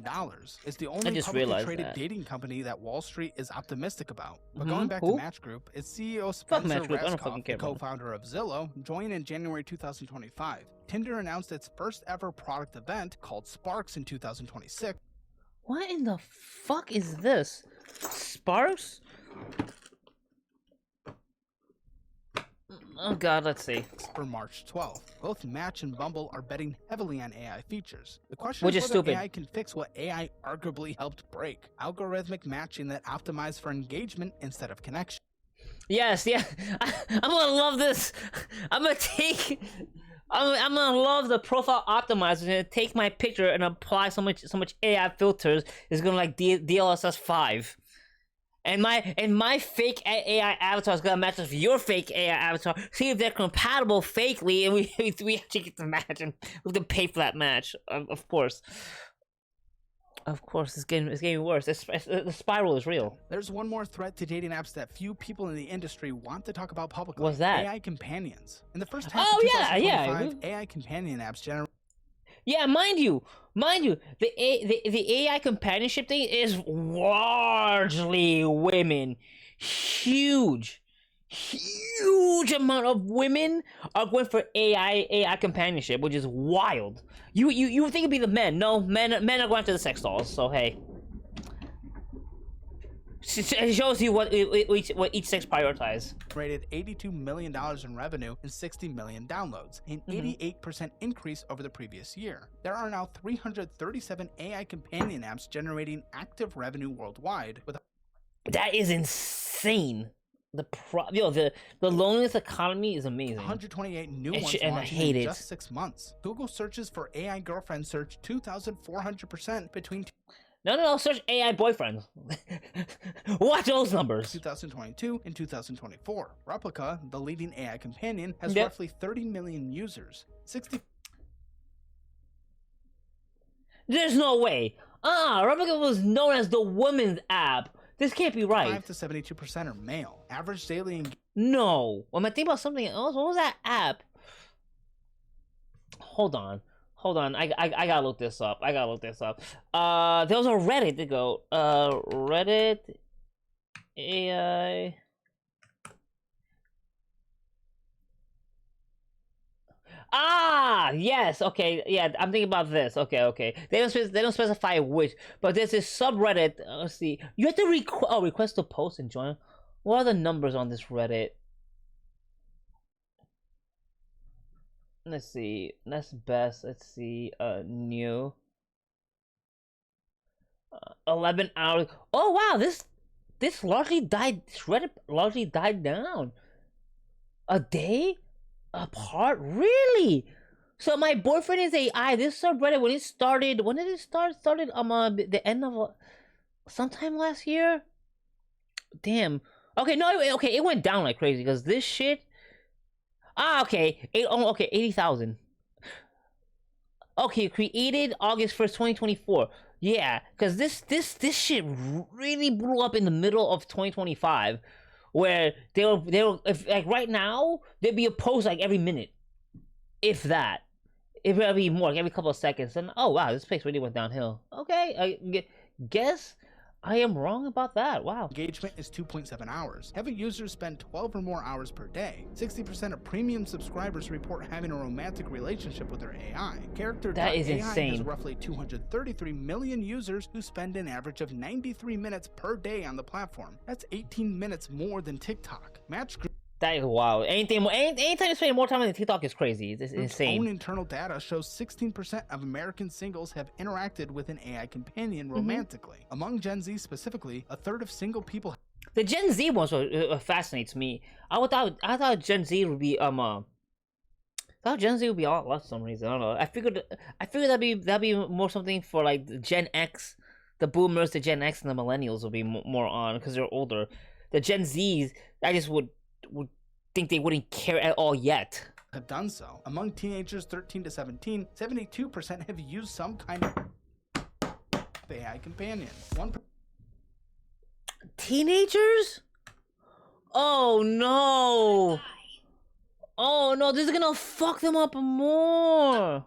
It's the only publicly traded dating company that Wall Street is optimistic about. But going back to Match Group, its CEO Spencer Rascoff, the co-founder of Zillow, joined in January 2025. Tinder announced its first ever product event called Sparks in 2026. What in the fuck is this? Sparks? Oh god, let's see. for March 12th. Both Match and Bumble are betting heavily on AI features. The question Which is is whether stupid. AI can fix what AI arguably helped break: algorithmic matching that optimized for engagement instead of connection. Yes, yeah. I'm gonna love this. I'm gonna take. I'm gonna love the profile optimizer. Gonna take my picture and apply so much AI filters. It's gonna like DLSS 5. And my fake AI avatar is gonna match with your fake AI avatar. See if they're compatible fakely, and we actually get to match, and we have to pay for that match. Of course. Of course, it's getting worse. The spiral is real. There's one more threat to dating apps that few people in the industry want to talk about publicly. What's that? AI companions. In the first half Oh, of yeah, 2025, AI companion apps generate Yeah, mind you, the AI companionship thing is largely women. Huge amount of women are going for AI companionship, which is wild. You would think it'd be the men. No, men are going after the sex dolls. So hey, it shows you what each sex prioritize. rated $82 million in revenue and 60 million downloads, an 88% increase over the previous year. There are now 337 AI companion apps generating active revenue worldwide, with That is insane. The loneliness economy is amazing. 128 new ones And I launching hate in it. just 6 months. Google searches for AI girlfriend surged 2,400% between No, search AI boyfriends. Watch those numbers. 2022 and 2024. Replica, the leading AI companion, has Yep. roughly 30 million users. 60 There's no way. Replica was known as the women's app. This can't be right. 5 to 72% are male. Average daily engagement No. When I think about something else, what was that app? Hold on. I gotta look this up. There was a Reddit to go. Reddit AI. Yes. Okay. Yeah, I'm thinking about this. Okay. They don't specify which, but there's this subreddit. Let's see. You have to request to post and join. What are the numbers on this Reddit? Let's see. That's best. Let's see. New. 11 hours. Oh wow. This largely died. Reddit largely died down. A day apart, really? So my boyfriend is AI. This subreddit, when did it start? Started the end of sometime last year. Damn. Okay, no. Okay, it went down like crazy because this shit. Okay. 80,000. Okay, created August 1st, 2024. Yeah, because this shit really blew up in the middle of 2025, where they were if, like right now there'd be a post like every minute, if that. It would be more like every couple of seconds, and oh wow, this place really went downhill. Okay, I guess I am wrong about that. Wow. engagement is 2.7 hours. Heavy users spend 12 or more hours per day. 60% of premium subscribers report having a romantic relationship with their AI. That is Character.ai insane. has roughly 233 million users who spend an average of 93 minutes per day on the platform. That's 18 minutes more than TikTok. Match Group That is wild. Anytime you spend more time on TikTok is crazy. It's Group's insane. own internal data shows 16% of American singles have interacted with an AI companion romantically. Among Gen Z specifically, a third of single people The Gen Z ones fascinates me. I thought Gen Z would be a lot less for some reason. I don't know. I figured that'd be more something for like the Gen X, the Boomers, the Gen X, and the Millennials will be more on because they're older. The Gen Zs, I just would think they wouldn't care at all yet. have done so. Among teenagers 13 to 17, 72% have used some kind of AI companion. Teenagers? Oh no! Oh no! This is gonna fuck them up more.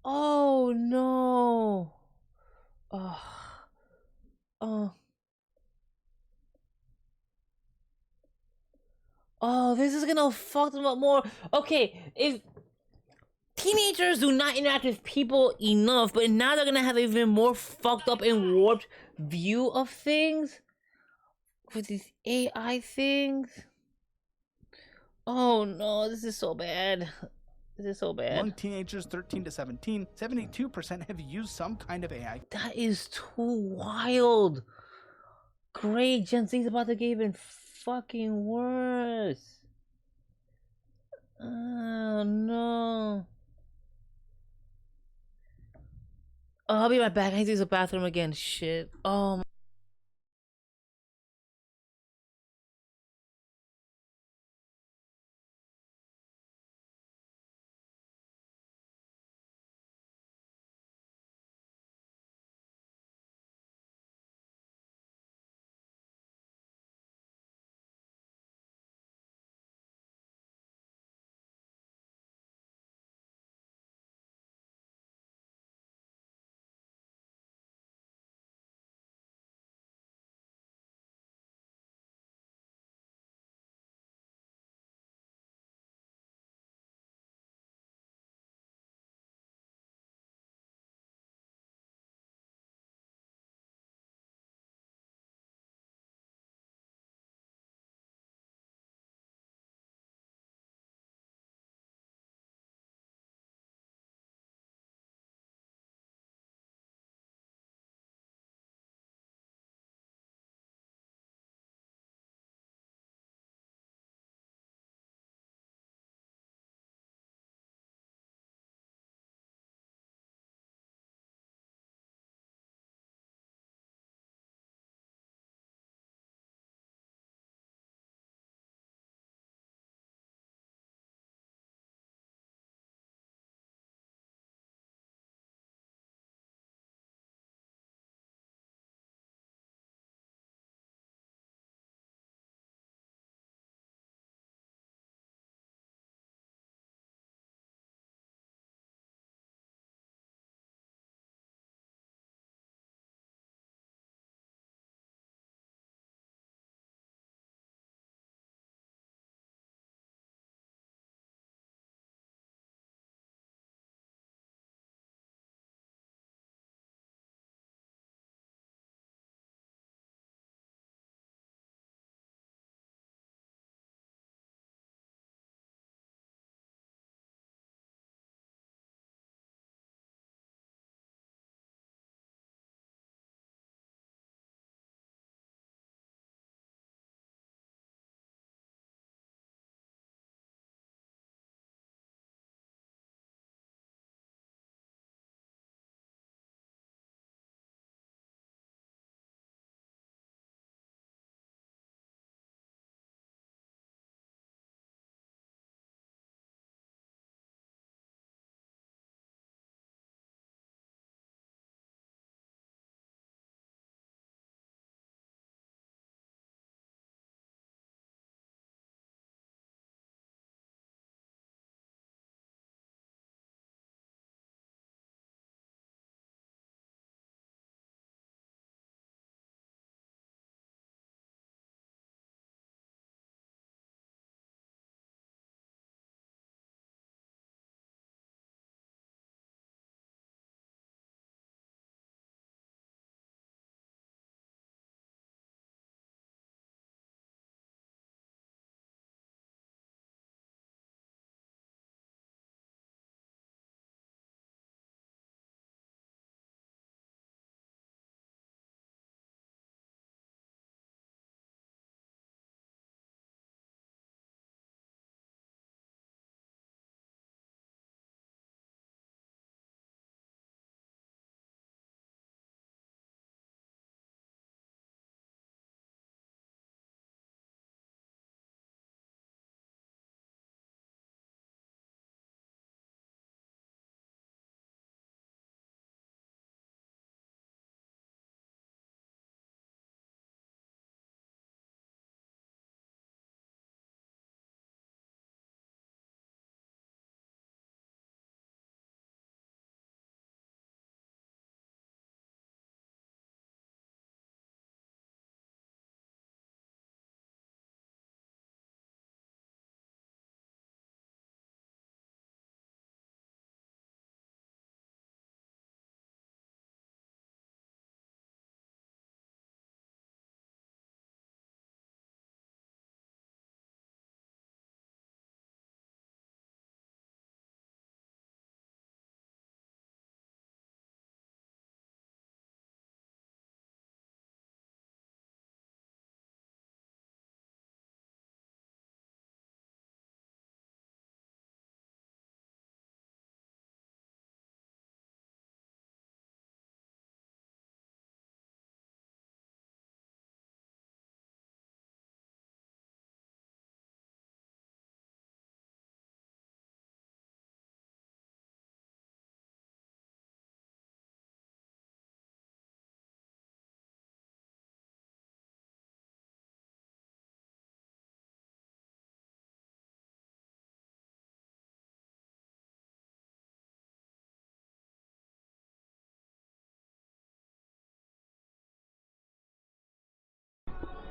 Oh no! Oh, this is gonna fuck them up more. Okay, if teenagers do not interact with people enough, but now they're gonna have even more fucked up and warped view of things. with these AI things. Oh no, this is so bad. This is so bad. Among teenagers 13 to 17, 72% have used some kind of AI. That is too wild. Great, Gen Z's about to get even fucking worse. Oh no. Oh, I'll be right back. I need to use the bathroom again. Shit. Oh.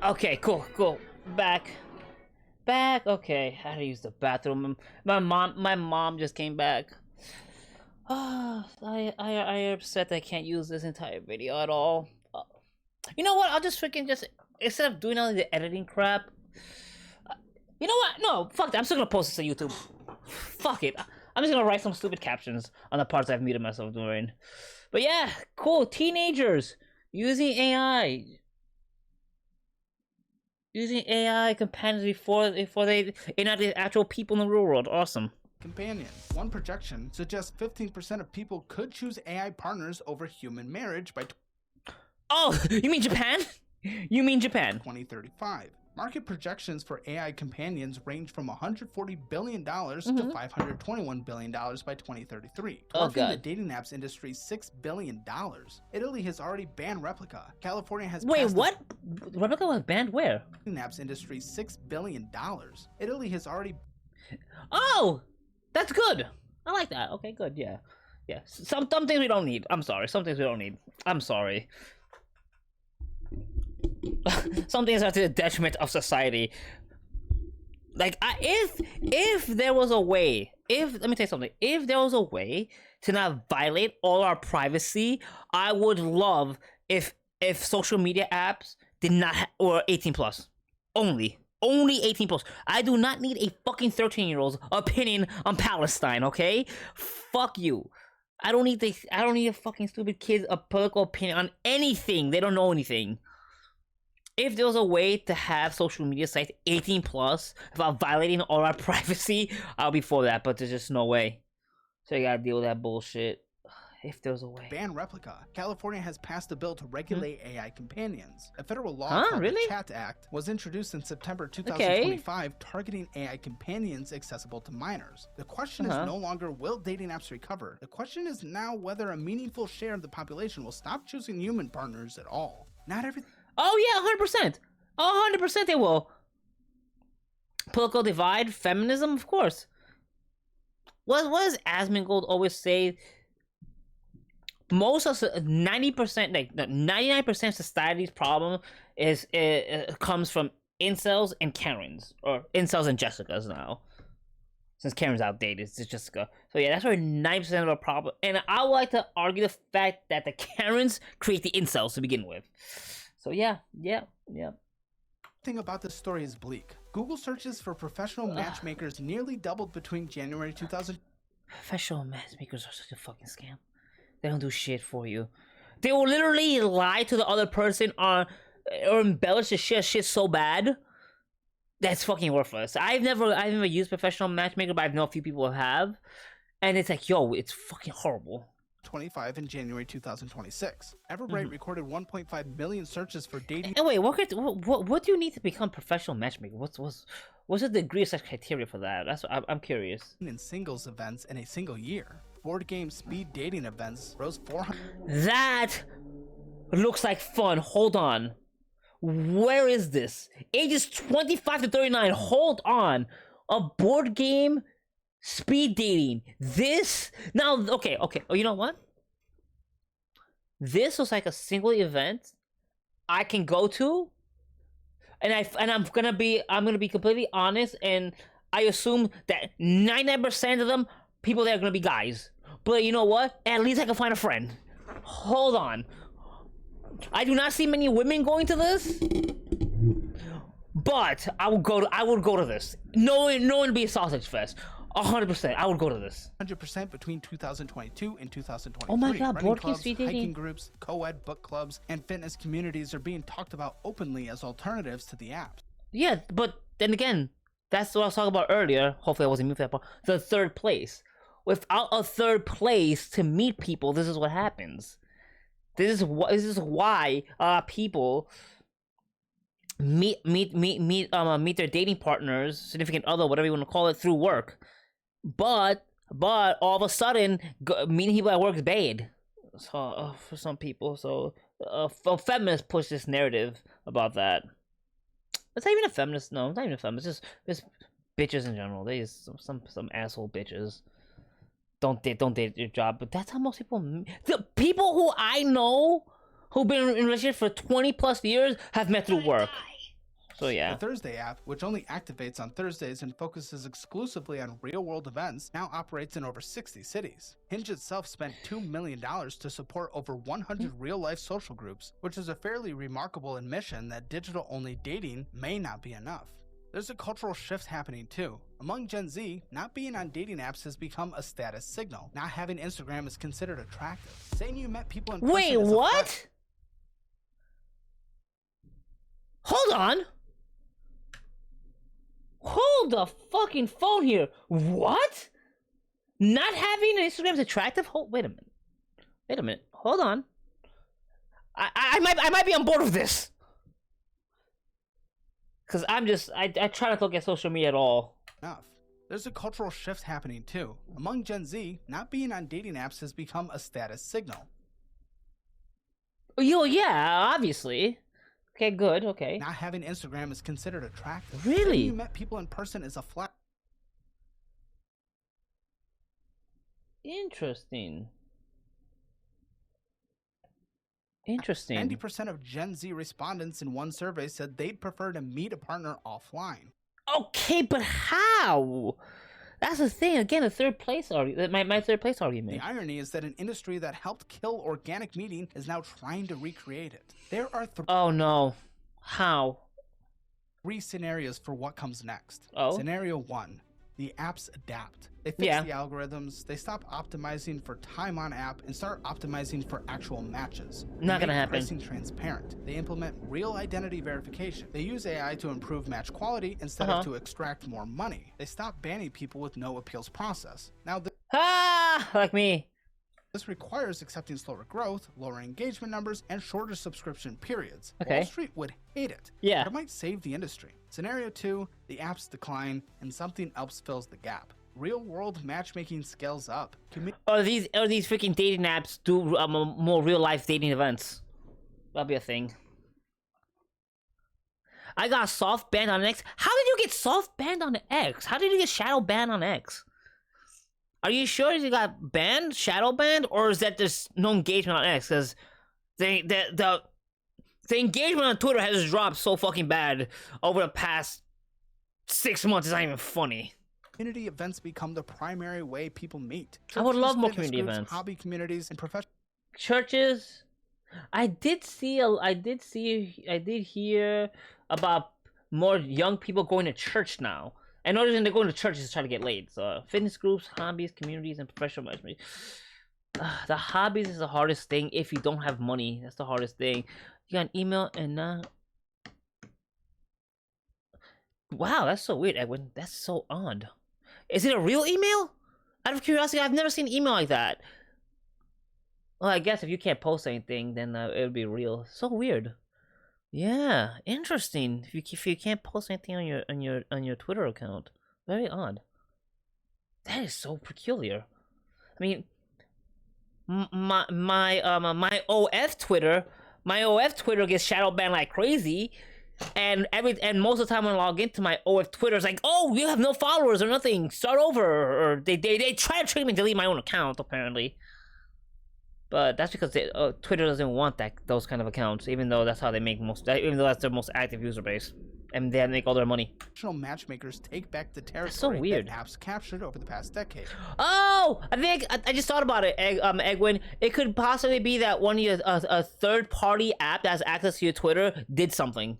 Okay, cool. Back. Okay, I had to use the bathroom. My mom just came back. I am upset I can't use this entire video at all. You know what? I'll just freaking just instead of doing all the editing crap. You know what? No, fuck that. I'm still gonna post this on YouTube. Fuck it. I'm just gonna write some stupid captions on the parts I've muted myself doing. But yeah, cool. Teenagers using AI. Using AI companions before they enact the actual people in the real world. Awesome. Companion. One projection suggests 15% of people could choose AI partners over human marriage by Oh, you mean Japan? You mean Japan? 2035. Market projections for AI companions range from $140 billion to $521 billion by 2033, dwarfing the dating apps industry's $6 billion. Italy has already banned Replica. California has Wait, what? Replica was banned where? Dating apps industry's $6 billion. Italy has already... Oh! That's good! I like that. Okay, good, yeah. Yeah, some things we don't need. I'm sorry, some things we don't need. I'm sorry. Some things are to the detriment of society. Like, if there was a way, let me tell you something. If there was a way to not violate all our privacy, I would love if social media apps did not or 18 plus only 18 plus. I do not need a fucking 13-year-old's opinion on Palestine. Okay, fuck you. I don't need a fucking stupid kid's political opinion on anything. They don't know anything. If there was a way to have social media sites 18 plus without violating all our privacy, I'll be for that, but there's just no way. So you gotta deal with that bullshit. If there's a way. Ban Replica. California has passed a bill to regulate AI companions. A federal law called the Chat Act was introduced in September 2025, targeting AI companions accessible to minors. The question is no longer will dating apps recover. The question is now whether a meaningful share of the population will stop choosing human partners at all. Not everything. Oh yeah, 100%. 100% they will. Political divide, feminism, of course. What does Asmongold always say? Most of 90%, like 99% of society's problem is comes from incels and Karens, or incels and Jessicas now. Since Karen's outdated, it's Jessica. So yeah, that's where 90% of our problem. And I would like to argue the fact that the Karens create the incels to begin with. So yeah. Thing about this story is bleak. Google searches for professional matchmakers nearly doubled between January 2000. Professional matchmakers are such a fucking scam. They don't do shit for you. They will literally lie to the other person or embellish the shit so bad. That's fucking worthless. I've never used professional matchmaker, but I know a few people have. And it's like, yo, it's fucking horrible. 25 in January 2026. Everbright recorded 1.5 million searches for dating. And wait, what do you need to become professional matchmaker? What's the degree of such criteria for that? That's I'm curious. In singles events in a single year, board game speed dating events rose 400. That looks like fun. Hold on. Where is this? Ages 25 to 39. Hold on. A board game speed dating. This now okay. Oh, you know what? This was like a single event I can go to, and I'm gonna be completely honest, and I assume that 99% of them people there are gonna be guys. But you know what? At least I can find a friend. Hold on. I do not see many women going to this, but I would go to this. No one to be a sausage fest. 100%. I would go to this. 100% between 2022 and 2023. Oh my god, running board clubs, games, hiking groups, co-ed book clubs, and fitness communities are being talked about openly as alternatives to the apps. Yeah, but then again, that's what I was talking about earlier. Hopefully I wasn't mute for that part. The third place. Without a third place to meet people, this is what happens. This is why people meet their dating partners, significant other, whatever you want to call it, through work. But all of a sudden, meeting people at work is bad. So for some people, so feminists push this narrative about that. It's not even a feminist. No, it's not even a feminist. Just bitches in general. They just some asshole bitches. Don't date your job. But that's how most people. The people who I know who've been in a relationship for 20 plus years have met through work. So yeah. The Thursday app, which only activates on Thursdays and focuses exclusively on real-world events, now operates in over 60 cities. Hinge itself spent $2 million to support over 100 real-life social groups, which is a fairly remarkable admission that digital-only dating may not be enough. There's a cultural shift happening too. Among Gen Z, not being on dating apps has become a status signal. Not having Instagram is considered attractive. Saying you met people in person Wait, is a what? flex. Hold on. Hold the fucking phone here. What? Not having an Instagram is attractive? Wait a minute. Wait a minute. Hold on. I might be on board with this. Cause I try not to look at social media at all. Enough. There's a cultural shift happening too. Among Gen Z, not being on dating apps has become a status signal. Yo, yeah, obviously. Okay, good, okay. Not having Instagram is considered attractive. Really? Saying you met people in person is a flex. Interesting. Interesting. 90% of Gen Z respondents in one survey said they'd prefer to meet a partner offline. Okay, but how? That's the thing. Again, the third place argument. My third place argument. The irony is that an industry that helped kill organic meeting is now trying to recreate it. There are Oh no. How? 3 scenarios for what comes next. Oh. Scenario 1. The apps adapt. They fix Yeah. the algorithms, they stop optimizing for time on app and start optimizing for actual matches. They Not gonna make happen. Pricing transparent. They implement real identity verification. They use AI to improve match quality instead of to extract more money. They stop banning people with no appeals process. Now Ah, like me. this requires accepting slower growth, lower engagement numbers, and shorter subscription periods. Okay. Wall Street would hate it. Yeah. But it might save the industry. Scenario 2, the apps decline and something else fills the gap. Real-world matchmaking scales up. Or these freaking dating apps do more real life dating events. That'll be a thing. I got soft banned on X. How did you get soft banned on X? How did you get shadow banned on X? Are you sure you got banned, shadow banned, or is that just no engagement on X? Because the engagement on Twitter has dropped so fucking bad over the past 6 months. It's not even funny. Community events become the primary way people meet. I would love more Fitness community groups, events. Hobby communities, and professional Churches. I did hear about more young people going to church now. And other than they're going to churches to try to get laid. So fitness groups, hobbies, communities, and professional management. The hobbies is the hardest thing if you don't have money. That's the hardest thing. You got an email and wow, that's so weird, Edwin. That's so odd. Is it a real email? Out of curiosity, I've never seen an email like that. Well, I guess if you can't post anything, then it would be real. So weird. Yeah, interesting. If you can't post anything on your Twitter account, very odd. That is so peculiar. I mean, my OF Twitter gets shadow banned like crazy, and most of the time when I log into my OF Twitter, it's like, oh, you have no followers or nothing. Start over, or they try to trick me to delete my own account apparently. But that's because Twitter doesn't want those kind of accounts, even though that's how they make even though that's their most active user base, and they make all their money. matchmakers take back the territory so weird. that apps captured over the past decade. Oh, I just thought about it, Egwin. It could possibly be that one of your a third-party app that has access to your Twitter did something.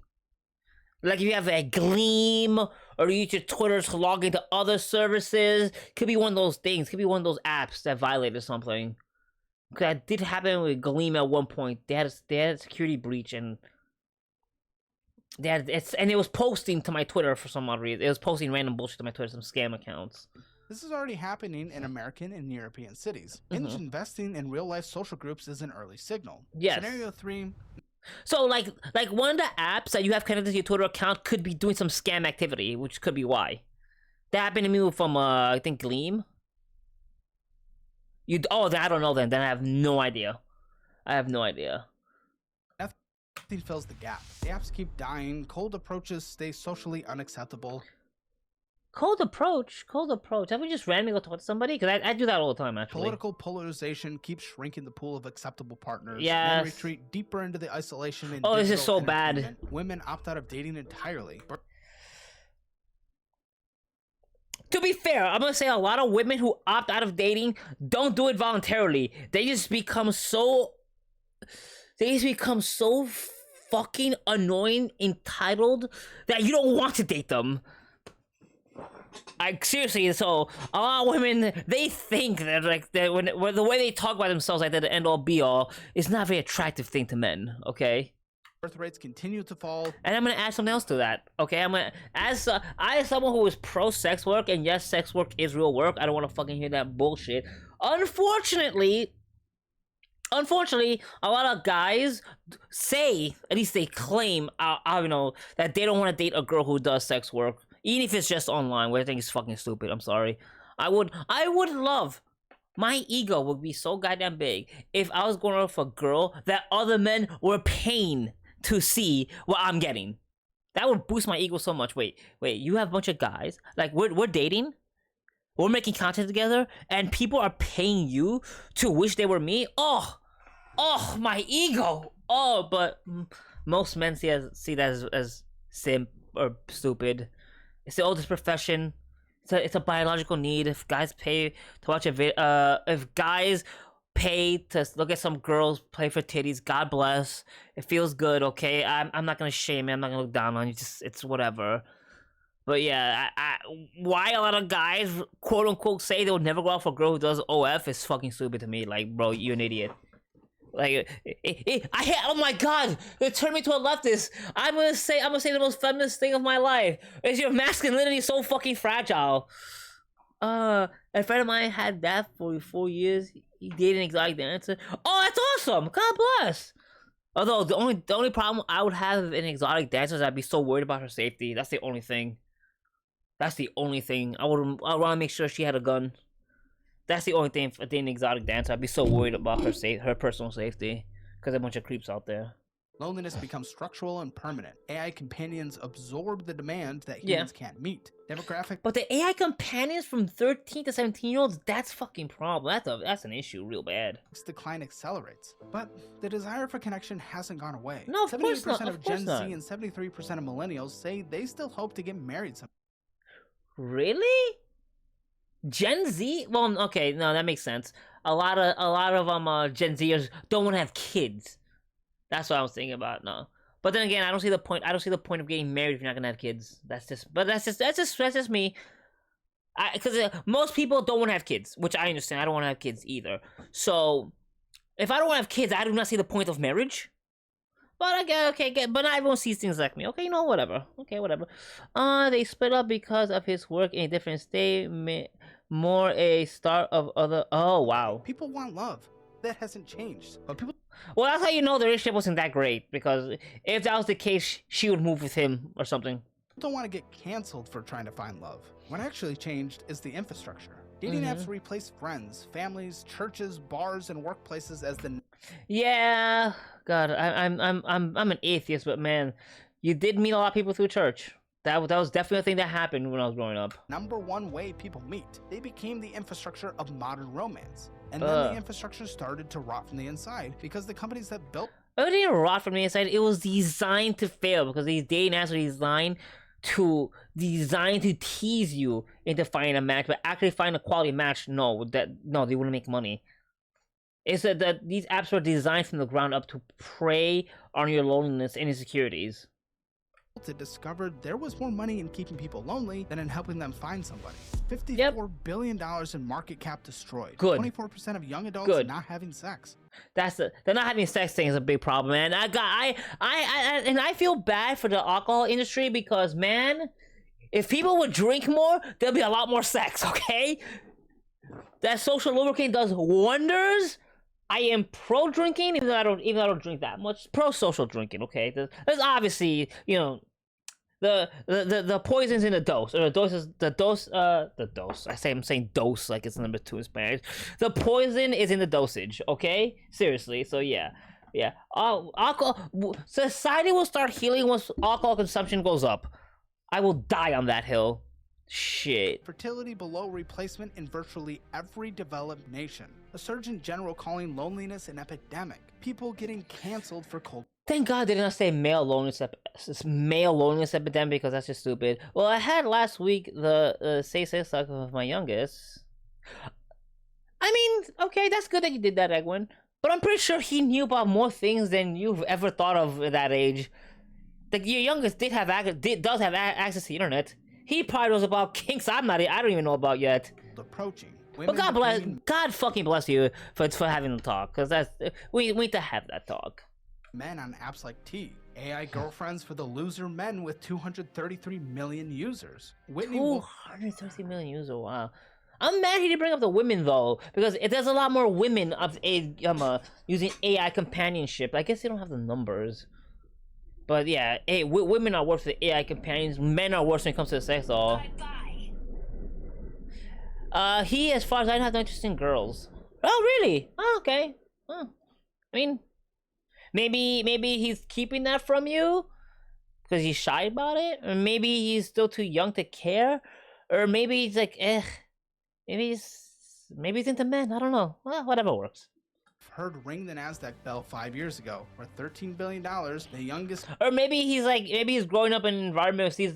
Like if you have a Gleam, or you use your Twitter to log into other services, could be one of those things. Could be one of those apps that violated something. That did happen with Gleam at one point. They had a security breach, and it was posting to my Twitter for some odd reason. It was posting random bullshit to my Twitter, some scam accounts. This is already happening in American and European cities. Investing in real-life social groups is an early signal. Yes. Scenario 3. So like one of the apps that you have connected to your Twitter account could be doing some scam activity, which could be why. That happened to me from I think Gleam. Then I don't know then. Then I have no idea. Nothing fills the gap. The apps keep dying. Cold approaches stay socially unacceptable. Cold approach. Have we just randomly go talk to somebody? Because I do that all the time, actually. Political polarization keeps shrinking the pool of acceptable partners. Yes. Men retreat deeper into the isolation. And Oh, this is so bad. Women opt out of dating entirely. To be fair, I'm gonna say a lot of women who opt out of dating don't do it voluntarily. They just become so fucking annoying, entitled, that you don't want to date them. Like, seriously, so a lot of women, they think that like that when the way they talk about themselves, like they're the end all be all, is not a very attractive thing to men. Okay. Birth rates continue to fall. And I'm gonna add something else to that. Okay, I'm gonna as someone who is pro sex work, and yes, sex work is real work. I don't want to fucking hear that bullshit. Unfortunately, a lot of guys say, at least they claim, you know, that they don't want to date a girl who does sex work, even if it's just online, which I think is fucking stupid. I'm sorry. I would love. My ego would be so goddamn big if I was going out with a girl that other men were paying to see what I'm getting. That would boost my ego so much. Wait, you have a bunch of guys, like we're dating, we're making content together, and people are paying you to wish they were me? Oh, my ego. Oh, but most men see that as simp or stupid. It's the oldest profession. It's a biological need. If guys pay to watch a video, if guys pay to look at some girls play for titties, God bless. It feels good, okay? I'm not gonna shame you. I'm not gonna look down on you. It's whatever. But yeah, why a lot of guys quote unquote say they'll never go out for a girl who does OF is fucking stupid to me. Like, bro, you're an idiot. Like, oh my god, it turned me to a leftist. I'm gonna say the most feminist thing of my life. Is your masculinity so fucking fragile? A friend of mine had that for 4 years. He dated an exotic dancer. Oh, that's awesome. God bless. Although the only problem I would have with an exotic dancer is I'd be so worried about her safety. That's the only thing. I want to make sure she had a gun. That's the only thing for dating an exotic dancer. I'd be so worried about her personal safety, because there are a bunch of creeps out there. Loneliness becomes structural and permanent. AI companions absorb the demand that humans can't meet. Demographic. But the AI companions from 13 to 17-year-olds, that's fucking problem. That's an issue real bad. Decline accelerates. But the desire for connection hasn't gone away. No, of course not. 78% of Gen Z and 73% of millennials say they still hope to get married someday. Really? Gen Z? Well, okay, no, that makes sense. A lot of Gen Zers don't want to have kids. That's what I was thinking about. No, but then again, I don't see the point of getting married if you're not gonna have kids. That's just me. Because most people don't want to have kids, which I understand. I don't want to have kids either. So if I don't want to have kids, I do not see the point of marriage. But but not everyone sees things like me. Okay, you know, whatever. Okay, whatever. They split up because of his work in a different state. More a start of other. Oh wow. People want love. That hasn't changed. But people. Well, that's how you know the relationship wasn't that great, because if that was the case, she would move with him or something. Don't want to get canceled for trying to find love. What actually changed is the infrastructure. Dating apps replace friends, families, churches, bars, and workplaces as the. Yeah, God, I'm an atheist, but man, you did meet a lot of people through church. That was definitely a thing that happened when I was growing up. Number one way people meet. They became the infrastructure of modern romance. And then the infrastructure started to rot from the inside because the companies that built. It didn't rot from the inside. It was designed to fail, because these dating apps are designed to tease you into finding a match, but actually find a quality match. No, they wouldn't make money. It's that these apps were designed from the ground up to prey on your loneliness and insecurities. It discovered there was more money in keeping people lonely than in helping them find somebody. $54 billion in market cap destroyed. Good. 24% of young adults not having sex. They're not having sex thing is a big problem, man. I feel bad for the alcohol industry, because man, if people would drink more, there'll be a lot more sex. Okay, that social lubricant does wonders. I am pro drinking, even though I don't drink that much. Pro social drinking, okay. There's obviously, you know, the poison's in the dose, or the dose. I'm saying dose like it's number 2 in Spanish. The poison is in the dosage, okay? Seriously. So yeah. Society will start healing once alcohol consumption goes up. I will die on that hill. Shit. Fertility below replacement in virtually every developed nation. A Surgeon General calling loneliness an epidemic. People getting canceled for cold. Thank God they did not say male loneliness epidemic, because that's just stupid. Well, I had last week the say suck of my youngest. I mean, okay, that's good that you did that, Egwin. But I'm pretty sure he knew about more things than you've ever thought of at that age. Like, your youngest does have access to the internet. He probably knows about kinks I don't even know about yet. Approaching. But God fucking bless you for having the talk, because we need to have that talk. Men on apps like T. AI girlfriends for the loser men with 233 million users. 233 million users, wow. I'm mad he didn't bring up the women though, because there's a lot more women using AI companionship. I guess they don't have the numbers. But yeah, women are worse with AI companions. Men are worse when it comes to the sex doll. He, as far as I know, has no interest in girls. Oh, really? Oh, okay. Oh. I mean, maybe he's keeping that from you because he's shy about it, or maybe he's still too young to care, or maybe he's like, maybe he's into men. I don't know. Well, whatever works. Heard ring the Nasdaq bell 5 years ago for $13 billion, the youngest. Or maybe he's growing up in an environment that sees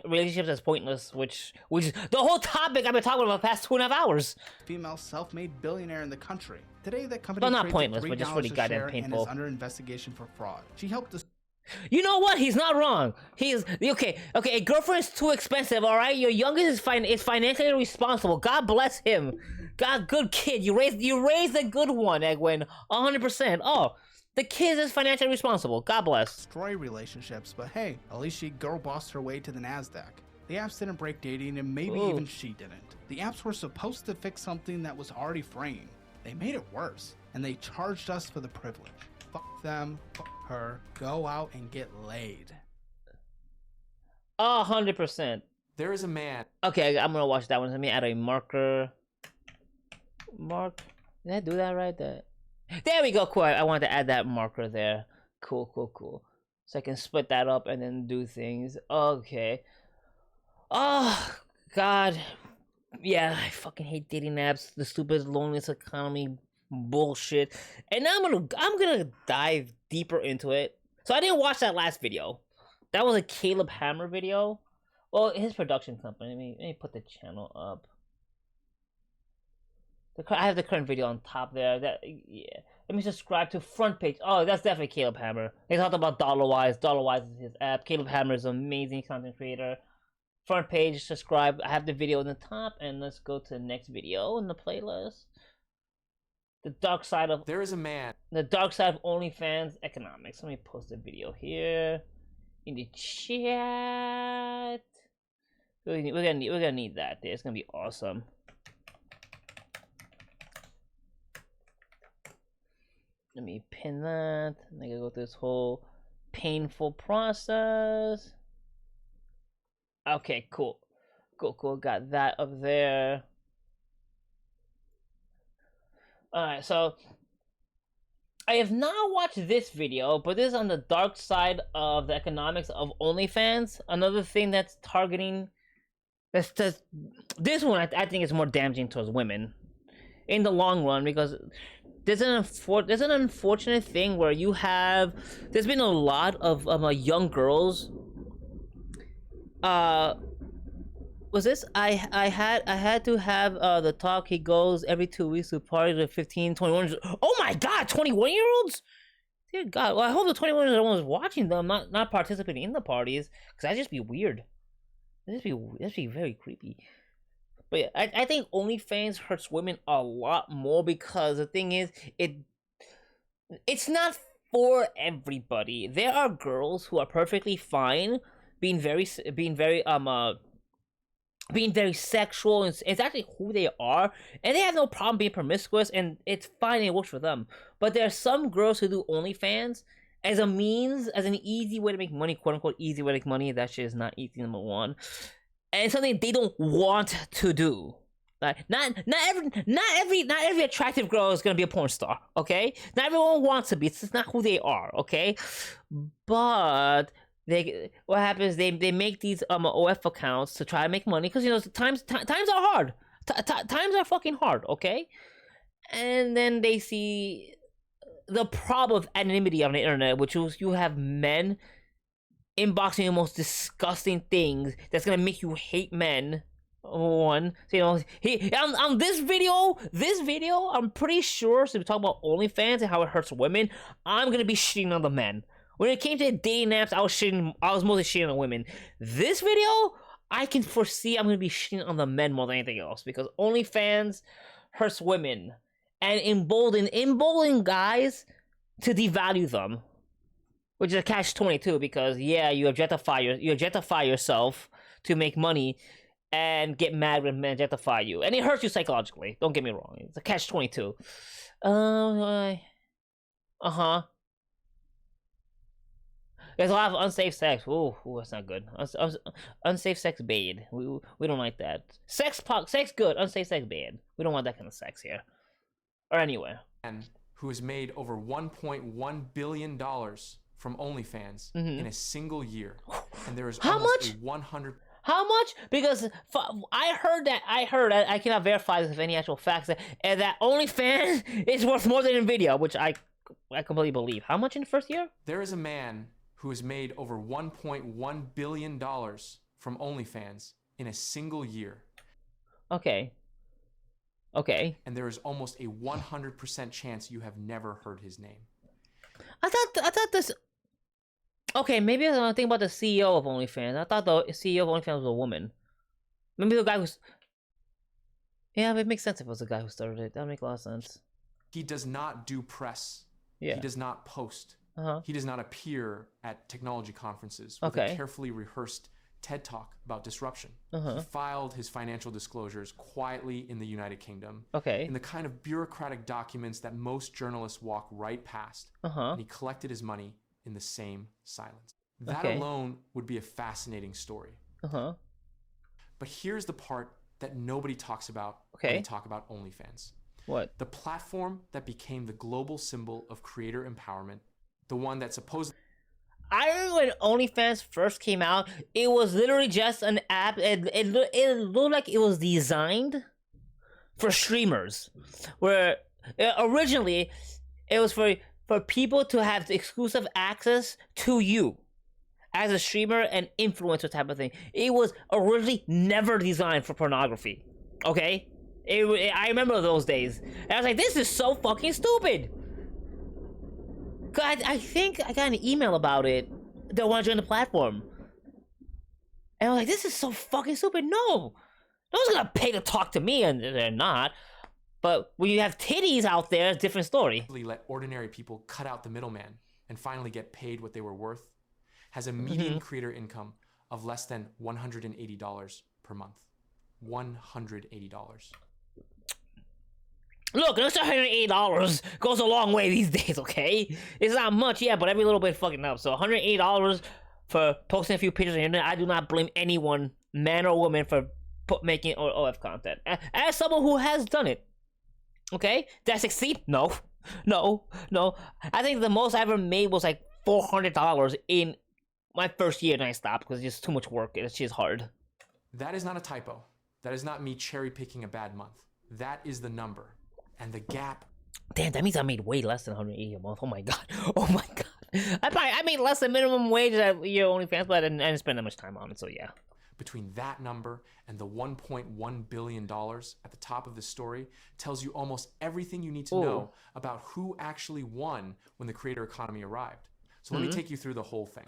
relationships as pointless, which is the whole topic I've been talking about the past 2.5 hours. Female self-made billionaire in the country. Today, that company well, not pointless, but just really goddamn painful. And is under investigation for fraud. She helped us. You know what? He's not wrong. He's okay. A girlfriend is too expensive. All right, your youngest is financially responsible. God bless him. God, good kid. You raised a good one, Egwin. 100%. Oh, the kid is financially responsible. God bless. Destroy relationships, but hey, at least she girl bossed her way to the Nasdaq. The apps didn't break dating, and maybe even she didn't. The apps were supposed to fix something that was already fraying. They made it worse, and they charged us for the privilege. Fuck them, fuck her, go out and get laid. 100%. There is a man. Okay, I'm gonna watch that one. Let me add a marker. Did I do that right? There we go. Cool. I wanted to add that marker there. Cool. So I can split that up and then do things. Okay. Oh God. Yeah, I fucking hate dating apps. The stupid loneliness economy bullshit. And now I'm gonna dive deeper into it. So I didn't watch that last video. That was a Caleb Hammer video. Well, his production company. Let me put the channel up. I have the current video on top there. Yeah. Let me subscribe to Front Page. Oh, that's definitely Caleb Hammer. They talked about Dollarwise. Dollarwise is his app. Caleb Hammer is an amazing content creator. Front Page, subscribe. I have the video in the top, and let's go to the next video in the playlist. The dark side of OnlyFans economics. Let me post the video here in the chat. We're gonna need that. It's gonna be awesome. Let me pin that. I gotta go through this whole painful process. Okay, cool. Got that up there. Alright, so I have not watched this video, but this is on the dark side of the economics of OnlyFans. Another thing that's targeting this one I think is more damaging towards women in the long run, because there's an unfortunate thing where there's been a lot of young girls. Was this I had to have the talk. He goes every 2 weeks to parties with 15, 21. Oh my God, 21-year-olds! Dear God, well, I hope the 21-year-olds ones watching them, not participating in the parties, because that'd just be weird. That'd be very creepy. But yeah, I think OnlyFans hurts women a lot more, because the thing is, it's not for everybody. There are girls who are perfectly fine being very sexual, and it's actually who they are, and they have no problem being promiscuous, and it's fine, it works for them. But there are some girls who do OnlyFans as an easy way to make money, quote unquote easy way to make money. That shit is not easy, number one. And something they don't want to do. Like not every attractive girl is gonna be a porn star, okay? Not everyone wants to be. It's just not who they are, okay? But what happens? They make these OF accounts to try to make money because times are hard. Times are fucking hard. Okay, and then they see the problem of anonymity on the internet, which is you have men inboxing the most disgusting things that's gonna make you hate men. One, so, on this video, I'm pretty sure. So we talk about OnlyFans and how it hurts women. I'm gonna be shitting on the men. When it came to dating apps, I was mostly shitting on women. This video, I can foresee I'm gonna be shitting on the men more than anything else because OnlyFans hurts women and embolden guys to devalue them, which is a catch-22 because you objectify yourself to make money and get mad when men objectify you, and it hurts you psychologically. Don't get me wrong; it's a catch-22. There's a lot of unsafe sex. Ooh, that's not good. Unsafe sex bad. We don't like that. Sex good. Unsafe sex bad. We don't want that kind of sex here, or anywhere. And who has made over $1.1 billion from OnlyFans in a single year, and there is almost a 100. How much? Because I heard, I cannot verify this with any actual facts, that OnlyFans is worth more than NVIDIA, which I completely believe. How much in the first year? There is a man who has made over $1.1 billion from OnlyFans in a single year. Okay. And there is almost a 100% chance you have never heard his name. I thought this... Okay, maybe I don't think about the CEO of OnlyFans. I thought the CEO of OnlyFans was a woman. Maybe the guy who's... Yeah, it makes sense if it was the guy who started it. That would make a lot of sense. He does not do press. Yeah. He does not post. Uh-huh. He does not appear at technology conferences with a carefully rehearsed TED Talk about disruption. He filed his financial disclosures quietly in the United Kingdom. In the kind of bureaucratic documents that most journalists walk right past. And he collected his money in the same silence. That alone would be a fascinating story. But here's the part that nobody talks about when they talk about OnlyFans. What? The platform that became the global symbol of creator empowerment, the one that supposedly... I remember when OnlyFans first came out, it was literally just an app. It looked like it was designed for streamers, where originally it was for people to have exclusive access to you as a streamer and influencer type of thing. It was originally never designed for pornography. Okay? I remember those days. And I was like, this is so fucking stupid. I think I got an email about it. They want to join the platform. And I was like, this is so fucking stupid. No one's gonna pay to talk to me, and they're not. But when you have titties out there, it's a different story. Let ordinary people cut out the middleman and finally get paid what they were worth, has a median creator income of less than $180 per month. $180. Look, an extra $180 goes a long way these days, okay? It's not much, yeah, but every little bit fucking up. So $180 for posting a few pictures on the internet, I do not blame anyone, man or woman, for making OF content. As someone who has done it, okay? Did I succeed? No. I think the most I ever made was like $400 in my first year, and I stopped because it's just too much work. It's just hard. That is not a typo. That is not me cherry picking a bad month. That is the number. And the gap. Damn, that means I made way less than $180 a month. Oh my god. I made less than minimum wage at OnlyFans, but I didn't spend that much time on it. So yeah. Between that number and the $1.1 billion at the top of the story tells you almost everything you need to know about who actually won when the creator economy arrived. So let me take you through the whole thing.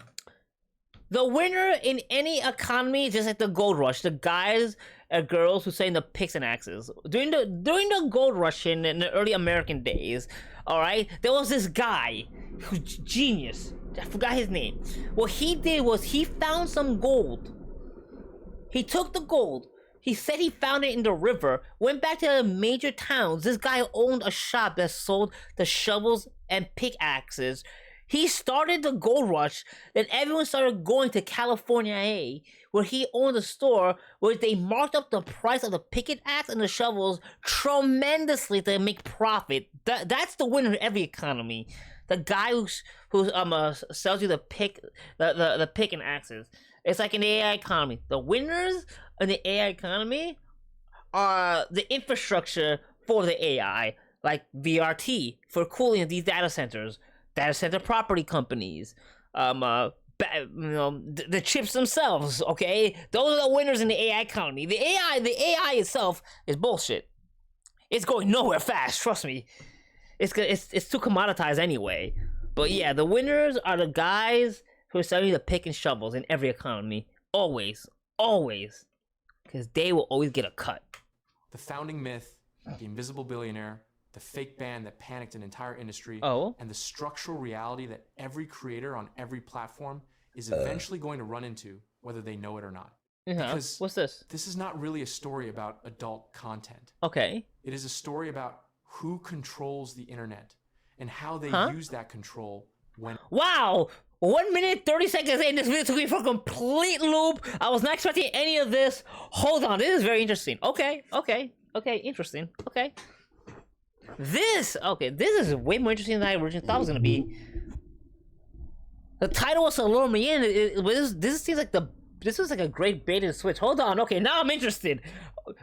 The winner in any economy is just like the gold rush. The guys and girls who say the picks and axes. During the gold rush in the early American days, alright, there was this guy who's genius. I forgot his name. What he did was he found some gold. He took the gold. He said he found it in the river, went back to the major towns. This guy owned a shop that sold the shovels and pickaxes. He started the gold rush, then everyone started going to California, where he owned a store where they marked up the price of the pickaxe and the shovels tremendously to make profit. That's the winner in every economy. the guy who sells you the pick and axes. It's like in the AI economy. The winners in the AI economy are the infrastructure for the AI, like VRT for cooling these data centers, data center property companies, the chips themselves. Okay, those are the winners in the AI economy. The AI itself is bullshit. It's going nowhere fast. Trust me. It's too commoditized anyway. But yeah, the winners are the guys who are selling the pick and shovels in every economy. Always, because they will always get a cut. The founding myth, the invisible billionaire, the fake band that panicked an entire industry, and the structural reality that every creator on every platform is eventually going to run into, whether they know it or not. Because what's this? This is not really a story about adult content. Okay. It is a story about who controls the internet and how they use that control when... Wow! 1 minute, 30 seconds in, this video took me for a complete loop. I was not expecting any of this. Hold on, this is very interesting. Okay, interesting. Okay. This is way more interesting than I originally thought it was going to be. The title was to lure me in. This seems like this was like a great bait and switch. Hold on, okay, now I'm interested.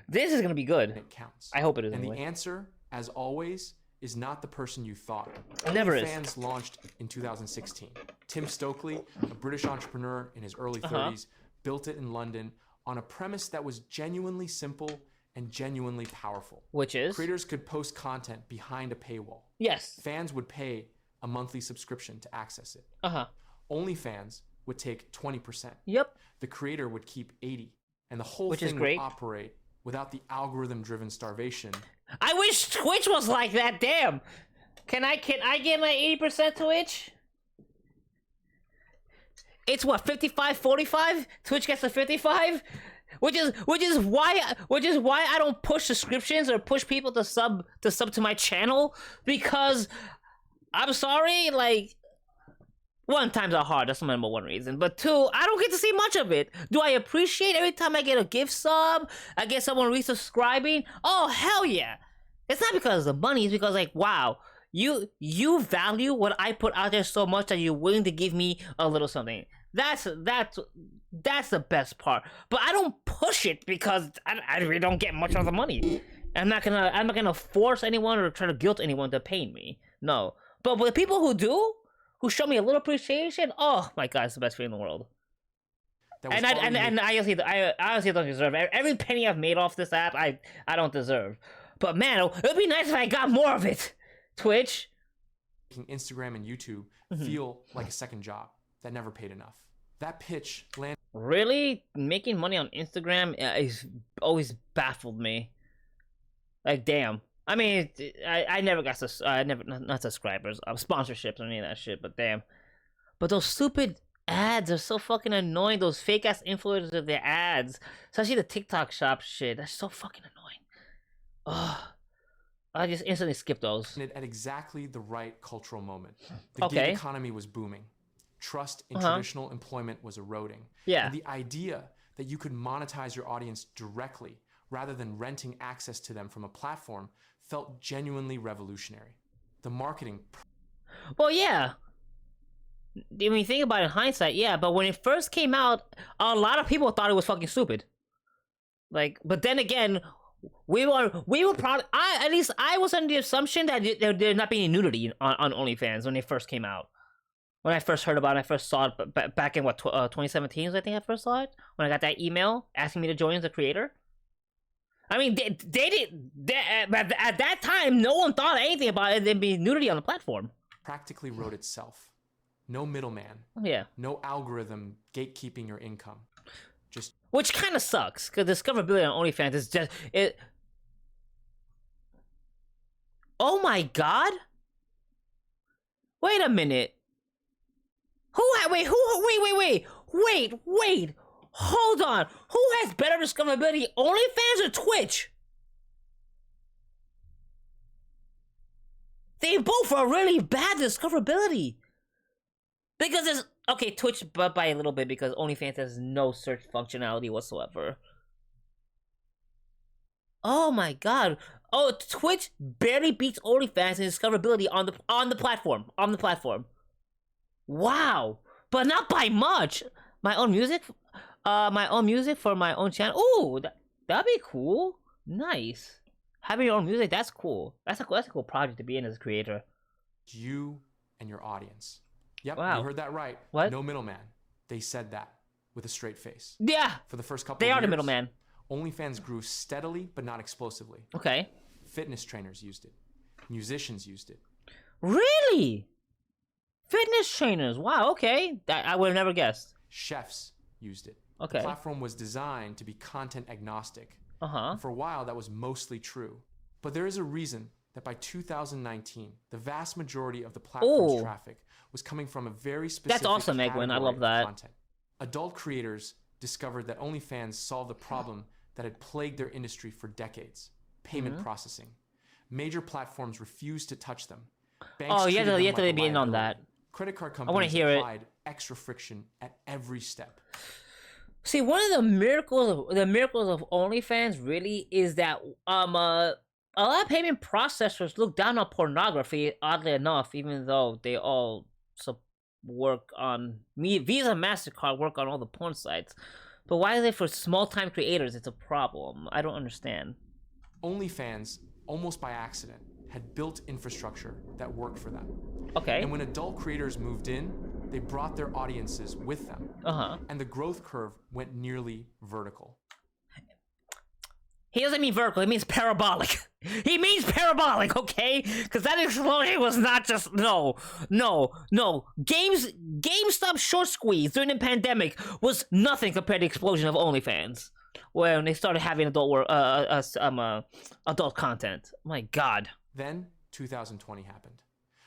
This is going to be good. It counts. I hope it is. And the answer, as always, is not the person you thought. It never is. OnlyFans launched in 2016. Tim Stokely, a British entrepreneur in his early 30s, built it in London on a premise that was genuinely simple and genuinely powerful. Which is? Creators could post content behind a paywall. Yes. Fans would pay a monthly subscription to access it. OnlyFans would take 20%. Yep. The creator would keep 80%. And the whole thing would operate without the algorithm-driven starvation. I wish Twitch was like that. Damn. Can I get my 80% Twitch? It's what, 55-45? Twitch gets a 55? Which is why I don't push subscriptions or push people to sub to my channel, because I'm sorry, like, one, times are hard, that's the number one reason. But two, I don't get to see much of it. Do I appreciate every time I get a gift sub? I get someone resubscribing? Oh, hell yeah. It's not because of the money, it's because, like, wow, you value what I put out there so much that you're willing to give me a little something. That's the best part. But I don't push it because I really don't get much of the money. I'm not gonna force anyone or try to guilt anyone to pay me. No. But with the people who do, who show me a little appreciation, oh my god, it's the best feeling in the world. And I honestly don't deserve it. Every penny I've made off this app, I don't deserve. But man, it would be nice if I got more of it. Twitch. Making Instagram and YouTube feel like a second job that never paid enough. That pitch landed. Really? Making money on Instagram is always baffled me. Like, damn. I mean, I never got not subscribers, sponsorships or any of that shit, but damn. But those stupid ads are so fucking annoying. Those fake ass influencers with their ads, especially the TikTok shop shit. That's so fucking annoying. Ugh. I just instantly skip those. At exactly the right cultural moment. The gig economy was booming. Trust in traditional employment was eroding. Yeah. And the idea that you could monetize your audience directly rather than renting access to them from a platform felt genuinely revolutionary. The marketing... Well, yeah. I mean, think about it in hindsight, yeah, but when it first came out, a lot of people thought it was fucking stupid. Like, but then again, we were probably... I was under the assumption that there not being nudity on OnlyFans when it first came out. When I first heard about it, I first saw it back in, 2017, I think I first saw it? When I got that email asking me to join as a creator? I mean, but at that time, no one thought anything about it. There'd be nudity on the platform. Practically wrote itself. No middleman. Yeah. No algorithm gatekeeping your income. Just... Which kind of sucks, because discoverability on OnlyFans is just... Oh my god? Wait a minute. Wait. Hold on. Who has better discoverability, OnlyFans or Twitch? They both are really bad discoverability. Because there's... Okay, Twitch but by a little bit because OnlyFans has no search functionality whatsoever. Oh my god. Oh, Twitch barely beats OnlyFans in discoverability on the platform. Wow, but not by much. My own music for my own channel. Ooh, that'd be cool. Nice. Having your own music, that's cool. That's a cool project to be in as a creator. You and your audience. Yep, wow. You heard that right. What? No middleman. They said that with a straight face. Yeah. For the first couple they of years, are the middleman. OnlyFans grew steadily but not explosively. Okay. Fitness trainers used it. Musicians used it. Really? Fitness trainers. Wow, okay. That I would have never guessed. Chefs used it. Okay. The platform was designed to be content agnostic. And for a while, that was mostly true. But there is a reason that by 2019, the vast majority of the platform's traffic was coming from a very specific That's awesome, Egwin. I love that. Content. Adult creators discovered that OnlyFans solved the problem that had plagued their industry for decades. Payment processing. Major platforms refused to touch them. Banks you have to be in on that. Credit card companies applied extra friction at every step. See, one of the miracles of OnlyFans really is that a lot of payment processors look down on pornography, oddly enough, even though they all work on Visa, MasterCard work on all the porn sites. But why is it for small-time creators it's a problem? I don't understand. OnlyFans, almost by accident, had built infrastructure that worked for them. Okay. And when adult creators moved in, they brought their audiences with them. And the growth curve went nearly vertical. He doesn't mean vertical, he means parabolic. He means parabolic, okay? Because that explosion was not just no. GameStop short squeeze during the pandemic was nothing compared to the explosion of OnlyFans when they started having adult content. My God. Then 2020 happened.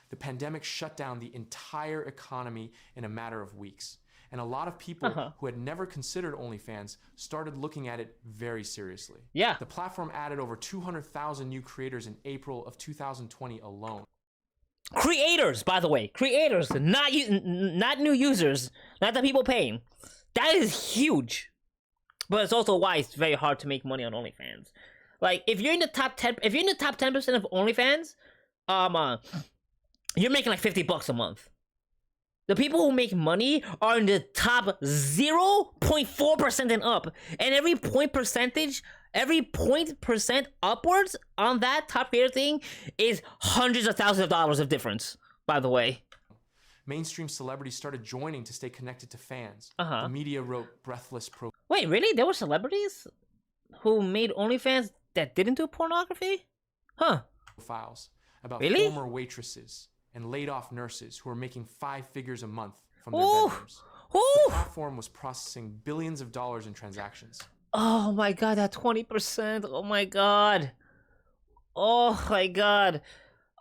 The pandemic shut down the entire economy in a matter of weeks. And a lot of people who had never considered OnlyFans started looking at it very seriously. Yeah. The platform added over 200,000 new creators in April of 2020 alone. Creators, by the way. Creators, not new users, not the people paying. That is huge. But it's also why it's very hard to make money on OnlyFans. Like, if you're in the top 10% of OnlyFans, you're making like $50 a month. The people who make money are in the top 0.4% and up. And every point percent upwards on that top creator thing is hundreds of thousands of dollars of difference, by the way. Mainstream celebrities started joining to stay connected to fans. The media wrote breathless Wait, really? There were celebrities who made OnlyFans that didn't do pornography? Profiles about really? Former waitresses and laid-off nurses who were making 5 figures a month from their bedrooms. The platform was processing billions of dollars in transactions. Oh my God, that 20%! Oh my God! Oh my God!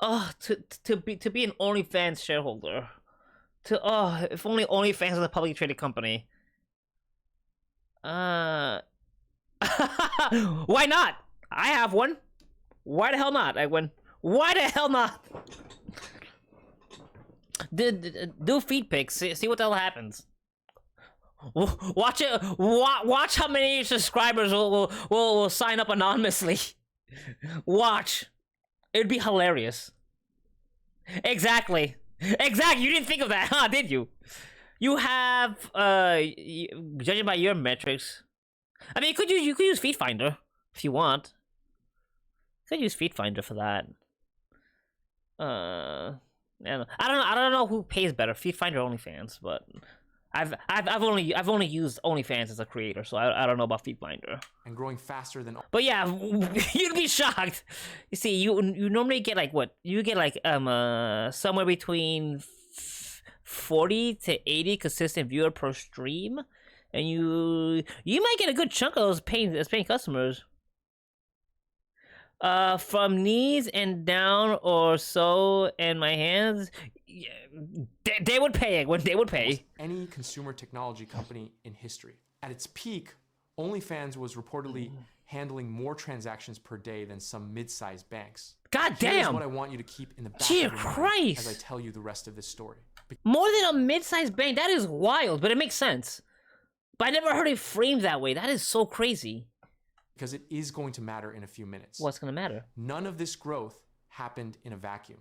Oh, to be an OnlyFans shareholder. If only OnlyFans was a publicly traded company. Why not? I have one. Why the hell not, Egwin? Why the hell not? Do feed pics. See what the hell happens. Watch it. Watch how many subscribers will sign up anonymously. Watch. It'd be hilarious. Exactly. You didn't think of that, huh? Did you? You have judging by your metrics. I mean, you could use FeedFinder if you want. You could use FeedFinder for that. I don't know who pays better, FeedFinder or OnlyFans, but I've only used OnlyFans as a creator, so I don't know about FeedFinder. And growing faster than. But yeah, you'd be shocked. You see, you normally get like what? You get like somewhere between 40 to 80 consistent viewer per stream, and you might get a good chunk of those paying customers. From knees and down or so, and my hands, they would pay when they would pay. Any consumer technology company in history. At its peak, OnlyFans was reportedly handling more transactions per day than some mid-sized banks. God damn! Here's what I want you to keep in the back of your mind as I tell you the rest of this story. More than a mid-sized bank? That is wild, but it makes sense. But I never heard it framed that way. That is so crazy. because it is going to matter in a few minutes. What's going to matter? None of this growth happened in a vacuum.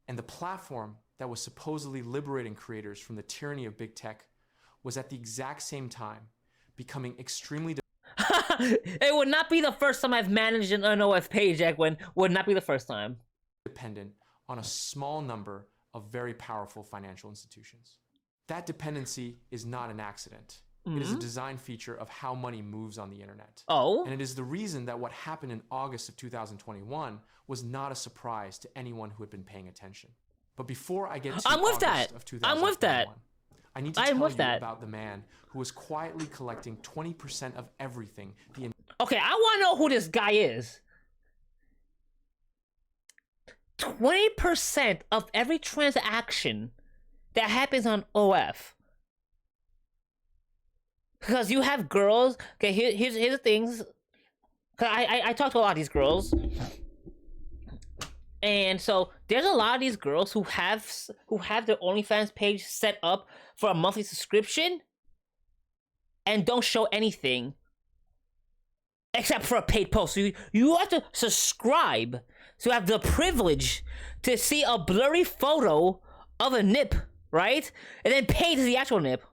And the platform that was supposedly liberating creators from the tyranny of big tech was at the exact same time becoming extremely... It would not be the first time I've managed an OF page, Edwin. Would not be the first time. ...dependent on a small number of very powerful financial institutions. That dependency is not an accident. It is a design feature of how money moves on the internet. Oh. And it is the reason that what happened in August of 2021 was not a surprise to anyone who had been paying attention. But before I get to August of 2021, I need to tell you about the man who was quietly collecting 20% of everything. Okay, I want to know who this guy is. 20% of every transaction that happens on OF. Because you have girls. Okay, here's the things. Cause I talked to a lot of these girls, and so there's a lot of these girls who have their OnlyFans page set up for a monthly subscription, and don't show anything except for a paid post. So you have to subscribe to have the privilege to see a blurry photo of a nip, right? And then pay to the actual nip.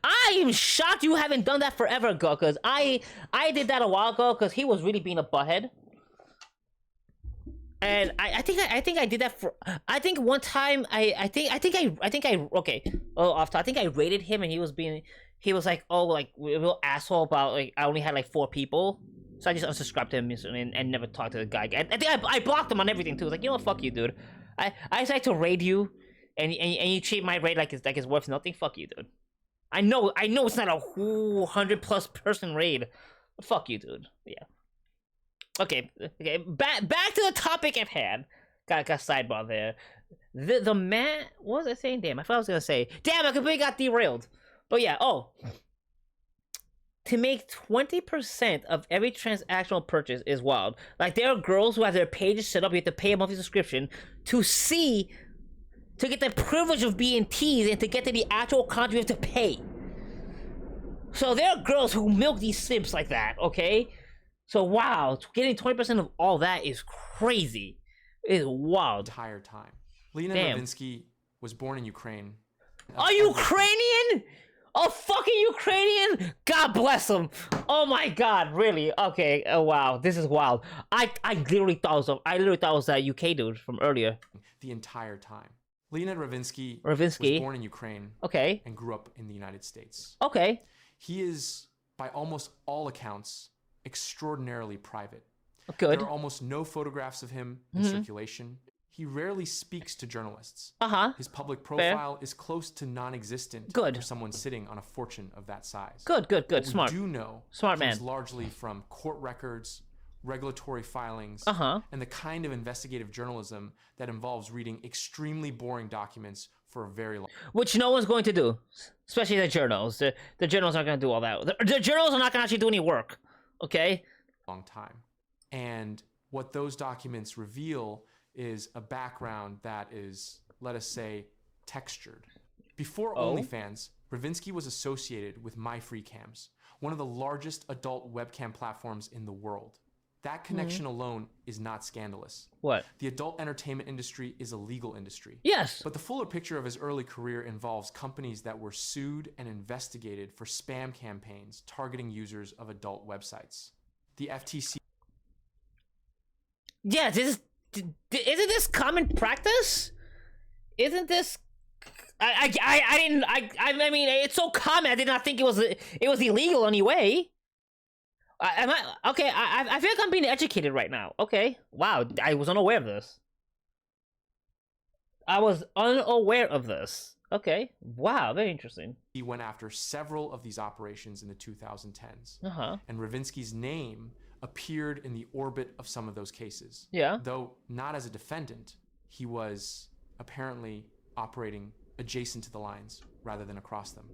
I am shocked you haven't done that forever ago, because I did that a while ago because he was really being a butthead. And I think I did that for, I think one time I rated him, and he was like, oh, like a real asshole about, like, I only had like 4 people. So I just unsubscribed to him and never talked to the guy again. I think I blocked him on everything too. I was like, you know what, fuck you, dude. I decided to raid you, and you treat my raid like it's worth nothing. Fuck you, dude. I know it's not a 100+ person raid. But fuck you, dude. Yeah. Okay. Back to the topic at hand. Got sidebar there. The man. What was I saying? Damn, I thought I was gonna say. Damn, I completely got derailed. But yeah. Oh. To make 20% of every transactional purchase is wild. Like, there are girls who have their pages set up. You have to pay a monthly subscription to get the privilege of being teased, and to get to the actual content you have to pay. So there are girls who milk these simps like that, okay? So wow, getting 20% of all that is crazy. It is wild. Entire time. Leonid Ravinsky was born in Ukraine. Are you Ukrainian? Oh, fucking Ukrainian? God bless him. Oh my God, really? Okay. Oh wow, this is wild. I literally thought it was that UK dude from earlier. The entire time. Leonid Ravinsky was born in Ukraine, okay, and grew up in the United States. Okay. He is, by almost all accounts, extraordinarily private. Good. There are almost no photographs of him in circulation. He rarely speaks to journalists. His public profile is close to non-existent for someone sitting on a fortune of that size. Good. Smart. We do know smart man. Comes largely from court records, regulatory filings, and the kind of investigative journalism that involves reading extremely boring documents for a very long time. Which no one's going to do, especially the journals. The journals aren't going to do all that. The journals are not going to actually do any work, okay? Long time. And what those documents reveal is a background that is, let us say, textured. Before OnlyFans, Ravinsky was associated with MyFreeCams, one of the largest adult webcam platforms in the world. That connection alone is not scandalous. What? The adult entertainment industry is a legal industry. Yes. But the fuller picture of his early career involves companies that were sued and investigated for spam campaigns targeting users of adult websites. The FTC. Yeah, isn't this common practice? Isn't this? I mean, it's so common. I did not think it was illegal anyway. I feel like I'm being educated right now. Okay. Wow, I was unaware of this. Okay. Wow, very interesting. He went after several of these operations in the 2010s. And Ravinsky's name appeared in the orbit of some of those cases. Yeah. Though not as a defendant, he was apparently operating adjacent to the lines rather than across them,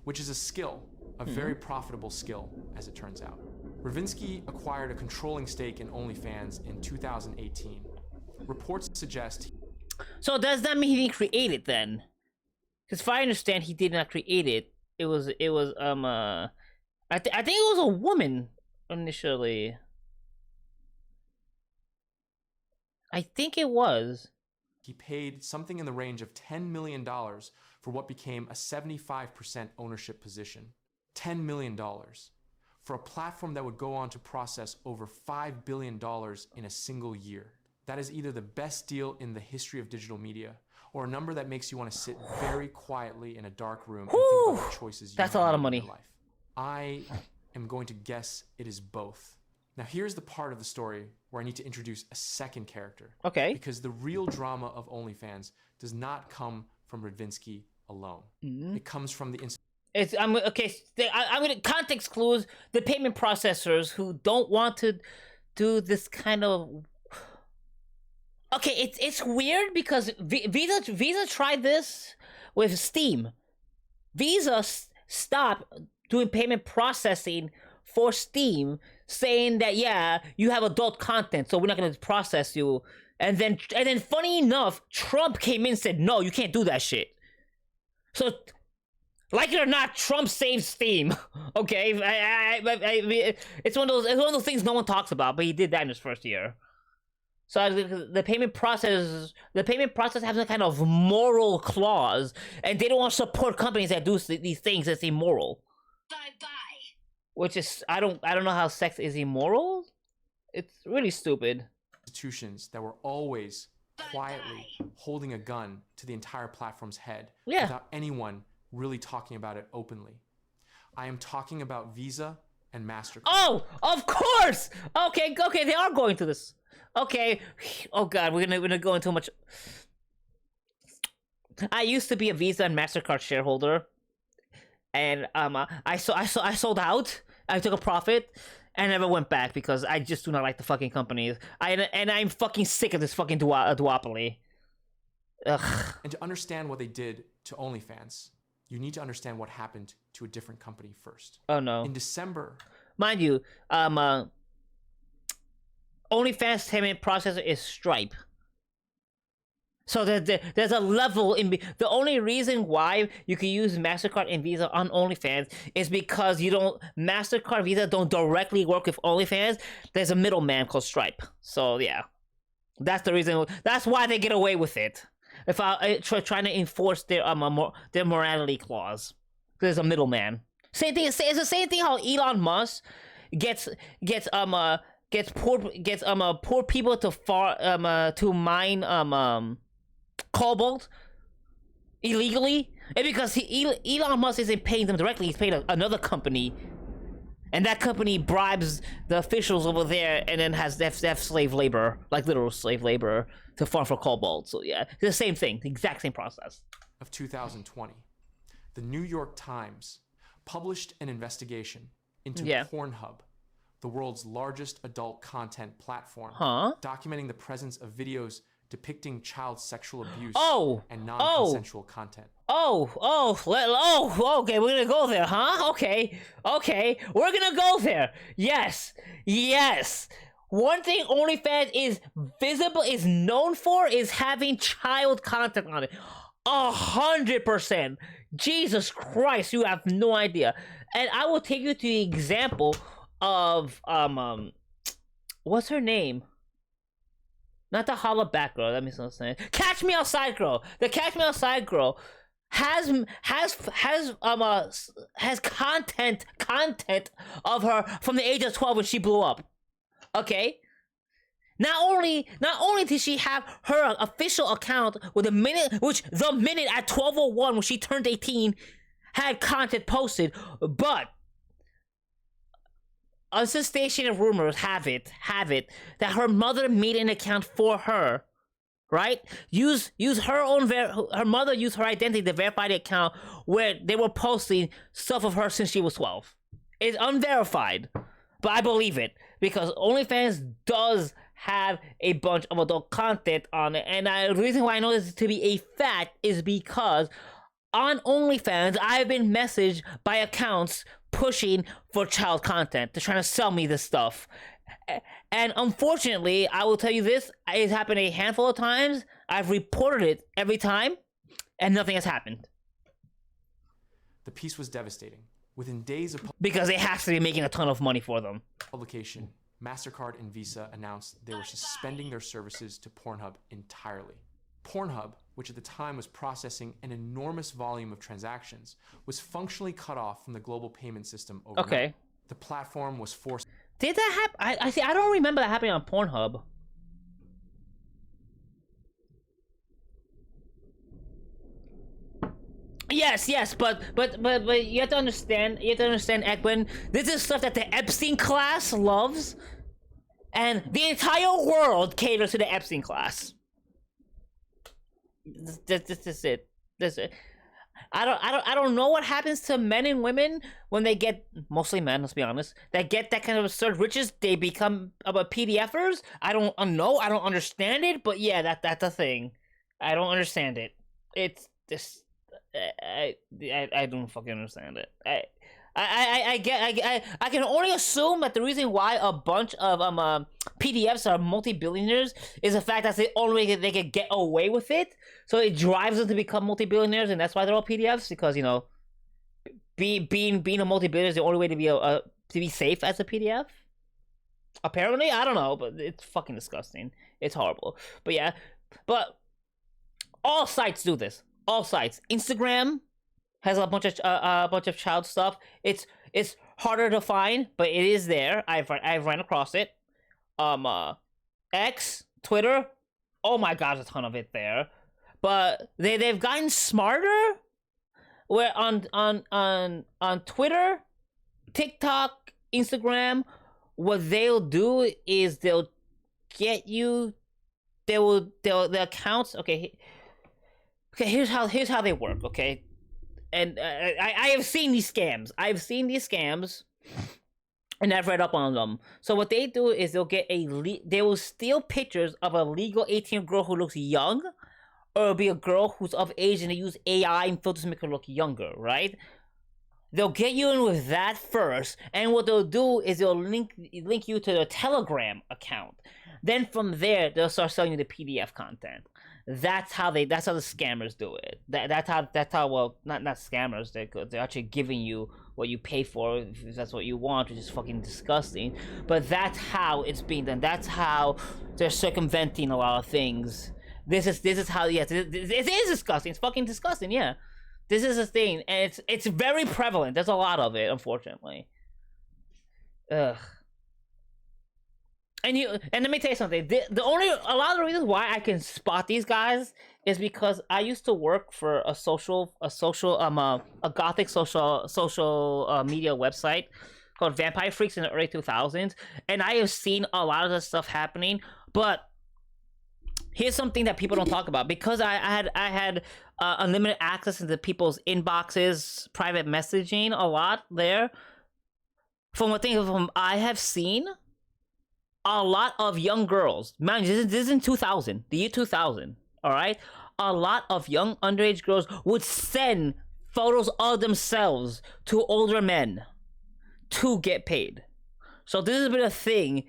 which is a skill, a very profitable skill, as it turns out. Ravinsky acquired a controlling stake in OnlyFans in 2018. Reports suggest... So does that mean he didn't create it then? Because if I understand, he did not create it. It was I think it was a woman initially. I think it was. He paid something in the range of $10 million for what became a 75% ownership position. $10 million for a platform that would go on to process over $5 billion in a single year. That is either the best deal in the history of digital media, or a number that makes you want to sit very quietly in a dark room and think about the choices you have a lot of made money. in your life. I am going to guess it is both. Now here's the part of the story where I need to introduce a second character. Okay. Because the real drama of OnlyFans does not come from Radvinsky alone. It comes from the I'm going to context clues the payment processors who don't want to do this kind of. Okay, it's weird because Visa tried this with Steam. Visa stopped doing payment processing for Steam, saying that yeah, you have adult content, so we're not going to process you. And then funny enough, Trump came in and said no, you can't do that shit. So, like it or not, Trump saved Steam. Okay, it's one of those things no one talks about, but he did that in his first year. So the payment process has a kind of moral clause, and they don't want to support companies that do these things that's immoral. Bye. Which is I don't know how sex is immoral. It's really stupid. Institutions that were always quietly holding a gun to the entire platform's head without anyone really talking about it openly. I am talking about Visa and MasterCard. Oh, of course. Okay, they are going to this. Okay. Oh God, we're gonna go into much. I used to be a Visa and MasterCard shareholder, and I sold out. I took a profit, and never went back because I just do not like the fucking companies. I'm fucking sick of this fucking duopoly. Ugh. And to understand what they did to OnlyFans, you need to understand what happened to a different company first. Oh no! In December, mind you, OnlyFans payment processor is Stripe. So there's a level in the only reason why you can use MasterCard and Visa on OnlyFans is because MasterCard, Visa don't directly work with OnlyFans. There's a middleman called Stripe. So yeah, that's the reason. That's why they get away with it. If trying to enforce their morality clause, there's a middleman. Same thing. It's the same thing how Elon Musk gets poor people to mine cobalt illegally, and because Elon Musk isn't paying them directly, he's paying another company, and that company bribes the officials over there, and then have slave labor, like literal slave labor, to farm for cobalt. So yeah, it's the same thing, the exact same process. Of 2020, the New York Times published an investigation into Pornhub, the world's largest adult content platform, documenting the presence of videos depicting child sexual abuse and non-consensual content. Okay, we're gonna go there, huh? Okay, we're gonna go there. Yes. One thing OnlyFans is known for is having child content on it. 100%. Jesus Christ, you have no idea. And I will take you to the example of what's her name? Not the hollaback girl. That makes no sense. Catch Me Outside girl. The Catch Me Outside girl has content of her from the age of 12 when she blew up. Okay. Not only did she have her official account with the minute at 12:01 when she turned 18 had content posted, but unsubstantiated rumors have it that her mother made an account for her, right? Use her mother used her identity to verify the account where they were posting stuff of her since she was 12. It's unverified, but I believe it because OnlyFans does have a bunch of adult content on it, and the reason why I know this to be a fact is because on OnlyFans I've been messaged by accounts pushing for child content. They're trying to sell me this stuff. And unfortunately, I will tell you this, it's happened a handful of times. I've reported it every time, and nothing has happened. The piece was devastating. Within days of because it has to be making a ton of money for them. Publication, MasterCard and Visa announced they were suspending their services to Pornhub entirely. Pornhub, which at the time was processing an enormous volume of transactions, was functionally cut off from the global payment system overnight. Okay. The platform was forced. Did that happen? I see. I don't remember that happening on Pornhub. Yes, but you have to understand, Ekman, this is stuff that the Epstein class loves, and the entire world caters to the Epstein class. This is it. This is it. I don't know what happens to men and women when they get, mostly men, let's be honest, that get that kind of absurd riches. They become PDFers. I don't know. I don't understand it. But yeah, that's a thing. I don't understand it. It's this. I don't fucking understand it. I can only assume that the reason why a bunch of PDFs are multi-billionaires is the fact that's the only way they can get away with it. So it drives them to become multi-billionaires, and that's why they're all PDFs, because you know, being a multi-billionaire is the only way to be safe as a PDF. Apparently, I don't know, but it's fucking disgusting. It's horrible. But yeah, but all sites do this. All sites. Instagram has a bunch of child stuff. It's harder to find, but it is there. I've ran across it. X, Twitter, oh my god, there's a ton of it there. But they've gotten smarter. Where on Twitter, TikTok, Instagram, what they'll do is they'll get you. The accounts. Okay, here's how they work. Okay. And I have seen these scams. And I've read up on them. So what they do is they will steal pictures of a legal 18 girl who looks young, or it'll be a girl who's of age, and they use AI and filters to make her look younger, right? They'll get you in with that first, and what they'll do is they'll link you to their Telegram account. Then from there, they'll start selling you the PDF content. That's how the scammers do it. That's how well, not scammers, they're actually giving you what you pay for if that's what you want, which is fucking disgusting. But that's how it's being done. That's how they're circumventing a lot of things. This is how, yes, it is disgusting. It's fucking disgusting, yeah. This is a thing, and it's very prevalent. There's a lot of it, unfortunately. Ugh. And let me tell you something. A lot of the reasons why I can spot these guys is because I used to work for a gothic social media website called Vampire Freaks in the early 2000s, and I have seen a lot of this stuff happening. But here's something that people don't talk about, because I had unlimited access into people's inboxes, private messaging a lot there. From what I have seen, a lot of young girls, man, this is in 2000, the year 2000, all right? A lot of young underage girls would send photos of themselves to older men to get paid. So this has been a thing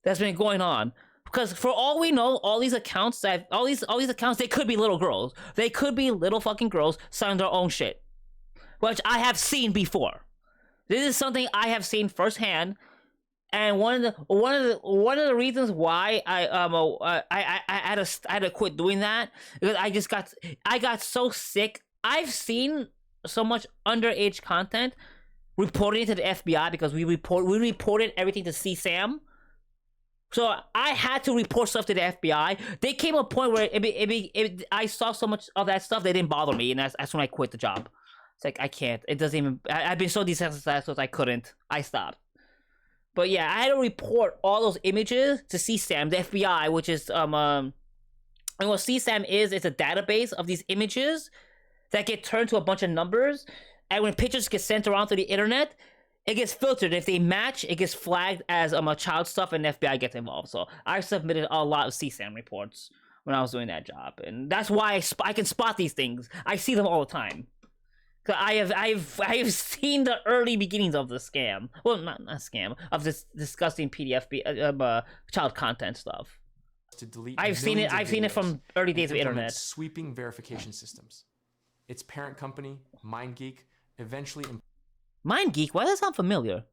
that's been going on. Because for all we know, all these accounts, they could be little girls. They could be little fucking girls selling their own shit, which I have seen before. This is something I have seen firsthand. And one of the reasons why I had to quit doing that, because I got so sick. I've seen so much underage content reporting it to the FBI, because we reported everything to CSAM. So I had to report stuff to the FBI. They came to a point where I saw so much of that stuff, they didn't bother me, and that's when I quit the job. It's like, I can't. It doesn't even. I've been so desensitized, so I couldn't. I stopped. But yeah, I had to report all those images to CSAM, the FBI, which is and what CSAM is, it's a database of these images that get turned to a bunch of numbers, and when pictures get sent around to the internet, it gets filtered. If they match, it gets flagged as child stuff, and the FBI gets involved. So I submitted a lot of CSAM reports when I was doing that job, and that's why I can spot these things. I see them all the time. Cause I have seen the early beginnings of the scam. Well, not scam, of this disgusting PDF child content stuff. To delete I've seen it from early days of internet. Sweeping verification systems. Its parent company, MindGeek, eventually MindGeek? Why does that sound familiar?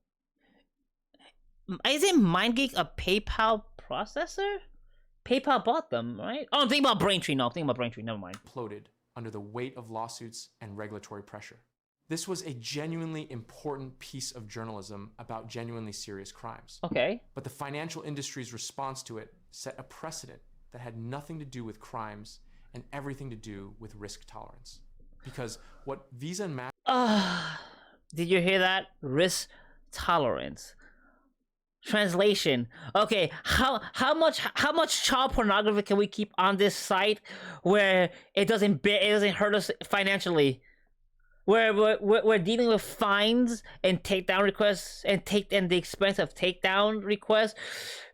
Isn't MindGeek a PayPal processor? PayPal bought them, right? Oh, I'm thinking about Braintree. No, I'm thinking about Braintree. Never mind. Imploded under the weight of lawsuits and regulatory pressure. This was a genuinely important piece of journalism about genuinely serious crimes. Okay. But the financial industry's response to it set a precedent that had nothing to do with crimes and everything to do with risk tolerance. Because what Visa and Mastercard... Did you hear that? Risk tolerance. Translation. Okay, how much child pornography can we keep on this site where it doesn't hurt us financially? Where we're dealing with fines and takedown requests and the expense of takedown requests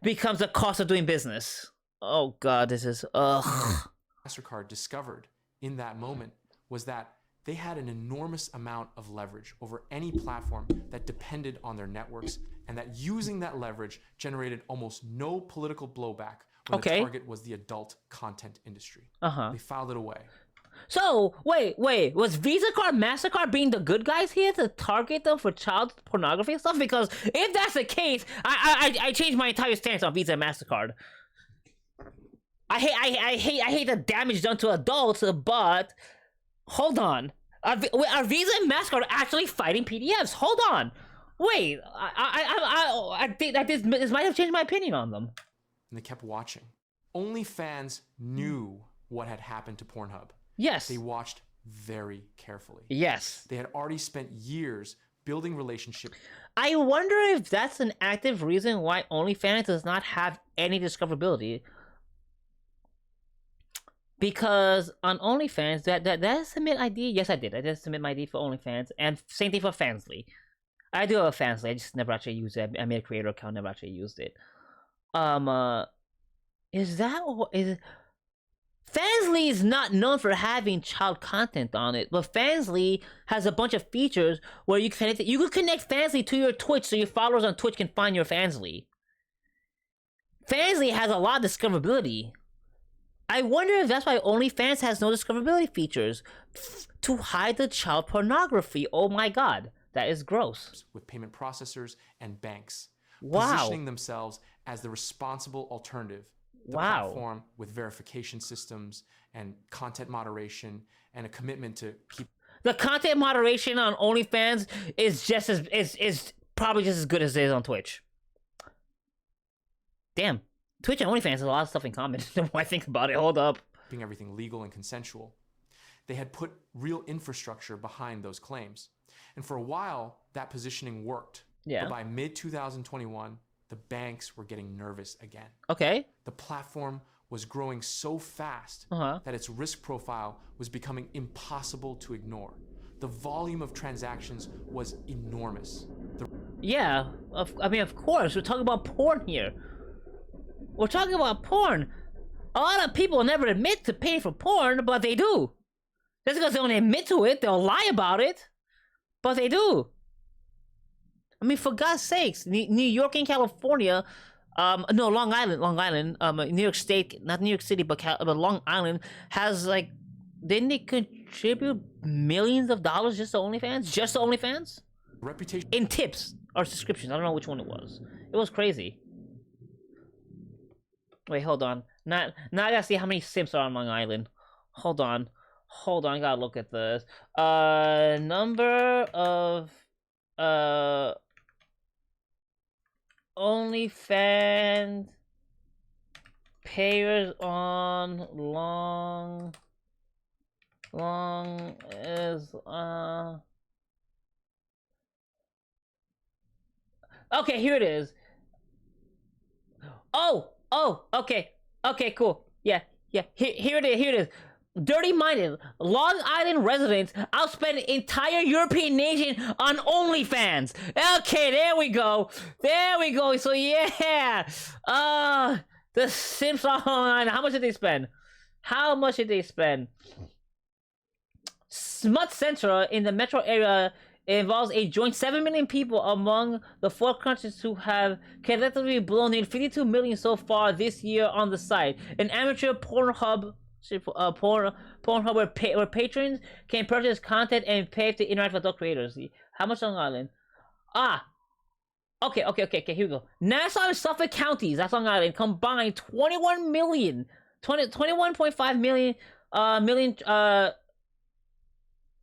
becomes the cost of doing business. Oh God, this is Mastercard discovered in that moment was that they had an enormous amount of leverage over any platform that depended on their networks, and that using that leverage generated almost no political blowback when the target was the adult content industry. They filed it away. So, wait, was Visa card, MasterCard being the good guys here to target them for child pornography and stuff? Because if that's the case, I changed my entire stance on Visa and MasterCard. I hate the damage done to adults, but hold on. Are Visa and MasterCard actually fighting PDFs? Hold on. Wait, I think that this might have changed my opinion on them. And they kept watching. OnlyFans knew what had happened to Pornhub. Yes. They watched very carefully. Yes. They had already spent years building relationships. I wonder if that's an active reason why OnlyFans does not have any discoverability. Because on OnlyFans, did I submit ID? Yes, I did. I did submit my ID for OnlyFans, and same thing for Fansly. I do have a Fansly. I just never actually used it. I made a creator account, never actually used it. Fansly is not known for having child content on it, but Fansly has a bunch of features where you can connect Fansly to your Twitch, so your followers on Twitch can find your Fansly. Fansly has a lot of discoverability. I wonder if that's why OnlyFans has no discoverability features to hide the child pornography. Oh my God, that is gross. With payment processors and banks, wow, positioning themselves as the responsible alternative. The platform with verification systems and content moderation and a commitment to keep the content moderation on OnlyFans is probably just as good as it is on Twitch. Damn. Twitch and OnlyFans has a lot of stuff in common. The more I think about it, hold up. Keeping everything legal and consensual. They had put real infrastructure behind those claims. And for a while, that positioning worked. Yeah. But by mid-2021, the banks were getting nervous again. Okay. The platform was growing so fast that its risk profile was becoming impossible to ignore. The volume of transactions was enormous. Yeah, of course. We're talking about porn here. We're talking about porn. A lot of people never admit to paying for porn, but they do. Just because they don't admit to it, they'll lie about it. But they do. I mean, for God's sakes, New York and California, no, Long Island, New York State, not New York City, but Long Island has, like, didn't they contribute millions of dollars just to OnlyFans? Just to OnlyFans? Reputation. In tips or subscriptions. I don't know which one it was. It was crazy. Wait, hold on. Now I gotta see how many simps are on Long Island. Hold on, I gotta look at this. Number of OnlyFans payers on Long is okay, here it is. Oh, okay, cool. Yeah. Here it is. Dirty-minded Long Island residents outspend entire European nation on OnlyFans. Okay, there we go. So yeah, the Simps on Long Island. How much did they spend? Smut Central in the metro area involves a joint 7 million people among the 4 countries who have collectively blown in 52 million so far this year on the site. An amateur Pornhub Pornhub where patrons can purchase content and pay to interact with adult creators. How much Long Island? Okay, here we go. Nassau and Suffolk counties, that's Long Island, combined 21.5 million,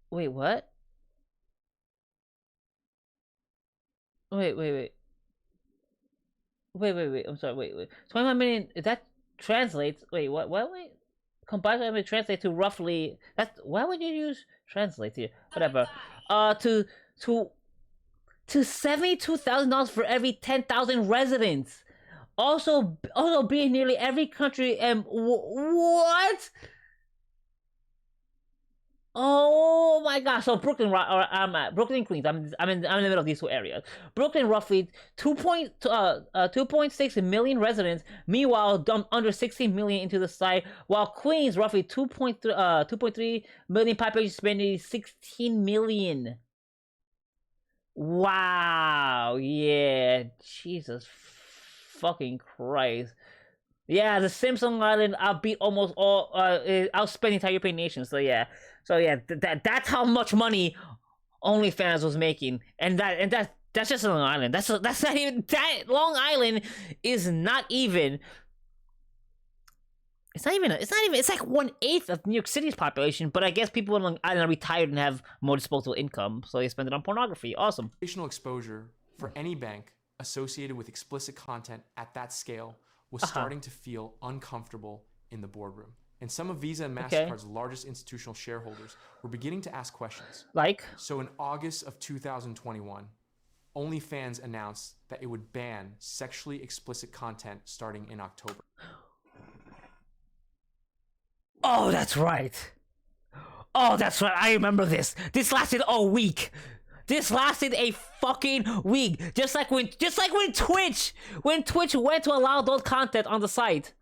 wait, what? Wait. I'm sorry, wait. 21 million, that translates, wait, what, wait? Combined, it translates to roughly, that's, why would you use translate here? Whatever. To $72,000 for every 10,000 residents. Also being nearly every country and what? Oh my gosh! So Brooklyn, I'm at Brooklyn, Queens. I'm in the middle of these two areas. Brooklyn, roughly 2.6 million residents. Meanwhile, dumped under 16 million into the site. While Queens, roughly 2.3 million population, spending 16 million. Wow! Yeah, Jesus, fucking Christ. Yeah, the Simpson Island outbeat almost all. Outspent the entire European nation. So yeah. That's how much money OnlyFans was making, and that's just Long Island. That's not even that. Long Island is not even. It's not even. It's like 1/8 of New York City's population. But I guess people in Long Island are retired and have more disposable income, so they spend it on pornography. Awesome. Educational exposure for any bank associated with explicit content at that scale was starting to feel uncomfortable in the boardroom. And some of Visa and MasterCard's largest institutional shareholders were beginning to ask questions. Like? So in August of 2021, OnlyFans announced that it would ban sexually explicit content starting in October. Oh, that's right. I remember this. This lasted a week. This lasted a fucking week. Just like when Twitch went to allow adult content on the site.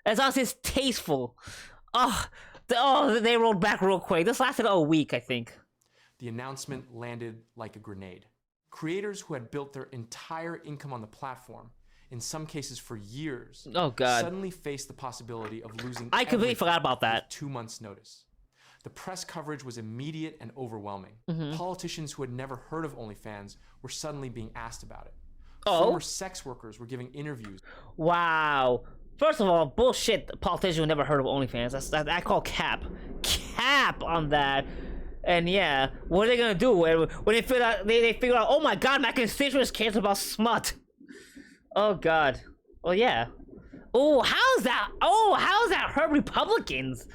As long as it's tasteful. They rolled back real quick. This lasted a week, I think. The announcement landed like a grenade. Creators who had built their entire income on the platform, in some cases for years, suddenly faced the possibility of losing. I completely forgot about that. 2 months' notice. The press coverage was immediate and overwhelming. Politicians who had never heard of OnlyFans were suddenly being asked about it. Former sex workers were giving interviews. Wow. First of all, bullshit. Politicians who never heard of OnlyFans. I call cap on that. And yeah, what are they gonna do when they figure out? They figure out. Oh my God, my constituents cares about smut. Oh God. Oh yeah. Oh, how's that hurt Republicans?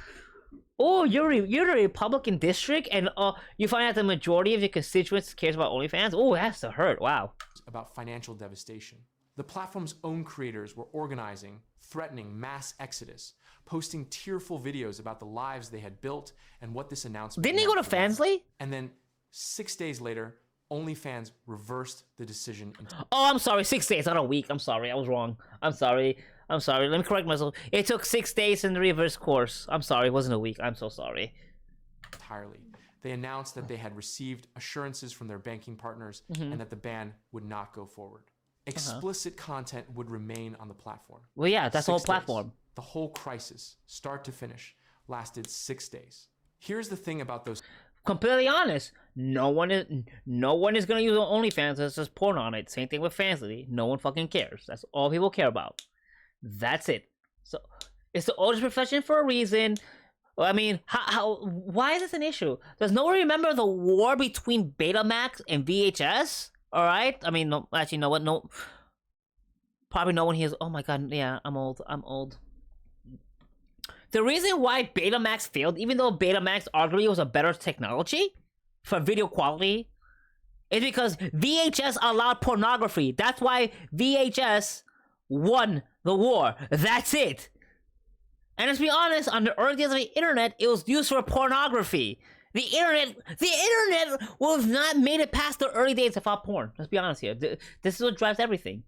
Oh, you're the Republican district, and you find out the majority of your constituents cares about OnlyFans. Oh, that's to hurt. Wow. About financial devastation. The platform's own creators were organizing, threatening mass exodus, posting tearful videos about the lives they had built and what this announcement. Didn't he go to Fansly? And then 6 days later, OnlyFans reversed the decision. Oh, I'm sorry, 6 days, not a week. I'm sorry, I was wrong. I'm sorry. Let me correct myself. It took 6 days in the reverse course. I'm sorry, it wasn't a week. I'm so sorry. Entirely. They announced that they had received assurances from their banking partners and that the ban would not go forward. Explicit content would remain on the platform. Well, yeah, that's the whole platform. Days. The whole crisis, start to finish, lasted 6 days. Here's the thing about those. Completely honest, no one is gonna use OnlyFans. There's just porn on it. Same thing with Fansly. No one fucking cares. That's all people care about. That's it. So it's the oldest profession for a reason. I mean, why is this an issue? Does no one remember the war between Betamax and VHS? All right. I mean, no, actually, no one. No, probably no one here is. Oh my God. Yeah, I'm old. The reason why Betamax failed, even though Betamax arguably was a better technology for video quality, is because VHS allowed pornography. That's why VHS won the war. That's it. And let's be honest, on the early days of the internet, it was used for pornography. The internet would have not made it past the early days without porn. Let's be honest here. This is what drives everything.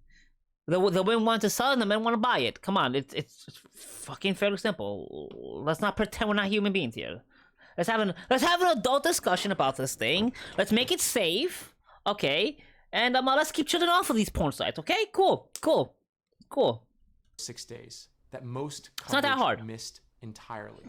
The women want to sell it, and the men want to buy it. Come on, it's fucking fairly simple. Let's not pretend we're not human beings here. Let's have an adult discussion about this thing. Let's make it safe, okay? And let's keep children off of these porn sites, okay? Cool. 6 days that most it's not that hard. Missed entirely.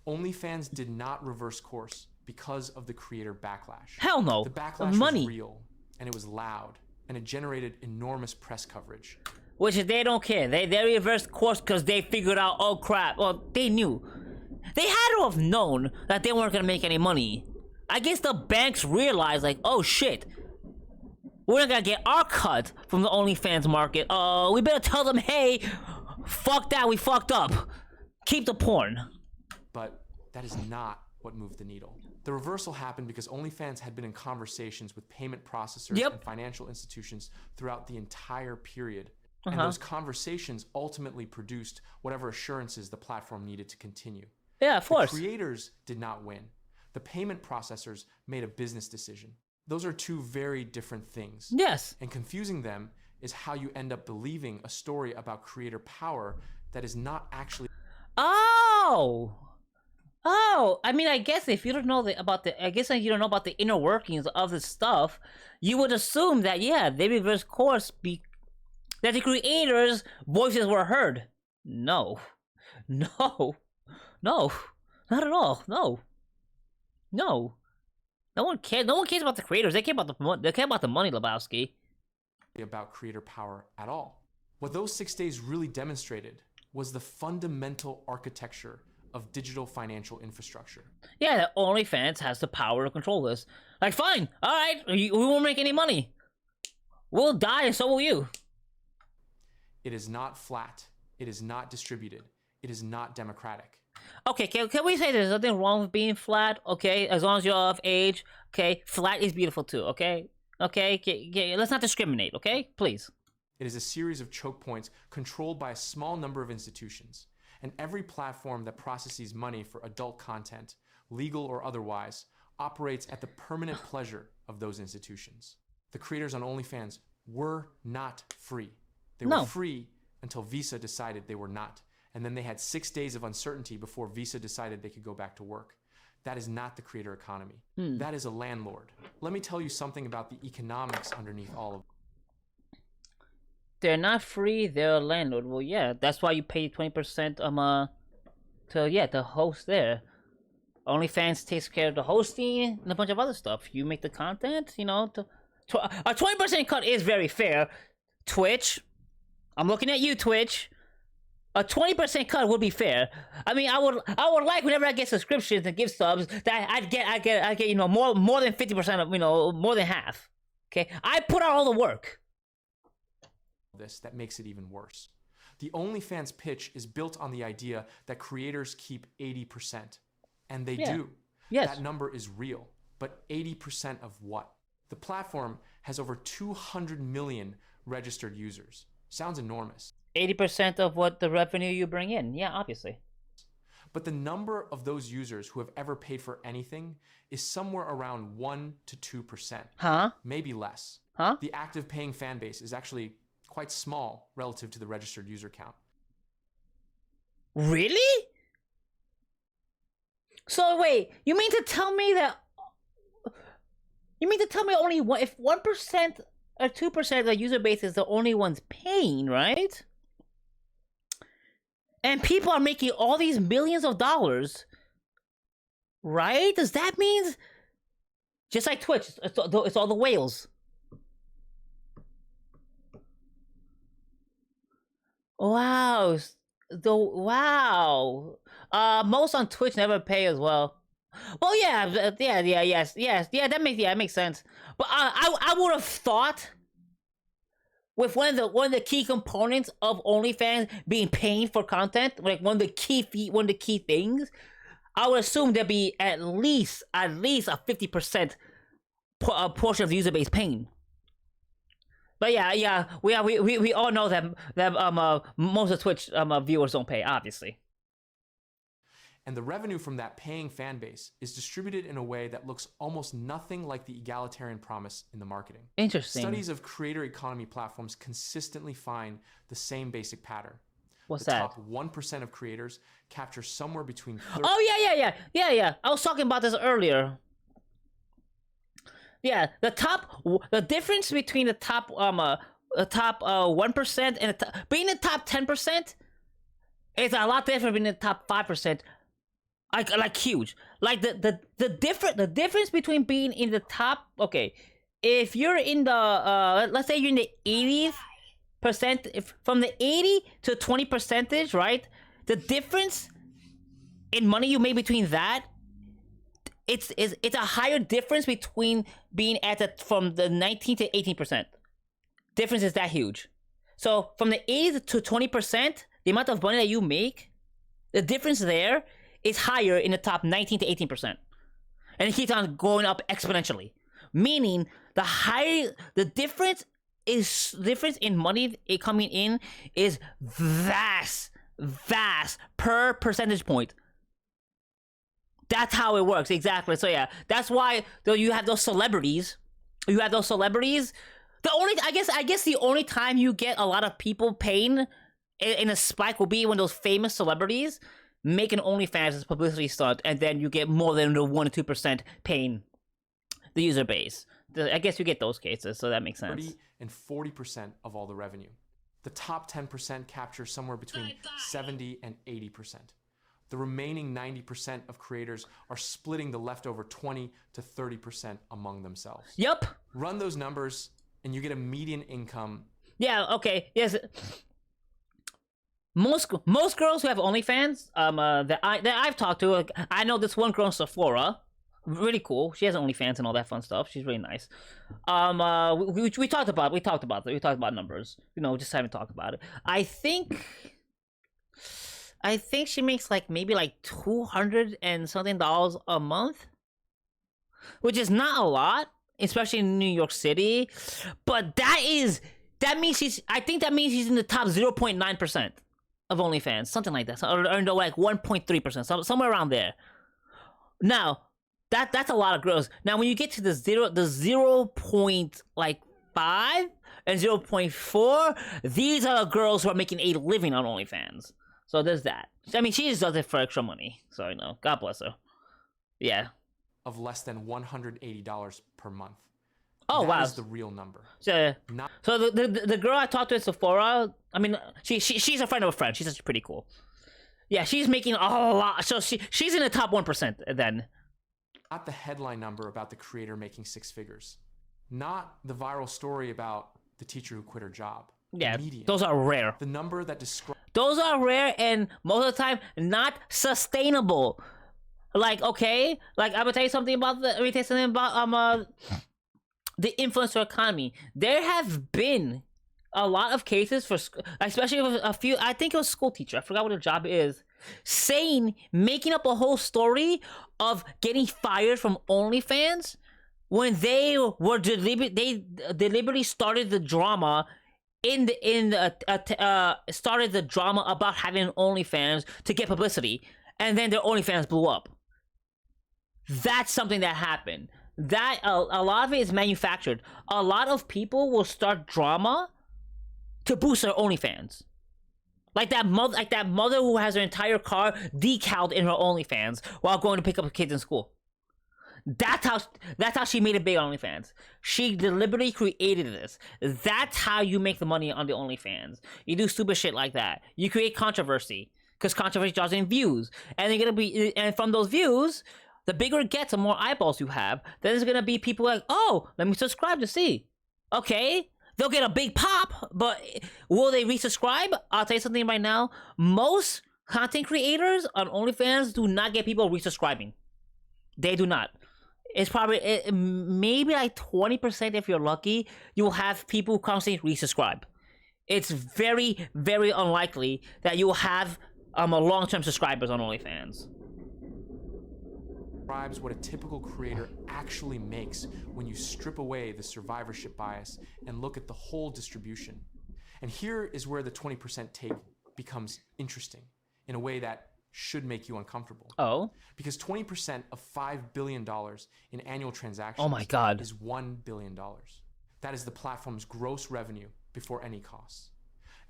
OnlyFans did not reverse course because of the creator backlash. Hell no. The backlash was real, and it was loud, and it generated enormous press coverage. Which they don't care. They reversed course because they figured out, oh crap, well, they knew. They had to have known that they weren't gonna make any money. I guess the banks realized, like, oh shit, we're not gonna get our cut from the OnlyFans market. We better tell them, hey, fuck that, we fucked up. Keep the porn. But that is not what moved the needle. The reversal happened because OnlyFans had been in conversations with payment processors and financial institutions throughout the entire period. And those conversations ultimately produced whatever assurances the platform needed to continue. Yeah, of course. The creators did not win. The payment processors made a business decision. Those are two very different things. Yes. And confusing them is how you end up believing a story about creator power that is not actually... Oh! I mean, I guess if you don't know about the inner workings of the stuff, you would assume that, yeah, they reverse course that the creators' voices were heard. No, not at all. No one cares. No one cares about the creators. They care about the money, Lebowski. About creator power at all. What those 6 days really demonstrated was the fundamental architecture of digital financial infrastructure. Yeah, that OnlyFans has the power to control this. Like, fine, all right, we won't make any money. We'll die, and so will you. It is not flat. It is not distributed. It is not democratic. Okay, can we say there's nothing wrong with being flat? Okay, as long as you're of age. Okay, flat is beautiful too. Okay, let's not discriminate. Okay, please. It is a series of choke points controlled by a small number of institutions, and every platform that processes money for adult content, legal or otherwise, operates at the permanent pleasure of those institutions. The creators on OnlyFans were not free. They were free until Visa decided they were not. And then they had 6 days of uncertainty before Visa decided they could go back to work. That is not the creator economy. That is a landlord. Let me tell you something about the economics underneath all of it. They're not free, they're a landlord. Well, yeah, that's why you pay 20% to host there. OnlyFans takes care of the hosting and a bunch of other stuff. You make the content, you know, a 20% cut is very fair. Twitch, I'm looking at you, Twitch. A 20% cut would be fair. I mean, I would like whenever I get subscriptions and give subs that I'd get you know more than 50% of, you know, more than half. Okay, I put out all the work. This that makes it even worse. The OnlyFans pitch is built on the idea that creators keep 80%, and they do. Yes, that number is real, but 80% of what? The platform has over 200 million registered users. Sounds enormous. 80% of what the revenue you bring in. Yeah, obviously. But the number of those users who have ever paid for anything is somewhere around 1 to 2%. Huh? Maybe less. Huh? The active paying fan base is actually quite small relative to the registered user count. Really? So wait, you mean to tell me only if 1% or 2% of the user base is the only ones paying, right? And people are making all these millions of dollars, right? Does that mean, just like Twitch, it's all the whales? Wow. Wow. Most on Twitch never pay as well. Well, yes. That makes sense. But I would have thought, with one of the key components of OnlyFans being paying for content, like one of the key things, I would assume there'd be at least a 50% portion of the user base paying. But we all know that most of Twitch viewers don't pay, obviously. And the revenue from that paying fan base is distributed in a way that looks almost nothing like the egalitarian promise in the marketing. Interesting. Studies of creator economy platforms consistently find the same basic pattern. What's the that? Top 1% of creators capture somewhere between 30... Oh, I was talking about this earlier. Yeah, the difference between the top 1% and being the top 10%, It's a lot different in the top 5%. Like huge. Like the difference between being in the top. Okay, if you're in the let's say you're in the 80%, if from the 80 to 20%, right? The difference in money you make between that, it's a higher difference between being from the 19 to 18%. Difference is that huge. So from the 80 to 20%, the amount of money that you make, the difference there is higher in the top 19 to 18%. And it keeps on going up exponentially. Meaning the difference in money coming in is vast per percentage point. That's how it works, exactly. So yeah, that's why you have those celebrities. The only I guess the only time you get a lot of people paying in a spike will be when those famous celebrities make an OnlyFans as a publicity stunt, and then you get more than the 1 to 2% paying the user base. I guess you get those cases, so that makes sense. 30 and 40% of all the revenue. The top 10% capture somewhere between 70 and 80%. The remaining 90% of creators are splitting the leftover 20 to 30% among themselves. Yep. Run those numbers, and you get a median income. Yeah. Okay. Yes. Most girls who have OnlyFans, that I've talked to, like, I know this one girl, Sephora, really cool. She has OnlyFans and all that fun stuff. She's really nice. We talked about numbers. Just haven't talked about it. I think she makes maybe $200 and something a month, which is not a lot, especially in New York City. But that means she's in the top 0.9% of OnlyFans, something like that, or no, 1.3%, somewhere around there. Now, that's a lot of girls. Now, when you get to the 0.5 and 0.4, these are the girls who are making a living on OnlyFans. So there's that. I mean, she just does it for extra money. So God bless her. Yeah. Of less than $180 per month. Oh, wow. That is the real number. So the girl I talked to at Sephora, I mean, she's a friend of a friend. She's actually pretty cool. Yeah, she's making a lot. So she's in the top 1% then. Not the headline number about the creator making 6 figures. Not the viral story about the teacher who quit her job. Yeah, those are rare. The number that describes... Those are rare and most of the time not sustainable. Okay, I'm gonna tell you something about the influencer economy. There have been a lot of cases for, especially with a few, I think it was a school teacher, I forgot what her job is, making up a whole story of getting fired from OnlyFans when they deliberately started the drama started the drama about having OnlyFans to get publicity, and then their OnlyFans blew up. That's something that happened. That a lot of it is manufactured. A lot of people will start drama to boost their OnlyFans. Like that mother who has her entire car decaled in her OnlyFans while going to pick up her kids in school. That's how she made it big on OnlyFans. She deliberately created this. That's how you make the money on the OnlyFans. You do stupid shit like that. You create controversy because controversy draws in views, and from those views, the bigger it gets, the more eyeballs you have. Then there's gonna be people like, oh, let me subscribe to see. Okay, they'll get a big pop, but will they resubscribe? I'll tell you something right now. Most content creators on OnlyFans do not get people resubscribing. They do not. It's probably maybe 20% if you're lucky. You will have people constantly resubscribe. It's very, very unlikely that you will have long-term subscribers on OnlyFans. Describes what a typical creator actually makes when you strip away the survivorship bias and look at the whole distribution. And here is where the 20% take becomes interesting in a way that should make you uncomfortable. Oh? Because 20% of $5 billion in annual transactions, oh my God, is $1 billion. That is the platform's gross revenue before any costs.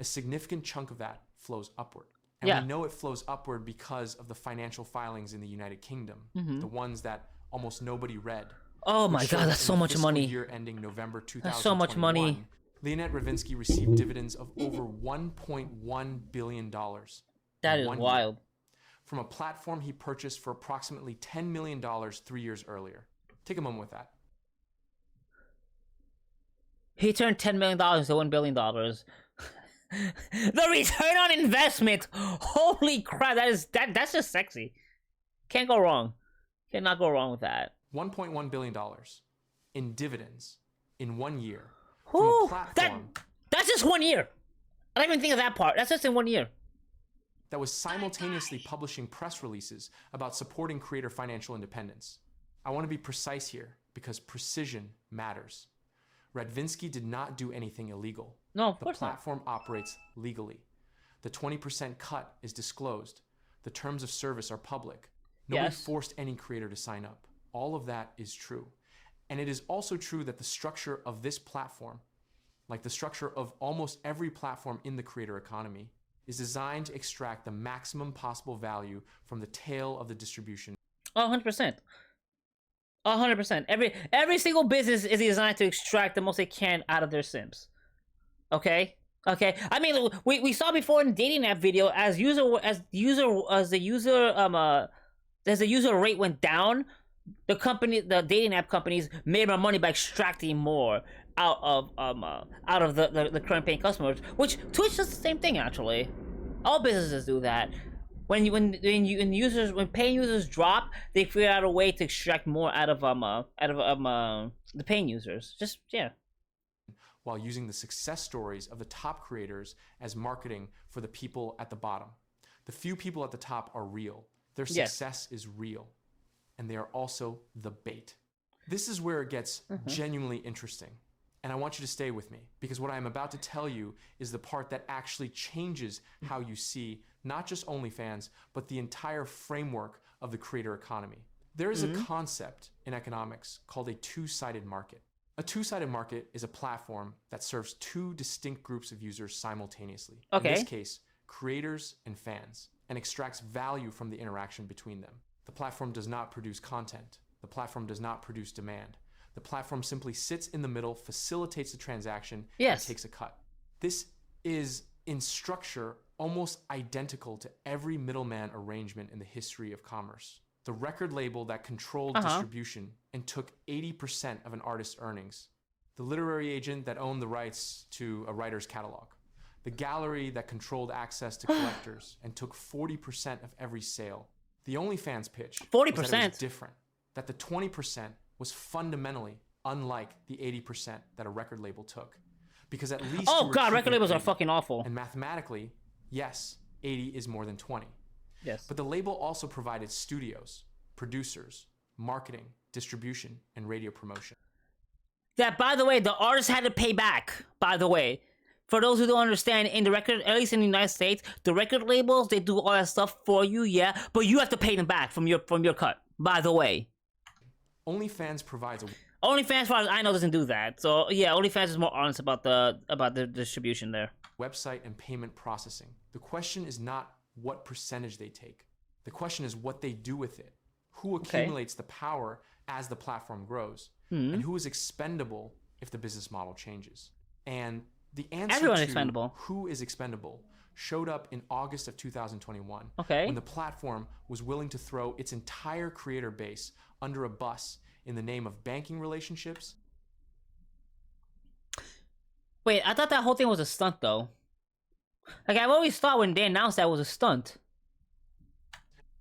A significant chunk of that flows upward. And we know it flows upward because of the financial filings in the United Kingdom, the ones that almost nobody read. Oh my God, that's so much money. Year ending November 2021, that's so much money. Leonette Ravinsky received dividends of over $1.1 billion That is wild. From a platform he purchased for approximately $10 million 3 years earlier. Take a moment with that. He turned $10 million to $1 billion. The return on investment! Holy crap, that's just sexy. Can't go wrong. Cannot go wrong with that. $1.1 billion in dividends in 1 year. Ooh, that's just 1 year. I don't even think of that part. That's just in 1 year. That was simultaneously publishing press releases about supporting creator financial independence. I want to be precise here because precision matters. Radvinsky did not do anything illegal. No, of course not. The platform operates legally. The 20% cut is disclosed. The terms of service are public. Nobody forced any creator to sign up. All of that is true. And it is also true that the structure of this platform, like the structure of almost every platform in the creator economy, is designed to extract the maximum possible value from the tail of the distribution. 100%. 100%. Every single business is designed to extract the most they can out of their simps. Okay? Okay. I mean, we saw before in the dating app video, as the user rate went down, the dating app companies made more money by extracting more out of the current paying customers, which Twitch does the same thing actually. All businesses do that. When paying users drop, they figure out a way to extract more out of the paying users. Just while using the success stories of the top creators as marketing for the people at the bottom. The few people at the top are real. Their success is real. And they are also the bait. This is where it gets genuinely interesting. And I want you to stay with me, because what I'm about to tell you is the part that actually changes how you see not just OnlyFans, but the entire framework of the creator economy. There is a concept in economics called a two-sided market. A two-sided market is a platform that serves two distinct groups of users simultaneously. Okay. In this case, creators and fans, and extracts value from the interaction between them. The platform does not produce content. The platform does not produce demand. The platform simply sits in the middle, facilitates the transaction, and takes a cut. This is, in structure, almost identical to every middleman arrangement in the history of commerce. The record label that controlled distribution and took 80% of an artist's earnings. The literary agent that owned the rights to a writer's catalog. The gallery that controlled access to collectors and took 40% of every sale. The OnlyFans pitch 40% was that it was different. That the 20% was fundamentally unlike the 80% that a record label took. Because at least record labels are fucking awful. And mathematically, yes, 80 is more than 20. Yes. But the label also provided studios, producers, marketing, distribution, and radio promotion. That, by the way, the artists had to pay back, by the way. For those who don't understand, in the record, at least in the United States, the record labels, they do all that stuff for you, but you have to pay them back from your cut, by the way. OnlyFans provides a... OnlyFans, as far as I know, doesn't do that. So, yeah, OnlyFans is more honest about the distribution there. Website and payment processing. The question is not what percentage they take. The question is what they do with it. Who accumulates the power as the platform grows, and who is expendable if the business model changes. And the answer to who is expendable showed up in August of 2021, when the platform was willing to throw its entire creator base under a bus in the name of banking relationships. Wait, I thought that whole thing was a stunt, though. Like, I've always thought when they announced that it was a stunt.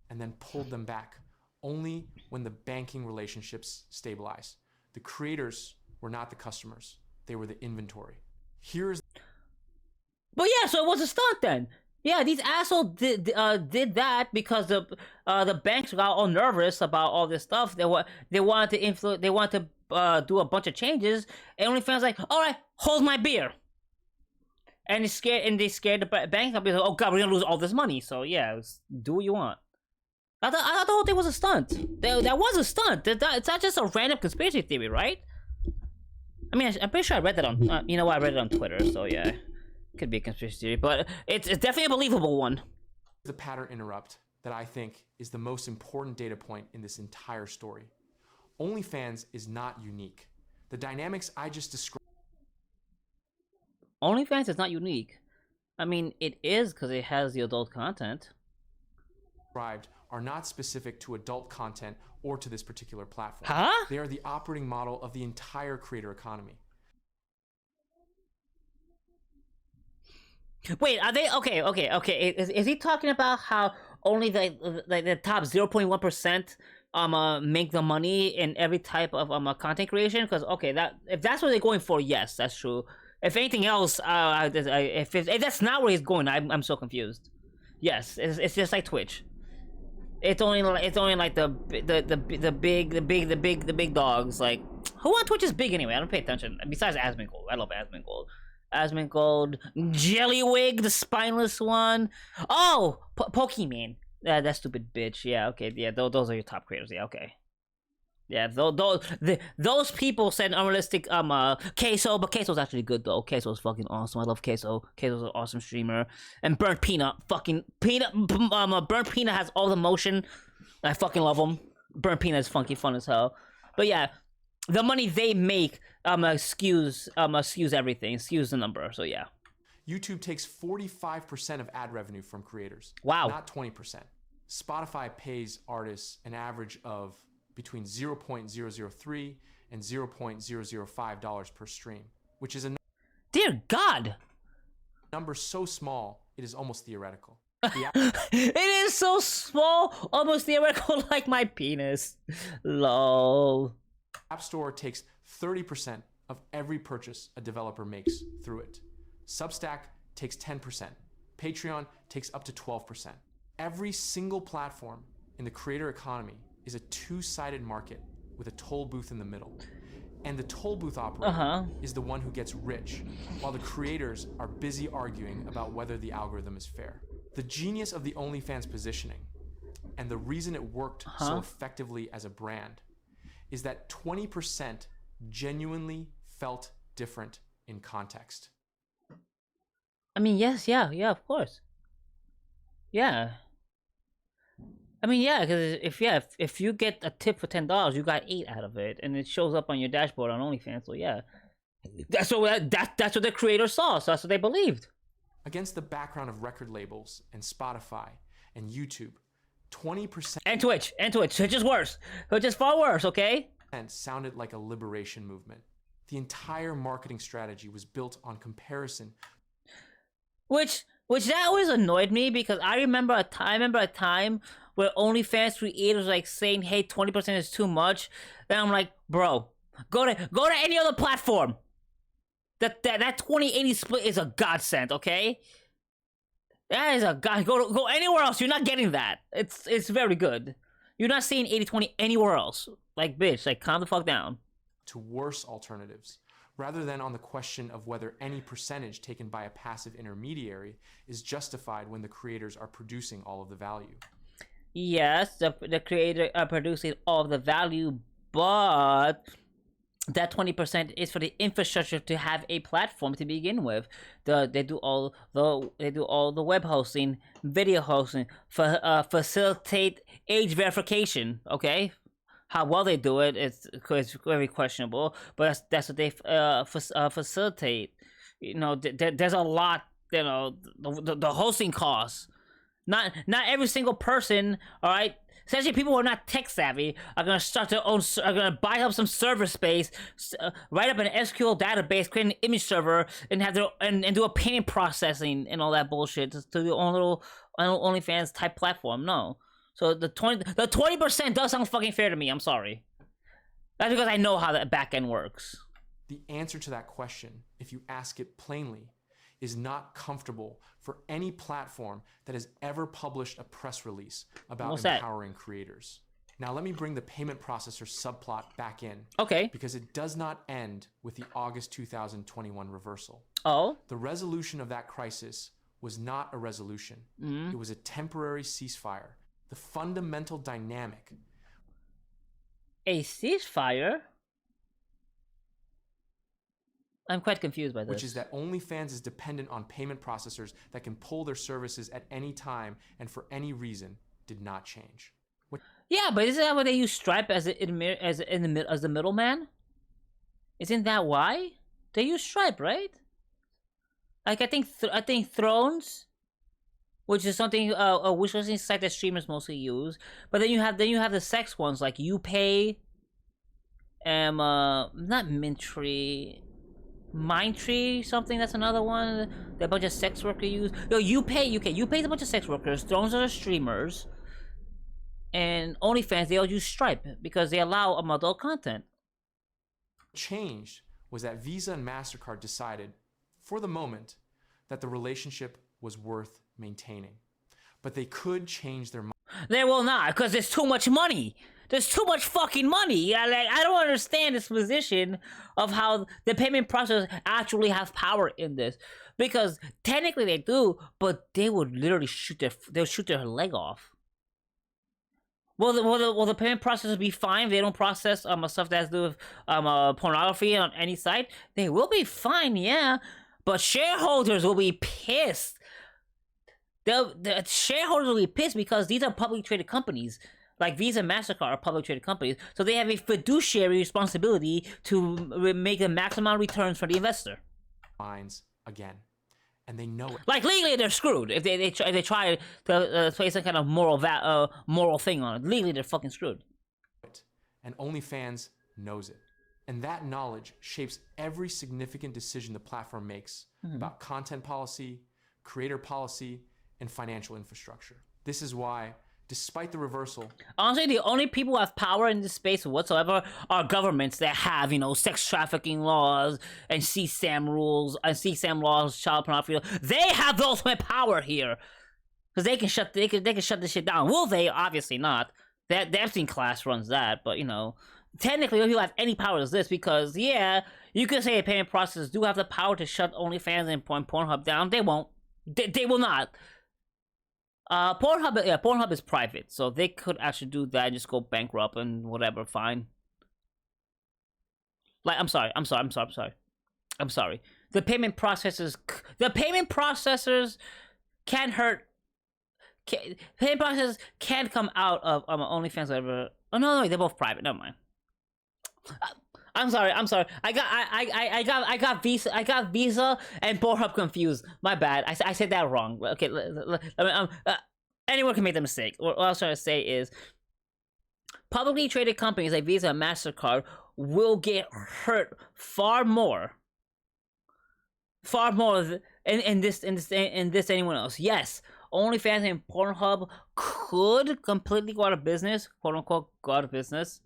And then pulled them back, only when the banking relationships stabilized. The creators were not the customers. They were the inventory. But yeah, so it was a stunt then. Yeah, these assholes did that because the banks got all nervous about all this stuff. They wanted to influence. They wanted to do a bunch of changes. And OnlyFans like, all right, hold my beer. And they scared the bank company. Like, oh god, we're gonna lose all this money. So yeah, do what you want. I thought the whole thing was a stunt. That was a stunt. It's not just a random conspiracy theory, right? I mean, I'm pretty sure I read that on. You know what? I read it on Twitter. So yeah. Could be a conspiracy theory, but it's definitely a believable one. The pattern interrupt that I think is the most important data point in this entire story. OnlyFans is not unique. The dynamics I just described. OnlyFans is not unique. I mean, it is because it has the adult content. Are not specific to adult content or to this particular platform. Huh? They are the operating model of the entire creator economy. Wait, are they okay? Is he talking about how only the top 0.1% make the money in every type of content creation? Because that if that's what they're going for, yes, that's true. If anything else, if that's not where he's going, I'm so confused. Yes, it's just like Twitch. It's only like the big dogs. Like, who on Twitch is big anyway? I don't pay attention. Besides Asmongold, I love Asmongold. Asmongold, Jellywig, the spineless one. Oh, Pokemon. That stupid bitch. Yeah, okay. Yeah, those are your top creators. Yeah, okay. Yeah, those people said unrealistic Queso, but Queso's actually good though. Queso's fucking awesome. I love Queso. Queso's an awesome streamer. And Burnt Peanut, fucking Peanut. Burnt Peanut has all the motion. I fucking love him. Burnt Peanut is funky fun as hell. But yeah, the money they make skews everything. Skews the number. So yeah. YouTube takes 45% of ad revenue from creators. Wow. Not 20%. Spotify pays artists an average of between $0.003 and $0.005 per stream, which is a dear God number so small it is almost theoretical. It is so small, almost theoretical, like my penis. Lol. App Store takes 30% of every purchase a developer makes through it. Substack takes 10%. Patreon takes up to 12%. Every single platform in the creator economy is a two-sided market with a toll booth in the middle. And the toll booth operator is the one who gets rich, while the creators are busy arguing about whether the algorithm is fair. The genius of the OnlyFans positioning, and the reason it worked so effectively as a brand, is that 20% genuinely felt different in context. I mean, yes, yeah, of course. Yeah. I mean, yeah, because if you get a tip for $10, you got 8 out of it, and it shows up on your dashboard on OnlyFans. So yeah, that's what the creator saw. So that's what they believed. Against the background of record labels and Spotify and YouTube, 20% and Twitch, which is worse, which is far worse. Okay, and sounded like a liberation movement. The entire marketing strategy was built on comparison, which that always annoyed me, because I remember a time where OnlyFans creators like saying, "Hey, 20% is too much." Then I'm like, bro, go to any other platform. That 20-80 split is a godsend, okay? That is a god. Go anywhere else. You're not getting that. It's very good. You're not seeing 80-20 anywhere else. Like, bitch, like, calm the fuck down. To worse alternatives, rather than on the question of whether any percentage taken by a passive intermediary is justified when the creators are producing all of the value. Yes, the creator are producing all of the value, but that 20% is for the infrastructure to have a platform to begin with. They do all the web hosting, video hosting, facilitate age verification. Okay, how well they do it is very questionable, but that's what they facilitate. You know, there's a lot. You know, the hosting costs. Not every single person, all right, especially people who are not tech savvy, are gonna start their own. Are gonna buy up some server space, write up an SQL database, create an image server, and have their and do a payment processing and all that bullshit to their own little OnlyFans type platform. No, so the 20% does sound fucking fair to me. I'm sorry. That's because I know how that back end works. The answer to that question, if you ask it plainly, is not comfortable for any platform that has ever published a press release about empowering creators. Now let me bring the payment processor subplot back in. Okay. Because it does not end with the August 2021 reversal. Oh. The resolution of that crisis was not a resolution. It was a temporary ceasefire. The fundamental dynamic. A ceasefire? I'm quite confused by this. Which is that OnlyFans is dependent on payment processors that can pull their services at any time and for any reason did not change. Yeah, but isn't that why they use Stripe as the middleman? Isn't that why they use Stripe, right? Like I think Thrones, which is something a wishlisting site that streamers mostly use. But then you have the sex ones like YouPay, not Mintry, Mindtree, something. That's another one that a bunch of sex workers use. Yo, YouPay is a bunch of sex workers. Thrones are streamers, and OnlyFans they all use Stripe because they allow adult content. Changed was that Visa and MasterCard decided, for the moment, that the relationship was worth maintaining. But they could change their mind. They will not, because there's too much money. There's too much fucking money. I don't understand this position of how the payment process actually has power in this. Because technically they do, but they would literally shoot their leg off. Will the payment processors be fine if they don't process stuff that has to do with pornography on any site? They will be fine, yeah. But shareholders will be pissed. The shareholders will be pissed because these are publicly traded companies. Like Visa and MasterCard are publicly traded companies. So they have a fiduciary responsibility to make the maximum returns for the investor. Minds again. And they know it. Like legally, they're screwed if they try to play some kind of moral thing on it. Legally, they're fucking screwed. And OnlyFans knows it, and that knowledge shapes every significant decision the platform makes about content policy, creator policy, and financial infrastructure. This is why, despite the reversal, honestly, the only people who have power in this space whatsoever are governments that have, sex trafficking laws and CSAM rules and CSAM laws, child pornography. They have the ultimate power here, because they can shut this shit down. Will they? Obviously not. The Epstein class runs that, but technically, if you have any power is this, because you could say payment processors do have the power to shut OnlyFans and Pornhub down. They won't. They will not. Pornhub is private, so they could actually do that and just go bankrupt and whatever, fine. Like, I'm sorry. The payment processors can hurt. Payment processors can come out of OnlyFans, whatever. Oh no, they're both private. Never mind. I'm sorry. I got Visa and Pornhub confused. My bad. I said that wrong. Okay. Anyone can make the mistake. What I was trying to say is, publicly traded companies like Visa and MasterCard will get hurt far more in this than anyone else. Yes, OnlyFans and Pornhub could completely go out of business, quote unquote, go out of business,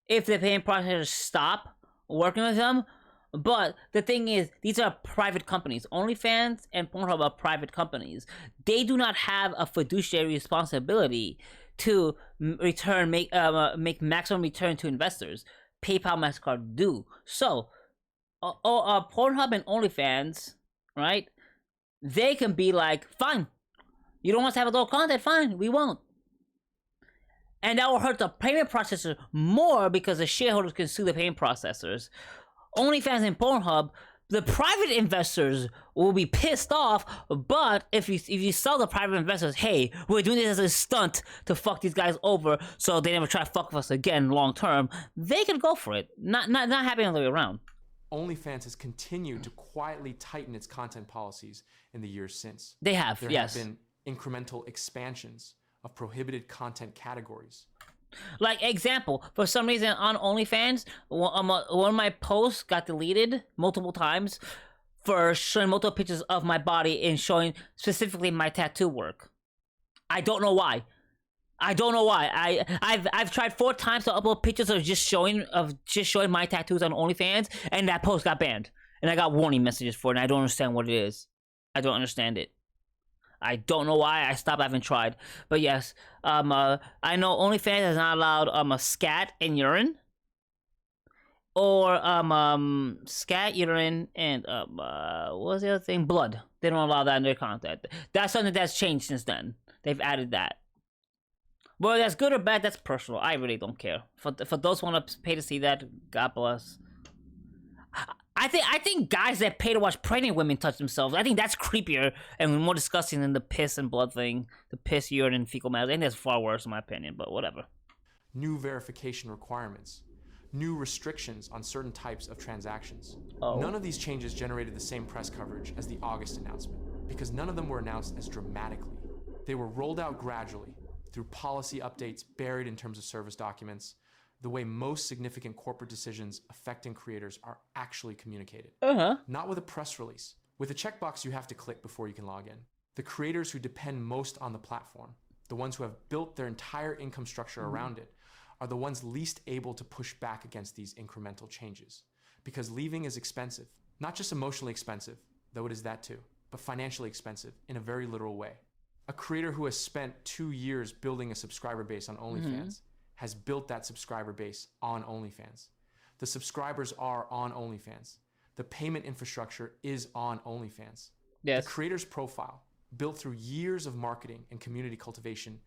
if the payment processors stop working with them. But the thing is, these are private companies. OnlyFans and Pornhub are private companies. They do not have a fiduciary responsibility to make maximum return to investors. PayPal, MasterCard do. So, Pornhub and OnlyFans, right? They can be like, fine, you don't want to have adult content, fine, we won't. And that will hurt the payment processor more because the shareholders can sue the payment processors. OnlyFans and Pornhub, the private investors will be pissed off, but if you sell the private investors, hey, we're doing this as a stunt to fuck these guys over so they never try to fuck with us again long term, they can go for it. Not happening all the way around. OnlyFans has continued to quietly tighten its content policies in the years since. They have, there yes. There have been incremental expansions of prohibited content categories. Like, example, for some reason on OnlyFans, one of my posts got deleted multiple times for showing multiple pictures of my body and showing specifically my tattoo work. I don't know why. I've tried 4 times to upload pictures of just showing my tattoos on OnlyFans, and that post got banned. And I got warning messages for it, and I don't understand what it is. I don't understand it. I don't know why. I stopped. I haven't tried. But yes, I know OnlyFans is not allowed a scat and urine, or scat, urine, and what was the other thing? Blood. They don't allow that in their content. That's something that's changed since then. They've added that. Whether that's good or bad, that's personal. I really don't care. For those who want to pay to see that, God bless. I think guys that pay to watch pregnant women touch themselves, I think that's creepier and more disgusting than the piss and blood thing. The piss, urine, and fecal matter. I think that's far worse in my opinion, but whatever. New verification requirements. new restrictions on certain types of transactions. None of these changes generated the same press coverage as the August announcement, because none of them were announced as dramatically. They were rolled out gradually through policy updates buried in terms of service documents, the way most significant corporate decisions affecting creators are actually communicated. Not with a press release. With a checkbox you have to click before you can log in. The creators who depend most on the platform, the ones who have built their entire income structure around it, are the ones least able to push back against these incremental changes. Because leaving is expensive. Not just emotionally expensive, though it is that too, but financially expensive in a very literal way. A creator who has spent 2 years building a subscriber base on OnlyFans has built that subscriber base on OnlyFans. The subscribers are on OnlyFans. The payment infrastructure is on OnlyFans. Yes. The creator's profile, built through years of marketing and community cultivation,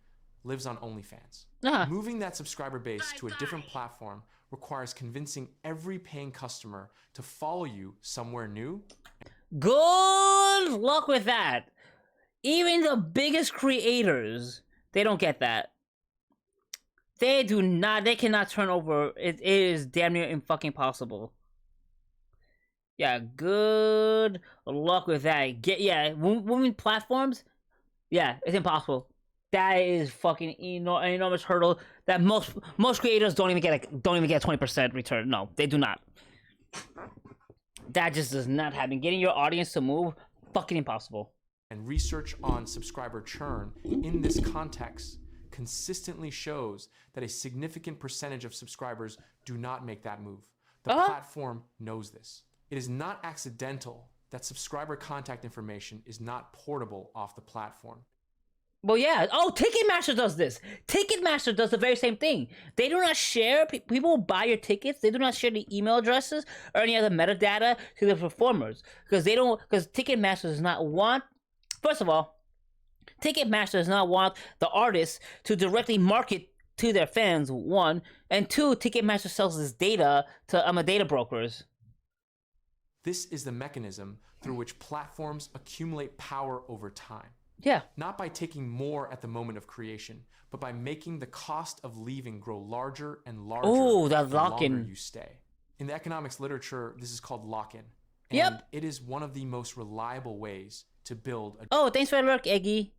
lives on OnlyFans. Moving that subscriber base to a different platform requires convincing every paying customer to follow you somewhere new. Good luck with that. Even the biggest creators, they don't get that. They do not. They cannot turn over. It is damn near fucking impossible. Yeah, good luck with that. Moving platforms. Yeah, it's impossible. That is fucking an enormous hurdle that most creators don't even get 20% return. No, they do not. That just does not happen. Getting your audience to move, fucking impossible. And research on subscriber churn in this context consistently shows that a significant percentage of subscribers do not make that move. The platform knows this. It is not accidental that subscriber contact information is not portable off the platform. Well, yeah. Oh, Ticketmaster does this. Ticketmaster does the very same thing. They do not share, people buy your tickets, they do not share the email addresses or any other metadata to the performers. Because Ticketmaster does not want, first of all, Ticketmaster does not want the artists to directly market to their fans, one. And two, Ticketmaster sells this data to data brokers. This is the mechanism through which platforms accumulate power over time. Yeah. Not by taking more at the moment of creation, but by making the cost of leaving grow larger and larger the longer you stay. In the economics literature, this is called lock-in. And it is one of the most reliable ways to build a thanks for the work, Eggy.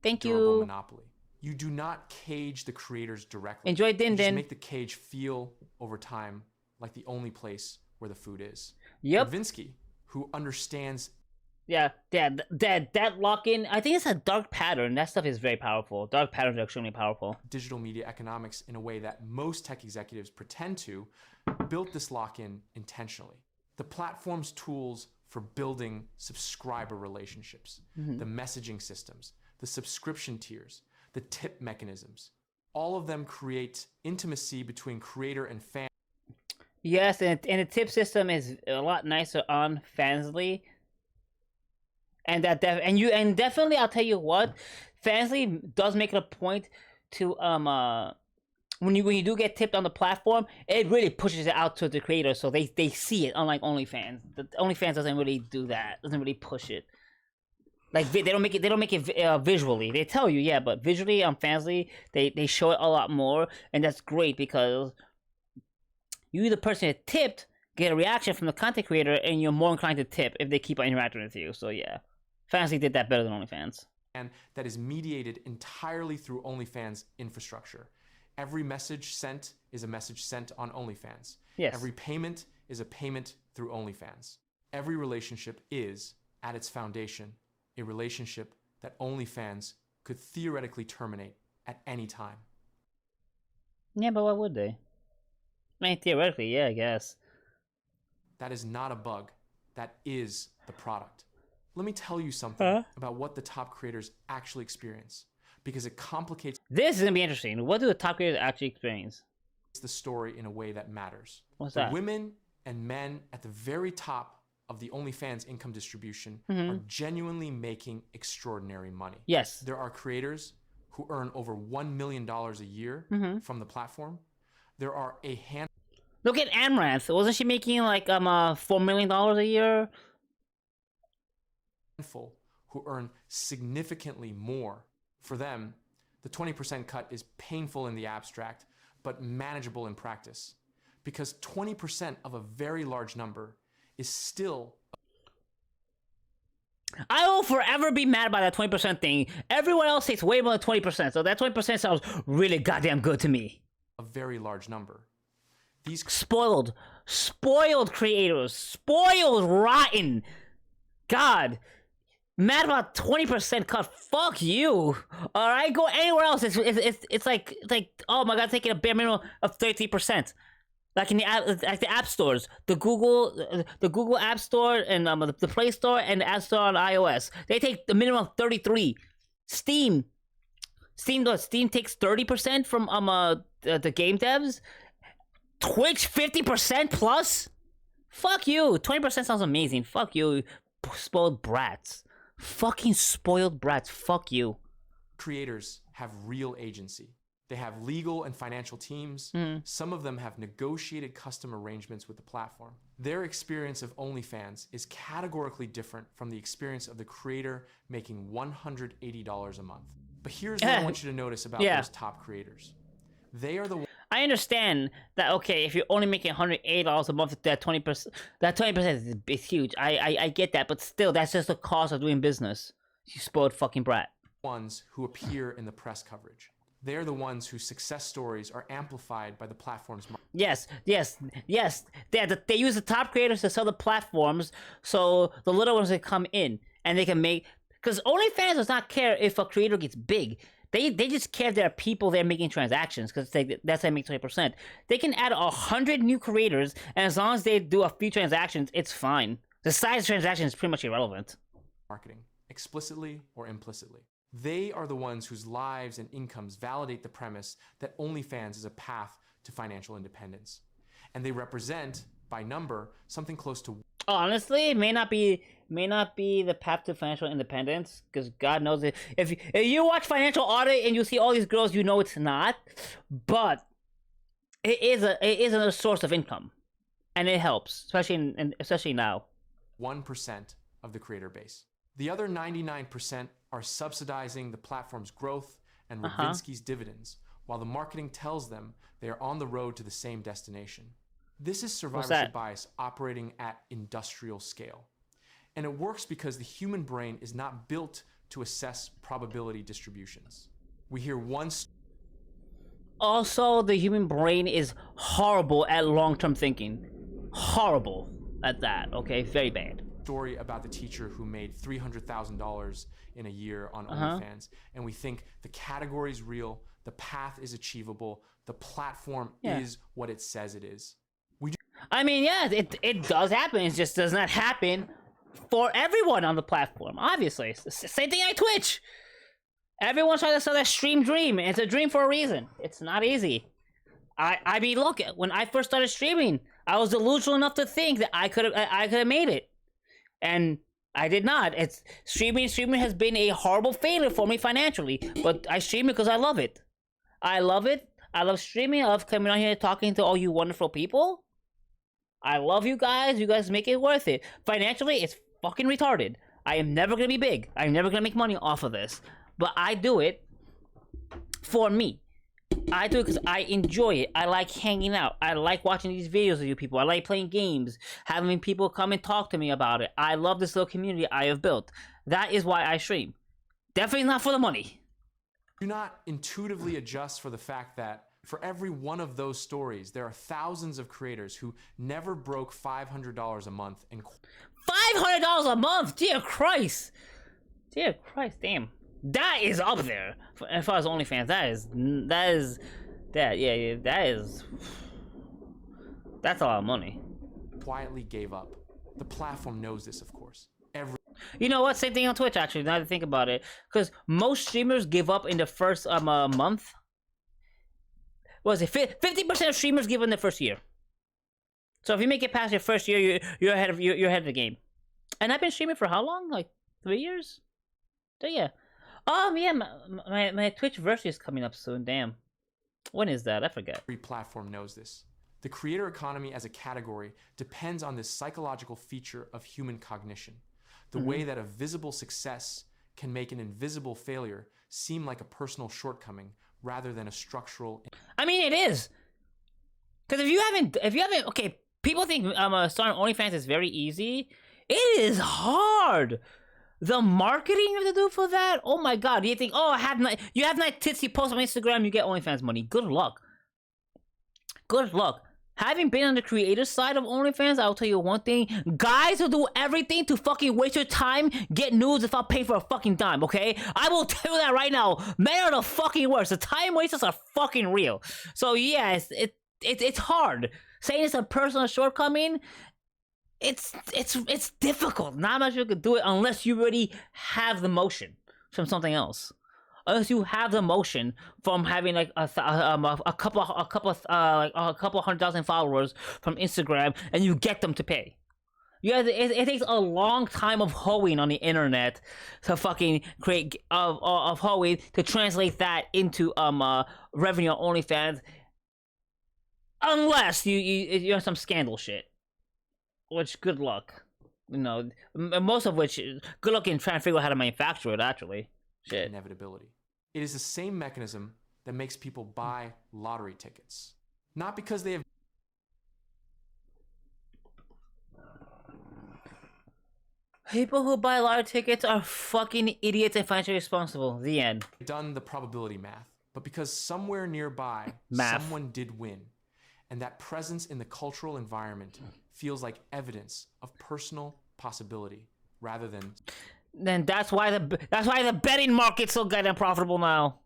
Thank durable you. monopoly. You do not cage the creators directly. Enjoy Din Din. You just make the cage feel over time like the only place where the food is. Yep. Vinsky, who understands that lock-in, I think it's a dark pattern. That stuff is very powerful. Dark patterns are extremely powerful. Digital media economics in a way that most tech executives pretend to, built this lock-in intentionally. The platform's tools for building subscriber relationships, the messaging systems, the subscription tiers, the tip mechanisms, all of them create intimacy between creator and fan. Yes, and the tip system is a lot nicer on Fansly. And definitely, I'll tell you what, Fansly does make it a point to when you do get tipped on the platform, it really pushes it out to the creator, so they see it. Unlike OnlyFans, OnlyFans doesn't really do that. Doesn't really push it. Like they don't make it visually. They tell you, but visually on Fansly, they show it a lot more, and that's great because you, the person that tipped, get a reaction from the content creator, and you're more inclined to tip if they keep on interacting with you. So yeah. Fansly did that better than OnlyFans. And that is mediated entirely through OnlyFans infrastructure. Every message sent is a message sent on OnlyFans. Yes. Every payment is a payment through OnlyFans. Every relationship is, at its foundation, a relationship that OnlyFans could theoretically terminate at any time. Yeah, but why would they? I mean, theoretically, yeah, I guess. That is not a bug. That is the product. Let me tell you something about what the top creators actually experience, because it complicates. This is going to be interesting. What do the top creators actually experience? The story in a way that matters. What's that? Women and men at the very top of the OnlyFans income distribution are genuinely making extraordinary money. Yes. There are creators who earn over $1 million a year from the platform. There are a handful. Look at Amranth. Wasn't she making like $4 million a year? Who earn significantly more. For them, the 20% cut is painful in the abstract, but manageable in practice. Because 20% of a very large number is still... I will forever be mad about that 20% thing. Everyone else takes way more than 20%, so that 20% sounds really goddamn good to me. A very large number. These spoiled creators, spoiled, rotten. God, mad about 20% cut. Fuck you. All right, go anywhere else. It's like oh my God, taking a bare minimum of 33%. Like in the app stores, the Google App Store and the Play Store and the App Store on iOS, they take the minimum of 33. Steam takes 30% from the game devs. Twitch 50% plus. Fuck you. 20% sounds amazing. Fuck you, spoiled brats. Fucking spoiled brats. Fuck you. Creators have real agency. They have legal and financial teams. Some of them have negotiated custom arrangements with the platform. Their experience of OnlyFans is categorically different from the experience of the creator making $180 a month. But here's what I want you to notice about those top creators. They are the... I understand that, okay, if you're only making $180 a month, that 20% is huge. I get that, but still, that's just the cost of doing business. You spoiled fucking brat. Ones who appear in the press coverage. They're the ones whose success stories are amplified by the platform's market. Yes. They use the top creators to sell the platforms, so the little ones can come in and they can make... Because OnlyFans does not care if a creator gets big. They just care there are people there making transactions, because that's how they make 20%. They can add 100 new creators, and as long as they do a few transactions, it's fine. The size of transaction is pretty much irrelevant. Marketing, explicitly or implicitly. They are the ones whose lives and incomes validate the premise that OnlyFans is a path to financial independence. And they represent, by number, something close to... Honestly, it may not be the path to financial independence, because God knows it. If you watch Financial Audit and you see all these girls, you know it's not. But it is a source of income, and it helps, especially now. 1% of the creator base. The other 99% are subsidizing the platform's growth and Ravinsky's dividends, while the marketing tells them they are on the road to the same destination. This is survivorship bias operating at industrial scale. And it works because the human brain is not built to assess probability distributions. We hear Also, the human brain is horrible at long-term thinking. Horrible at that, okay? Very bad. Story about the teacher who made $300,000 in a year on OnlyFans, and we think the category is real, the path is achievable, the platform is what it says it is. I mean, yeah, it does happen. It just does not happen for everyone on the platform, obviously. Same thing on Twitch. Everyone's trying to sell that stream dream. It's a dream for a reason. It's not easy. I mean, look, when I first started streaming, I was delusional enough to think that I could have made it. And I did not. Streaming has been a horrible failure for me financially, but I stream it because I love it. I love it. I love streaming. I love coming on here talking to all you wonderful people. I love you guys. You guys make it worth it. Financially, it's fucking retarded. I am never gonna be big. I'm never gonna make money off of this. But I do it for me. I do it because I enjoy it. I like hanging out. I like watching these videos of you people. I like playing games, having people come and talk to me about it. I love this little community I have built. That is why I stream. Definitely not for the money. Do not intuitively adjust for the fact that for every one of those stories, there are thousands of creators who never broke $500 a month. $500 a month? Dear Christ. Dear Christ, damn. That is up there. As far as OnlyFans, that's a lot of money. Quietly gave up. The platform knows this, of course. You know what? Same thing on Twitch, actually, now that I think about it. Because most streamers give up in the first month. What was it? 50% of streamers give up in the first year. So if you make it past your first year, you're ahead of the game. And I've been streaming for how long? Like 3 years? So yeah. Yeah, my Twitch Versity is coming up soon. Damn. When is that? I forget. Every platform knows this. The creator economy as a category depends on this psychological feature of human cognition. The way that a visible success can make an invisible failure seem like a personal shortcoming rather than a structural. I mean, it is. Because if you haven't, okay, people think starting OnlyFans is very easy. It is hard. The marketing you have to do for that, oh my god. You think, oh, you have nice tits, you post on Instagram, you get OnlyFans money. Good luck. Good luck. Having been on the creator side of OnlyFans, I'll tell you one thing. Guys will do everything to fucking waste your time, get nudes without paying for a fucking dime, okay? I will tell you that right now. Men are the fucking worst. The time wasters are fucking real. So yeah, it's hard. Saying it's a personal shortcoming, it's difficult. Not much you could do it unless you already have the motion from something else. Unless you have the motion from having like a couple 100,000 followers from Instagram, and you get them to pay. It takes a long time of hoeing on the internet to fucking create of hoeing to translate that into revenue on OnlyFans. Unless you have some scandal shit, which good luck. You know, most of which good luck in trying to figure out how to manufacture it. Actually. Shit. Inevitability. It is the same mechanism that makes people buy lottery tickets. Not because they have people who buy lottery tickets are fucking idiots and financially responsible. The end. Done the probability math, but because somewhere nearby someone did win, and that presence in the cultural environment feels like evidence of personal possibility rather than. Then that's why the betting market's so goddamn profitable now.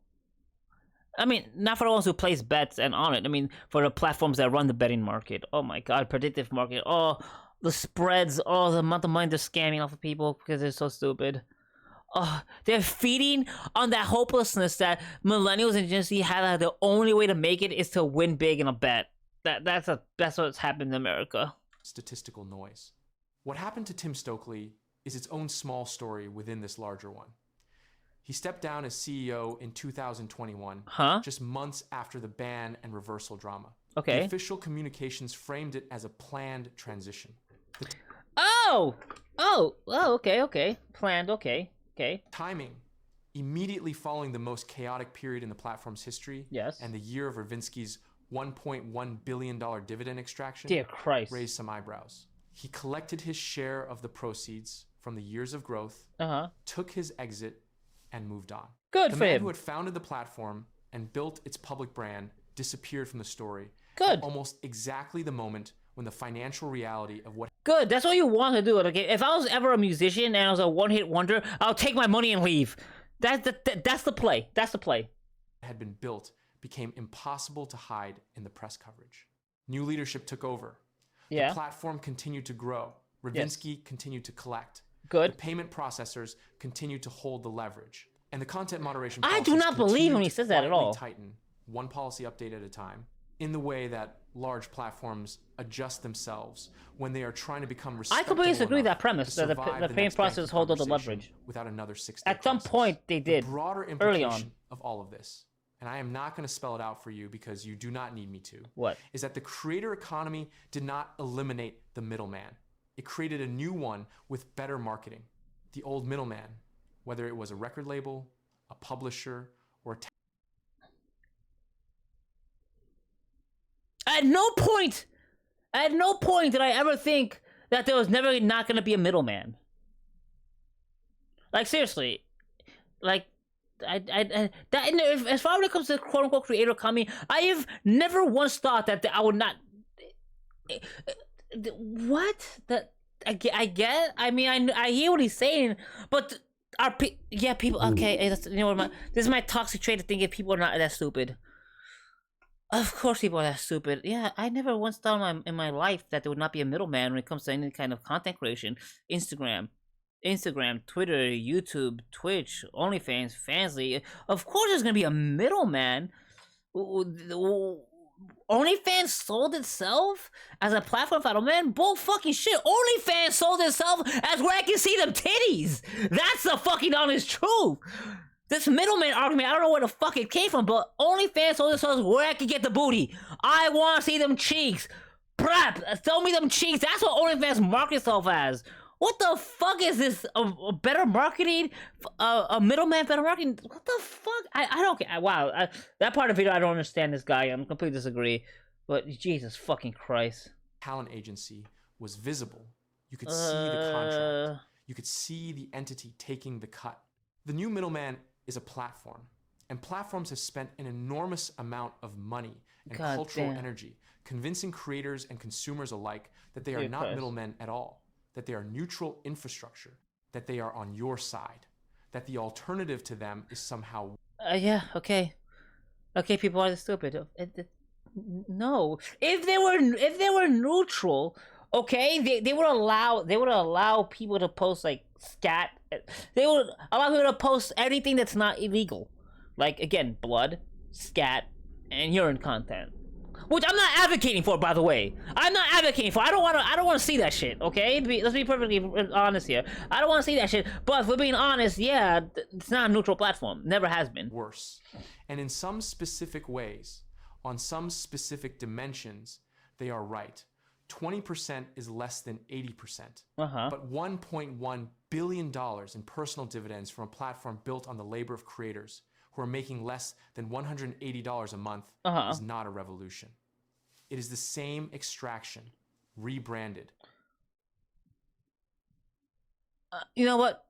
I mean, not for the ones who place bets and on it. I mean, for the platforms that run the betting market. Oh my god, predictive market. Oh, the spreads. Oh, the amount of money they're scamming off of people because they're so stupid. Oh, they're feeding on that hopelessness that millennials and Gen Z have. The only way to make it is to win big in a bet. That's what's happened in America. Statistical noise. What happened to Tim Stokely is its own small story within this larger one. He stepped down as CEO in 2021, just months after the ban and reversal drama. Okay. The official communications framed it as a planned transition. Okay. Planned, okay. Timing, immediately following the most chaotic period in the platform's history, yes, and the year of Ravinsky's $1.1 billion dividend extraction, dear Christ, raised some eyebrows. He collected his share of the proceeds from the years of growth, took his exit, and moved on. Good for him. The man who had founded the platform and built its public brand disappeared from the story. Good. At almost exactly the moment when the financial reality of what. Good. That's what you want to do. Okay. If I was ever a musician and I was a one-hit wonder, I'll take my money and leave. That's the play. That's the play. Had been built became impossible to hide in the press coverage. New leadership took over. Yeah. The platform continued to grow. Ravinsky continued to collect. Good. The payment processors continued to hold the leverage. And the content moderation I do not believe when he says that at all. Tighten one policy update at a time in the way that large platforms adjust themselves when they are trying to become respectable. I completely disagree with that premise that the payment processors hold all the leverage. Without another 6 At some point they did. The broader implication early on of all of this, and I am not going to spell it out for you because you do not need me to. What? Is that the creator economy did not eliminate the middleman. It created a new one with better marketing. The old middleman, whether it was a record label, a publisher, or a At no point did I ever think that there was never not going to be a middleman. Like, seriously. Like, as far as it comes to quote-unquote creator economy, I have never once thought that I would not... What? I get. I mean, I hear what he's saying, but people. Okay, that's, you know what? This is my toxic trait to think if people are not that stupid. Of course, people are that stupid. Yeah, I never once thought in my life that there would not be a middleman when it comes to any kind of content creation. Instagram, Twitter, YouTube, Twitch, OnlyFans, Fansly. Of course, there's gonna be a middleman. OnlyFans sold itself as a platform for man. Bull fucking shit. OnlyFans sold itself as where I can see them titties. That's the fucking honest truth. This middleman argument, I don't know where the fuck it came from, but OnlyFans sold itself as where I can get the booty. I want to see them cheeks. Prep, tell me them cheeks. That's what OnlyFans markets itself as. What the fuck is this? A better marketing? A middleman better marketing? What the fuck? I don't get. Wow, that part of the video I don't understand. This guy, I'm completely disagree. But Jesus fucking Christ. Talent agency was visible. You could see the contract. You could see the entity taking the cut. The new middleman is a platform, and platforms have spent an enormous amount of money and cultural energy convincing creators and consumers alike that they are not middlemen at all, that they are neutral infrastructure, that they are on your side, that the alternative to them is somehow... Yeah, okay. Okay, people are stupid. No. If they were neutral, okay, they would allow people to post like scat. They would allow people to post anything that's not illegal. Like, again, blood, scat, and urine content. Which I'm not advocating for, by the way. I'm not advocating for. I don't want to see that shit. Okay, let's be perfectly honest here. I don't want to see that shit. But if we're being honest, yeah, it's not a neutral platform. Never has been. Worse, and in some specific ways, on some specific dimensions, they are right. 20% is less than 80%. But $1.1 billion in personal dividends from a platform built on the labor of creators who are making less than $180 a month is not a revolution. It is the same extraction, rebranded. You know what?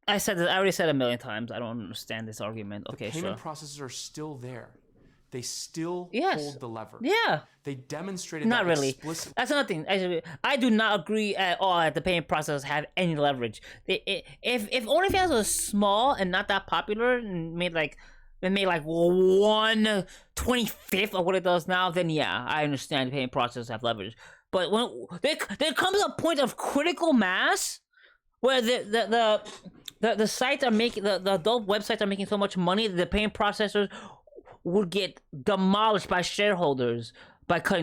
I already said a million times. I don't understand this argument. Okay, the payment processes are still there. They still hold the lever. Yeah. They demonstrated not that really. That's another thing. I do not agree at all that the payment process have any leverage. If OnlyFans was small and not that popular and made like 1/25 of what it does now, then yeah, I understand the payment process have leverage. But when there comes a point of critical mass where the sites are making the adult websites are making so much money that the payment processors would get demolished by shareholders by not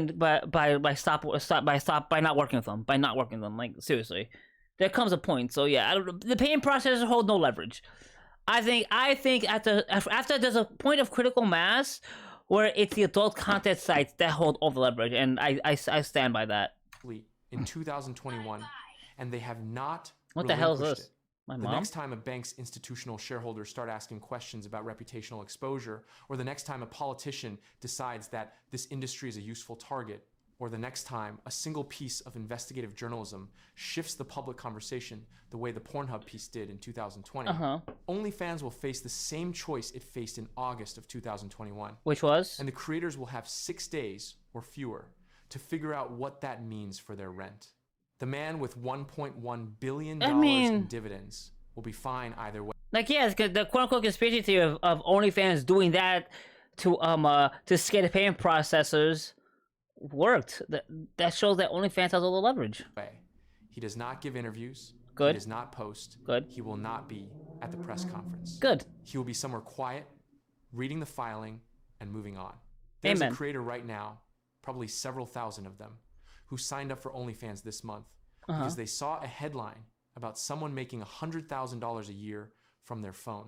working with them, Like, seriously, there comes a point. So yeah, the payment processors hold no leverage. I think after there's a point of critical mass where it's the adult content sites that hold all the leverage, and I stand by that. In 2021, and they have not. What the hell is this? The next time a bank's institutional shareholders start asking questions about reputational exposure, or the next time a politician decides that this industry is a useful target, or the next time a single piece of investigative journalism shifts the public conversation the way the Pornhub piece did in 2020, OnlyFans will face the same choice it faced in August of 2021. Which was? And the creators will have 6 days or fewer to figure out what that means for their rent. The man with $1.1 billion in dividends will be fine either way. Like, yeah, the quote-unquote conspiracy theory of OnlyFans doing that to scare the payment processors worked. That shows that OnlyFans has all the leverage. He does not give interviews. Good. He does not post. Good. He will not be at the press conference. Good. He will be somewhere quiet, reading the filing, and moving on. There's a creator right now, probably several thousand of them, who signed up for OnlyFans this month because they saw a headline about someone making $100,000 a year from their phone.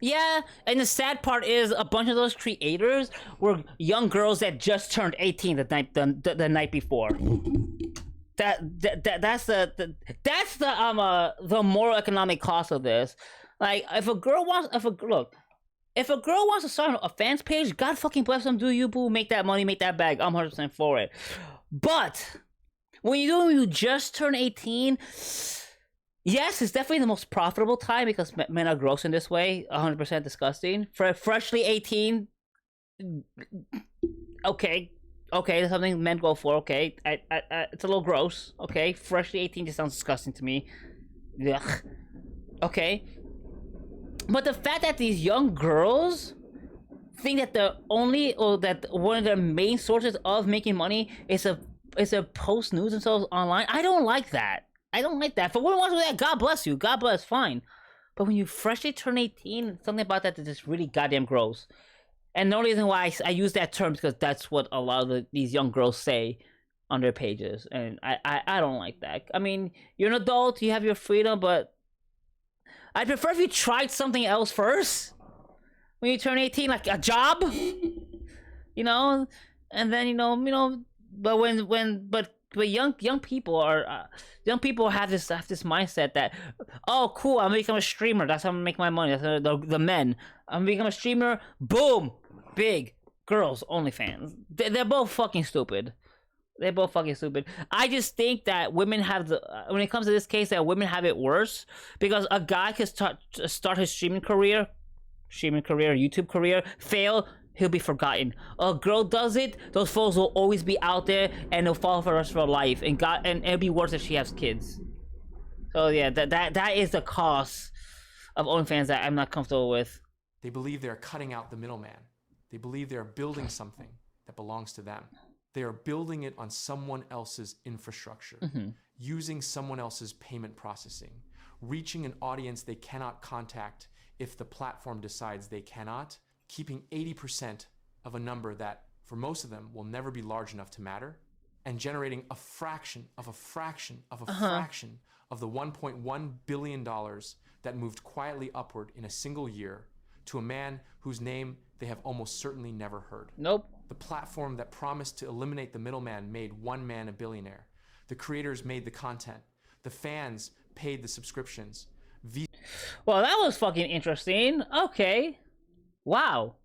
Yeah, and the sad part is a bunch of those creators were young girls that just turned 18 the night before. That's the moral economic cost of this. Like, if a girl wants to start a fans page, God fucking bless them, do you, boo, make that money, make that bag. I'm 100% for it. But when you just turn 18, yes, it's definitely the most profitable time because men are gross in this way. 100% disgusting. For freshly 18, okay, that's something men go for. Okay, it's a little gross. Okay, freshly 18 just sounds disgusting to me. Ugh. Okay, but the fact that these young girls think that that one of their main sources of making money is a post news themselves online, I don't like that. For women wants to do that, God bless you. God bless, fine. But when you freshly turn 18, something about that is just really goddamn gross. And the only reason why I use that term is because that's what a lot of these young girls say on their pages. And I don't like that. I mean, you're an adult, you have your freedom, but I'd prefer if you tried something else first. When you turn 18, like a job, and then, but young people are young people have this mindset that, oh cool, I'm gonna become a streamer, that's how I'm gonna make my money. That's the men. I'm gonna become a streamer, boom, big girls, OnlyFans. They're both fucking stupid. They're both fucking stupid. I just think that women have when it comes to this case, that women have it worse, because a guy could start his streaming career, YouTube career, fail, he'll be forgotten. A girl does it, those photos will always be out there, and they'll follow for the rest of her life. And it'll be worse if she has kids. So yeah, that is the cost of OnlyFans that I'm not comfortable with. They believe they're cutting out the middleman. They believe they're building something that belongs to them. They are building it on someone else's infrastructure, using someone else's payment processing, reaching an audience they cannot contact if the platform decides they cannot, keeping 80% of a number that, for most of them, will never be large enough to matter, and generating a fraction of a fraction of a fraction of the $1.1 billion that moved quietly upward in a single year to a man whose name they have almost certainly never heard. Nope. The platform that promised to eliminate the middleman made one man a billionaire. The creators made the content. The fans paid the subscriptions. Well, that was fucking interesting. Okay. Wow.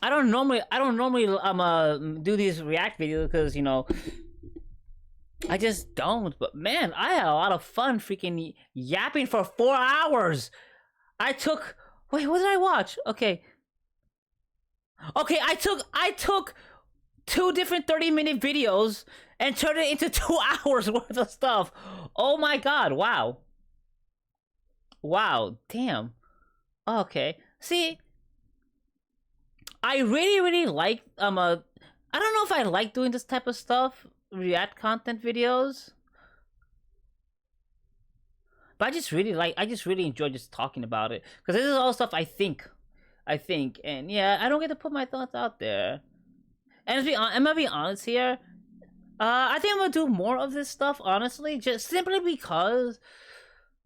I don't normally do these react videos because, you know, I just don't. But man, I had a lot of fun freaking yapping for 4 hours. Wait, what did I watch? Okay, I took 2 different 30-minute videos and turned it into 2 hours worth of stuff. Oh my god, wow. Wow, damn. Okay. See, I really like I don't know if I like doing this type of stuff, react content videos. But I just really enjoy just talking about it, because this is all stuff I think, and yeah, I don't get to put my thoughts out there. And I'm gonna be honest here, I think I'm gonna do more of this stuff, honestly, just simply because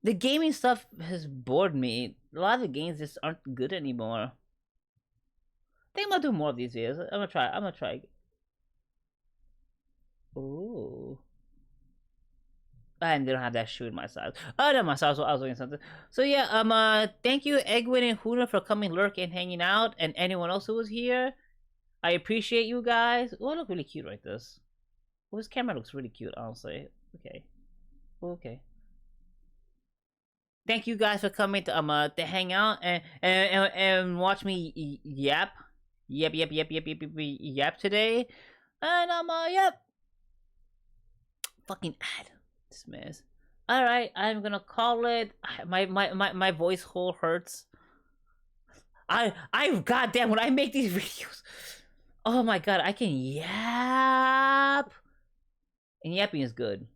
the gaming stuff has bored me. A lot of the games just aren't good anymore. I think I'm gonna do more of these videos. I'm gonna try. Ooh. And they don't have that shoe in my size. Oh, no, my size. I was doing something. So yeah, thank you, Egwin and Huna, for coming, lurk, and hanging out, and anyone else who was here. I appreciate you guys. Oh, I look really cute right this. Oh, this camera looks really cute, honestly. Okay. Thank you guys for coming to hang out and watch me yap today. And yep. Fucking ad. This mess. Alright, I'm gonna call it. My voice hole hurts. I goddamn, when I make these videos, oh my god, I can yap. And yapping is good.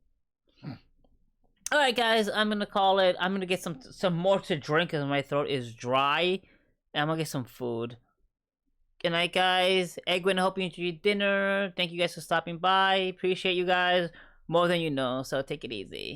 Alright guys, I'm gonna call it. I'm gonna get some more to drink because my throat is dry. And I'm gonna get some food. Good night guys. Egwin, I hope you enjoyed your dinner. Thank you guys for stopping by. Appreciate you guys more than you know, so take it easy.